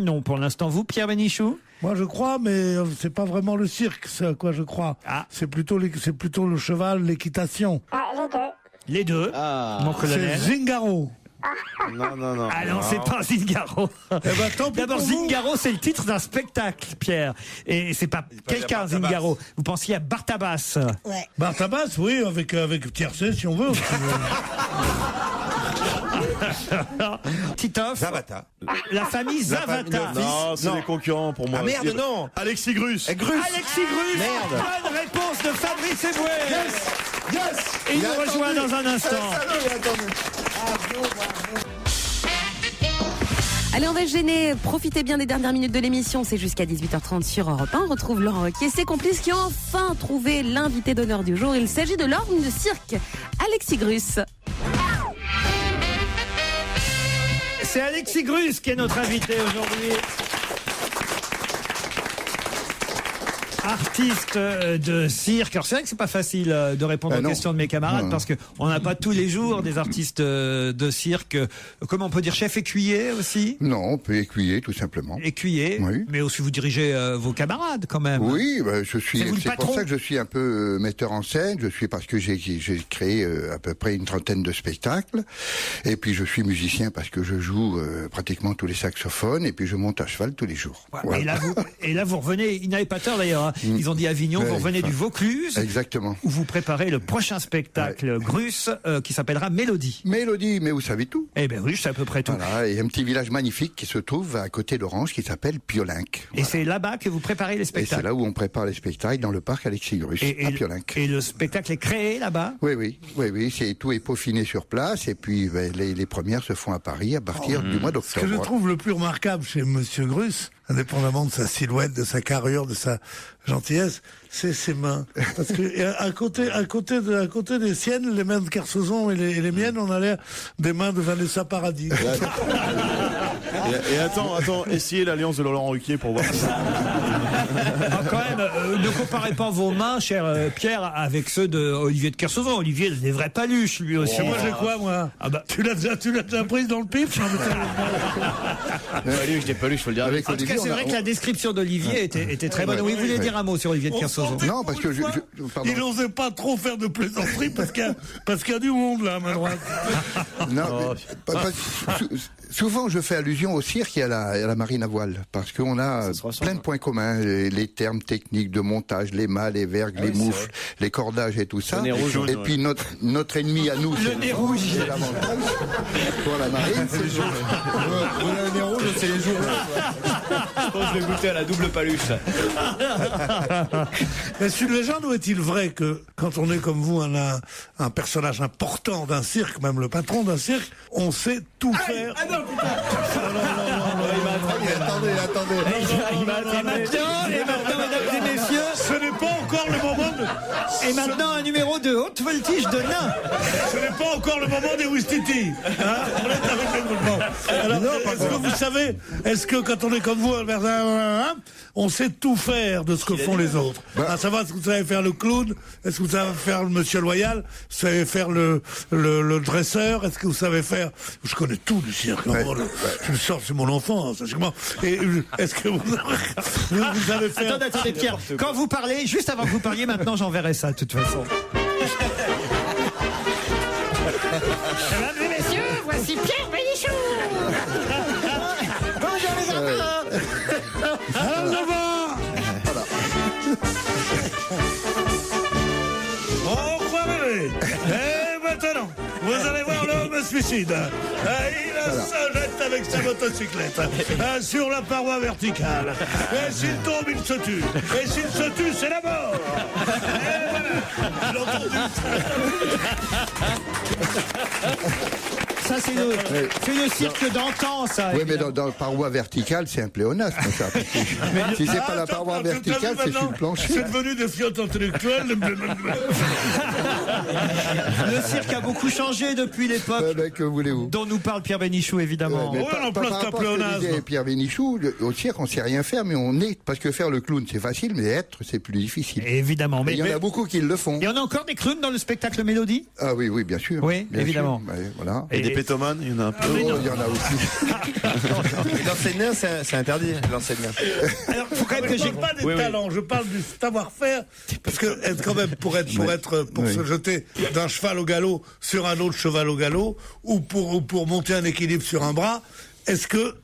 Speaker 3: Non, pour l'instant, vous, Pierre Bénichou?
Speaker 4: Moi, je crois, mais c'est pas vraiment le cirque, ça, quoi, je crois.
Speaker 3: Ah.
Speaker 4: C'est plutôt le cheval, l'équitation.
Speaker 18: Les deux.
Speaker 3: Les deux, mon colonel.
Speaker 4: C'est Zingaro.
Speaker 17: Non.
Speaker 3: Ah non, c'est pas Zingaro.
Speaker 4: Tant pis
Speaker 3: D'abord,
Speaker 4: pour vous.
Speaker 3: Zingaro, c'est le titre d'un spectacle, Pierre. Et c'est pas quelqu'un, Zingaro. Vous pensiez à Bartabas.
Speaker 5: Ouais.
Speaker 4: Bartabas, oui, avec Tiercé, si on veut.
Speaker 3: Titoff.
Speaker 17: Zavata.
Speaker 3: La famille Zavata.
Speaker 9: Non, c'est les concurrents pour moi.
Speaker 17: Ah merde, non.
Speaker 9: Alexis Grus.
Speaker 3: Alexis Grus.
Speaker 17: Merde.
Speaker 3: Bonne réponse de Fabrice Eboué.
Speaker 4: Yes.
Speaker 3: Et il nous rejoint dans un instant.
Speaker 10: Allez, on va se gêner. Profitez bien des dernières minutes de l'émission. C'est jusqu'à 18h30 sur Europe 1. On retrouve Laurent Ruquier et ses complices qui ont enfin trouvé l'invité d'honneur du jour. Il s'agit de l'orgue de cirque, Alexis Grus.
Speaker 3: C'est Alexis Grus qui est notre invité aujourd'hui. Artiste de cirque. Alors c'est vrai que c'est pas facile de répondre aux questions de mes camarades parce que on n'a pas tous les jours des artistes de cirque. Comment on peut dire, chef écuyer aussi?
Speaker 19: Non, on peut écuyer tout simplement.
Speaker 3: Écuyer,
Speaker 19: oui.
Speaker 3: Mais aussi vous dirigez vos camarades quand même.
Speaker 19: Oui, je suis.
Speaker 3: C'est
Speaker 19: pour ça que je suis un peu metteur en scène. Je suis parce que j'ai créé à peu près une trentaine de spectacles. Et puis je suis musicien parce que je joue pratiquement tous les saxophones et puis je monte à cheval tous les jours.
Speaker 3: Ouais, voilà. Et là vous revenez. Il n'avait pas tort d'ailleurs. Ils ont dit Avignon, vous revenez du Vaucluse.
Speaker 19: Exactement.
Speaker 3: Où vous préparez le prochain spectacle Grus qui s'appellera Mélodie.
Speaker 19: Mélodie, mais vous savez tout.
Speaker 3: Eh bien oui, je sais à peu près tout.
Speaker 19: Voilà, et un petit village magnifique qui se trouve à côté d'Orange qui s'appelle Piolinck.
Speaker 3: Et c'est là-bas que vous préparez les spectacles.
Speaker 19: Et c'est là où on prépare les spectacles dans le parc Alexis Grus, à Piolinck.
Speaker 3: Et le spectacle est créé là-bas?
Speaker 19: Oui, tout est peaufiné sur place et puis les premières se font à Paris à partir du mois d'octobre.
Speaker 4: Ce que je trouve le plus remarquable chez Monsieur Grus, indépendamment de sa silhouette, de sa carrure, de sa gentillesse, c'est ses mains. Parce que à côté des siennes, les mains de Kersozon et les miennes, on a l'air des mains de Vanessa Paradis.
Speaker 9: Et attends, essayez l'alliance de Laurent Ruquier pour voir ça.
Speaker 3: Quand même, ne comparez pas vos mains, cher Pierre, avec ceux de Olivier de Kersauzon. Olivier, il a des vraies paluches, lui aussi.
Speaker 4: Moi, j'ai quoi, moi? Tu l'as déjà prise dans le pif?
Speaker 8: Lui, j'ai des paluches, faut le dire.
Speaker 3: En tout cas, c'est vrai que la description d'Olivier était très bonne. Oui, vous voulez dire un mot sur Olivier de Kersauzon?
Speaker 19: Non, parce que
Speaker 4: il n'osait pas trop faire de plaisanterie parce qu'il y a du monde là à ma droite.
Speaker 19: Non, souvent je fais allusion au cirque et à la marine à voile parce qu'on a plein de points communs, les termes techniques de montage, les mâts, les vergues, les moufles, les cordages et tout ça. Et puis notre ennemi à nous,
Speaker 3: le nez rouge,
Speaker 19: c'est l'avantage. Pour la marine, c'est le jaune.
Speaker 8: Le nez rouge, c'est les jours. Je pense que je vais goûter à la double paluche.
Speaker 4: Est-ce une légende ou est-il vrai que quand on est comme vous un personnage important d'un cirque, même le patron d'un cirque, on sait tout faire?
Speaker 8: Ah non, putain! Attendez.
Speaker 3: Et maintenant, mesdames et messieurs,
Speaker 4: ce n'est pas encore le moment de...
Speaker 3: Et maintenant, un numéro de haute voltige de nain.
Speaker 4: Ce n'est pas encore le moment des Ouistiti. On est avec le mouvement. Alors, est-ce que vous savez, est-ce que quand on est comme vous, on sait tout faire de ce que font les autres? À savoir, est-ce que vous savez faire le clown? Est-ce que vous savez faire le monsieur loyal? Vous savez faire le dresseur? Est-ce que vous savez faire... Je connais tout du cirque. Je le sors, c'est mon enfant, sachez-moi. Et est-ce que vous savez faire...
Speaker 3: Attendez, Pierre. Quand vous parlez, juste avant que vous parliez, maintenant j'enverrai ça, de toute façon.
Speaker 16: Mesdames et messieurs, voici Pierre Bénichou.
Speaker 3: Bonjour les enfants.
Speaker 4: Alors, on croit rêver. Et maintenant, vous allez voir l'homme suicide. Il se jette avec sa motocyclette sur la paroi verticale. Et s'il tombe, il se tue. Et s'il se tue, c'est la mort. Et voilà. J'ai entendu
Speaker 3: ça, c'est le cirque d'antan, ça.
Speaker 19: Oui, mais dans la paroi verticale, c'est un pléonasme, ça. Si c'est pas la paroi verticale, c'est sur le plancher.
Speaker 4: C'est devenu des fiottes intellectuelles.
Speaker 3: Le cirque a beaucoup changé depuis l'époque dont nous parle Pierre Bénichou, évidemment.
Speaker 19: Par rapport à ce que disait Pierre Bénichou, au cirque, on sait rien faire, mais on est. Parce que faire le clown, c'est facile, mais être, c'est plus difficile.
Speaker 3: Évidemment. Mais
Speaker 19: il y en a beaucoup qui le font.
Speaker 3: Il y en a encore des clowns dans le spectacle Mélodie?
Speaker 19: Ah oui, bien sûr.
Speaker 3: Oui,
Speaker 19: bien
Speaker 3: évidemment.
Speaker 19: Sûr. Voilà.
Speaker 9: Et des pétomanes, il y en a un peu.
Speaker 19: Il y en a aussi.
Speaker 8: L'enseignant, c'est interdit, l'enseignant.
Speaker 3: Alors, faut quand même que
Speaker 4: je parle pas des talents, je parle du savoir-faire. Parce que, quand même, pour se jeter d'un cheval au galop sur un autre cheval au galop, ou pour monter un équilibre sur un bras, est-ce que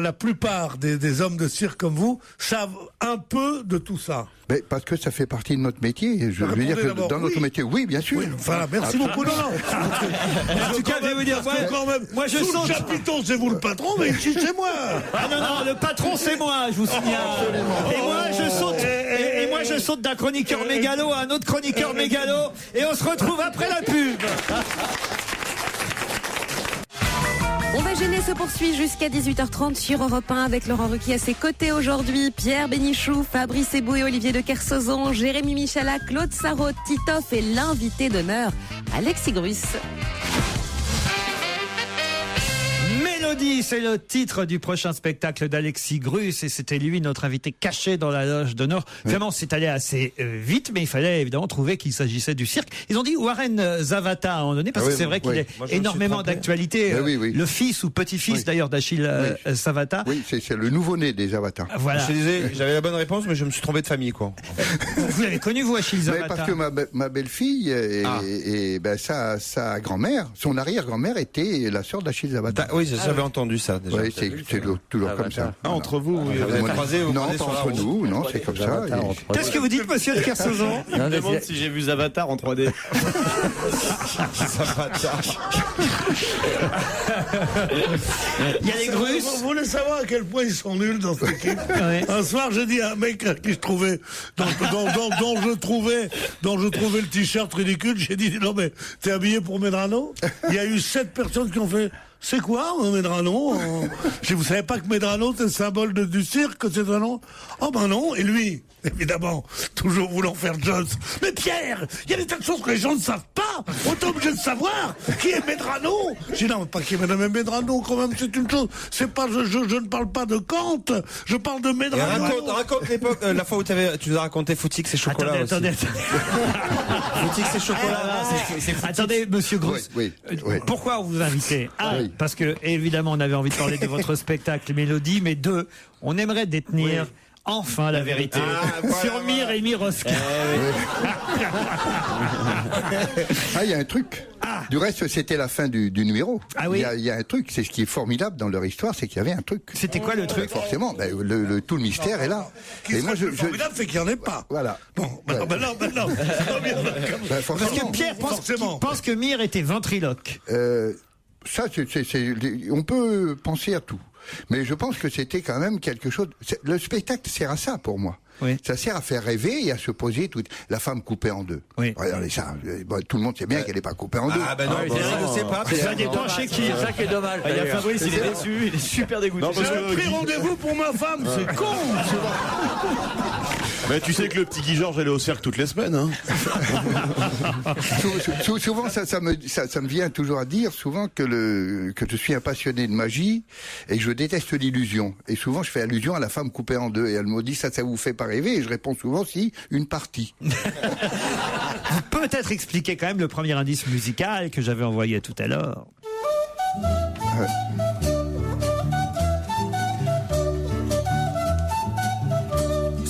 Speaker 4: la plupart des hommes de cirque comme vous savent un peu de tout ça?
Speaker 19: Mais parce que ça fait partie de notre métier. Je veux dire que dans notre métier, oui, bien sûr.
Speaker 4: Oui, voilà, merci beaucoup. Non.
Speaker 3: En tout cas, je vais vous dire, moi je
Speaker 4: sous le chapiton, c'est vous le patron, mais ici c'est moi.
Speaker 3: Ah non, le patron c'est moi, je vous signale. Et moi je saute d'un chroniqueur mégalo à un autre chroniqueur mégalo, et on se retrouve après la pub.
Speaker 10: On va gêner se poursuit jusqu'à 18h30 sur Europe 1 avec Laurent Ruquier à ses côtés aujourd'hui. Pierre Bénichou, Fabrice Eboué et Olivier de Kersauzon, Jérémy Michalak, Claude Sarraute, Titoff et l'invité d'honneur, Alexis Grus.
Speaker 3: Mélodie, c'est le titre du prochain spectacle d'Alexis Grus et c'était lui notre invité caché dans la loge d'honneur. Vraiment, c'est allé assez vite, mais il fallait évidemment trouver qu'il s'agissait du cirque. Ils ont dit Warren Zavata à un moment donné, parce que c'est vrai qu'il est énormément d'actualité. Le fils ou petit-fils d'ailleurs d'Achille Zavata.
Speaker 19: Oui, c'est le nouveau-né des Zavata.
Speaker 3: Voilà.
Speaker 8: Je disais, j'avais la bonne réponse, mais je me suis trompé de famille, quoi.
Speaker 3: Vous l'avez connu, vous, Achille Zavata?
Speaker 19: Parce que ma belle-fille et sa grand-mère, son arrière-grand-mère était la sœur d'Achille Zavata.
Speaker 8: Oui, c'est ça.
Speaker 17: J'avais entendu ça déjà.
Speaker 19: Oui, c'est toujours comme ça.
Speaker 17: Ah, entre vous, vous avez croisé
Speaker 19: non, pas entre nous, non, c'est comme ça.
Speaker 3: Qu'est-ce que vous dites, monsieur de Kersauzon?
Speaker 8: Je me demande si j'ai vu Avatar en 3D.
Speaker 3: Il y a les Grusses.
Speaker 4: Vous voulez savoir à quel point ils sont nuls dans cette équipe? Un soir, j'ai dit à un mec à qui je trouvais, dont je trouvais le t-shirt ridicule, j'ai dit, non mais, t'es habillé pour Medrano? Il y a eu 7 personnes qui ont fait, c'est quoi, Medrano? Vous savez pas que Medrano, c'est le symbole du cirque, que c'est un nom? Oh ben non, et lui, évidemment, toujours voulant faire Jones. Mais Pierre, il y a des tas de choses que les gens ne savent pas. On est obligé de savoir qui est Medrano. J'ai dit non, pas qui est Medrano, quand même, c'est une chose. C'est pas, je ne parle pas de Kant, je parle de Medrano.
Speaker 17: Raconte l'époque, la fois où tu nous as raconté Footix et chocolat.
Speaker 3: Attendez.
Speaker 17: Footix et chocolat.
Speaker 3: Attendez, monsieur Gross.
Speaker 19: Oui.
Speaker 3: Pourquoi on vous invite? Parce que, évidemment, on avait envie de parler de votre spectacle Mélodie, mais 2, on aimerait détenir enfin la vérité sur Mir et Miroska.
Speaker 19: Il y a un truc. Du reste, c'était la fin du numéro.
Speaker 3: Ah oui.
Speaker 19: Il y a un truc, c'est ce qui est formidable dans leur histoire, c'est qu'il y avait un truc.
Speaker 3: C'était quoi le truc?
Speaker 19: Forcément, tout le mystère est là.
Speaker 4: Et moi, formidable, c'est qu'il n'y en ait pas.
Speaker 19: Voilà.
Speaker 4: Bon, non.
Speaker 3: Parce que Pierre pense que Mir était ventriloque.
Speaker 19: Ça, on peut penser à tout. Mais je pense que c'était quand même quelque chose. Le spectacle sert à ça pour moi.
Speaker 3: Oui.
Speaker 19: Ça sert à faire rêver et à se poser la femme coupée en deux.
Speaker 3: Oui.
Speaker 19: Regardez ça. Tout le monde sait bien qu'elle n'est pas coupée en deux.
Speaker 17: Ah ben non, je sais pas.
Speaker 3: Ça dépend chez qui.
Speaker 7: C'est ça qui est dommage.
Speaker 8: Il y a Fabrice, il est déçu, il est super dégoûté.
Speaker 4: J'ai pris rendez-vous pour ma femme, c'est con.
Speaker 9: Mais tu sais que le petit Guy Georges, elle est au cercle toutes les semaines. Hein.
Speaker 19: Souvent, ça me vient toujours à dire souvent que je suis un passionné de magie et que je déteste l'illusion. Et souvent, je fais allusion à la femme coupée en deux. Et elle me dit, ça vous fait pas rêver? Et je réponds souvent, si, une partie.
Speaker 3: Vous peut-être expliquer quand même le premier indice musical que j'avais envoyé tout à l'heure.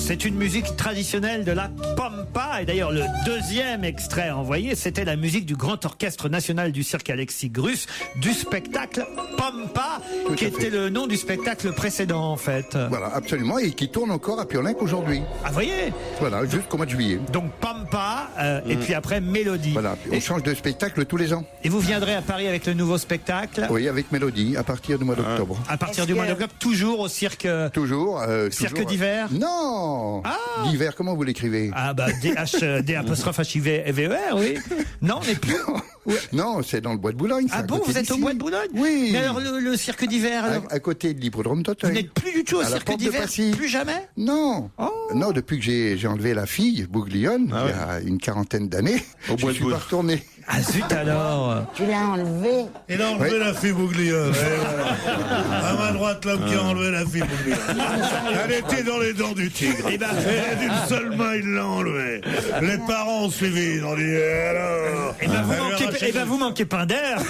Speaker 3: C'est une musique traditionnelle de la Pampa. Et d'ailleurs, le deuxième extrait envoyé, c'était la musique du Grand Orchestre National du Cirque Alexis Grus, du spectacle Pampa, qui était le nom du spectacle précédent, en fait.
Speaker 19: Voilà, absolument. Et qui tourne encore à Piolenc aujourd'hui.
Speaker 3: Ah, vous voyez?
Speaker 19: Voilà, jusqu'au mois de juillet.
Speaker 3: Donc Pampa, et puis après Mélodie.
Speaker 19: Voilà, on change de spectacle tous les ans.
Speaker 3: Et vous viendrez à Paris avec le nouveau spectacle?
Speaker 19: Oui, avec Mélodie, à partir du mois d'octobre.
Speaker 3: À partir du mois d'octobre, toujours au cirque...
Speaker 19: Toujours.
Speaker 3: Cirque d'hiver?
Speaker 19: Non. D'hiver, comment vous l'écrivez?
Speaker 3: Ah bah D''HIVER, oui. Non, mais plus.
Speaker 19: Non, c'est dans le bois de Boulogne.
Speaker 3: Ah bon, vous êtes au bois de Boulogne?
Speaker 19: Oui.
Speaker 3: Mais alors le cirque d'hiver alors...
Speaker 19: à côté de l'hippodrome d'Auteuil.
Speaker 3: Vous n'êtes plus du tout au cirque d'hiver? Plus jamais?
Speaker 19: Non. Non, depuis que j'ai enlevé la fille, Bouglione, il y a une quarantaine d'années, je ne suis pas retourné.
Speaker 3: Ah zut alors.
Speaker 5: Tu l'as enlevé?
Speaker 4: Il a enlevé la fille Bouglione. À ma droite, l'homme qui a enlevé la fille Bouglione. Elle était dans les dents du tigre. Et d'une seule main, il l'a enlevée. Les parents ont suivi. Ils ont dit, alors...
Speaker 3: vous manquez pas d'air.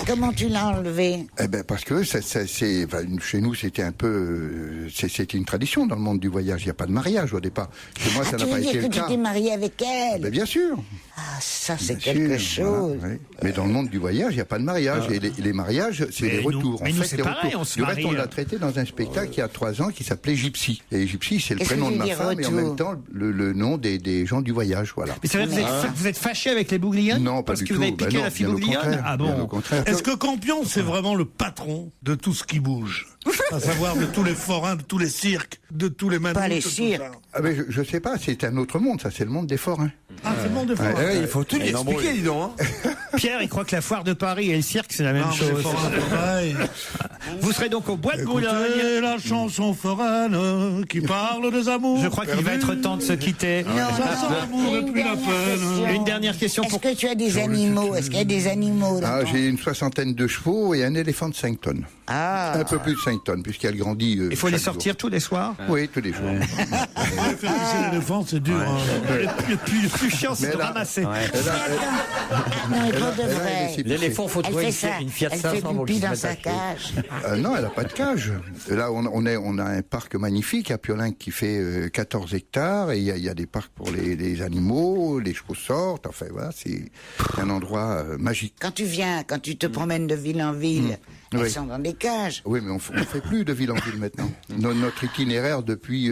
Speaker 5: Comment tu l'as enlevé?
Speaker 19: Eh ben parce que chez nous c'était un peu c'était une tradition dans le monde du voyage. Il n'y a pas de mariage au départ. Chez moi ça n'a pas été le cas.
Speaker 5: Tu t'es marié avec elle?
Speaker 19: Ben, bien sûr.
Speaker 5: Ah ça c'est quelque chose.
Speaker 19: Voilà, oui. Mais dans le monde du voyage il n'y a pas de mariage. Et les mariages c'est les retours.
Speaker 3: Mais nous c'est pareil, on se marie.
Speaker 19: Du reste on l'a traité dans un spectacle il y a 3 ans qui s'appelait Gypsy. Et Gypsy c'est le prénom de ma femme et en même temps le nom des gens du voyage. Voilà.
Speaker 3: Mais c'est vrai vous êtes fâché avec les Bouglione?
Speaker 19: Non, pas
Speaker 3: parce
Speaker 19: du
Speaker 3: que
Speaker 19: tout.
Speaker 3: Vous avez piqué la fille Bouglione? Ah bon?
Speaker 19: Au contraire.
Speaker 4: Est-ce que Campion, c'est vraiment le patron de tout ce qui bouge? À savoir de tous les forains, de tous les cirques, de tous les manouches.
Speaker 5: Pas les cirques.
Speaker 19: Ah mais je sais pas, c'est un autre monde, ça, c'est le monde des forains.
Speaker 4: Ah, c'est le monde des forains.
Speaker 17: Il faut tout lui expliquer, dis donc.
Speaker 3: Pierre, il croit que la foire de Paris et le cirque, c'est la même chose.
Speaker 4: Les forains, pareil.
Speaker 3: Vous serez donc au bois de Boulogne.
Speaker 4: La chanson foraine qui parle des amours.
Speaker 3: Je crois qu'il va être temps de se quitter.
Speaker 4: Ça sent l'amour et puis la peine.
Speaker 3: Une dernière question.
Speaker 5: Est-ce que tu as des animaux? Est-ce qu'il y a des animaux là?
Speaker 19: J'ai une 60aine de chevaux et un éléphant de 5 tonnes.
Speaker 5: Ah.
Speaker 19: Un peu plus de 5 tonnes, puisqu'elle grandit.
Speaker 3: Il faut les sortir tous les soirs?
Speaker 19: Oui, tous les jours.
Speaker 4: Faire pisser l'éléphant, c'est dur.
Speaker 3: Le plus chiant, c'est de ramasser.
Speaker 5: Non, mais pour de vrai.
Speaker 7: L'éléphant, faut trouver une Fiat 500
Speaker 5: Elle fait
Speaker 7: pour
Speaker 5: pipi
Speaker 7: qu'il se
Speaker 5: dans
Speaker 7: mette
Speaker 5: sa
Speaker 7: à pied.
Speaker 5: cage.
Speaker 19: Non, elle n'a pas de cage. Là, on a un parc magnifique à Piolenc qui fait 14 hectares et il y a des parcs pour les animaux, les chevaux sortent. Enfin, voilà, c'est un endroit magique.
Speaker 5: Quand tu te promènes de ville en ville, elles sont dans des cages.
Speaker 19: Oui, mais on ne fait plus de ville en ville maintenant. Notre itinéraire depuis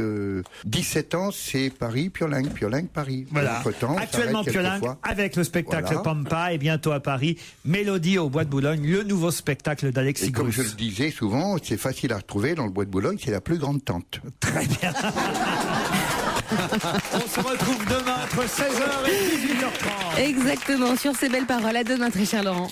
Speaker 19: 17 ans, c'est Paris, Piolenc, Piolenc, Paris.
Speaker 3: Voilà.
Speaker 19: Entre-temps,
Speaker 3: Actuellement Piolenc avec le spectacle
Speaker 19: Voilà.
Speaker 3: Pampa et bientôt à Paris, Mélodie au Bois de Boulogne, le nouveau spectacle d'Alexis
Speaker 19: Et comme je
Speaker 3: Grus.
Speaker 19: le disais souvent, c'est facile à retrouver dans le Bois de Boulogne, c'est la plus grande tente.
Speaker 3: Très bien. On se retrouve demain entre 16h et 18h30.
Speaker 10: Exactement, sur ces belles paroles. À demain, très cher Laurent.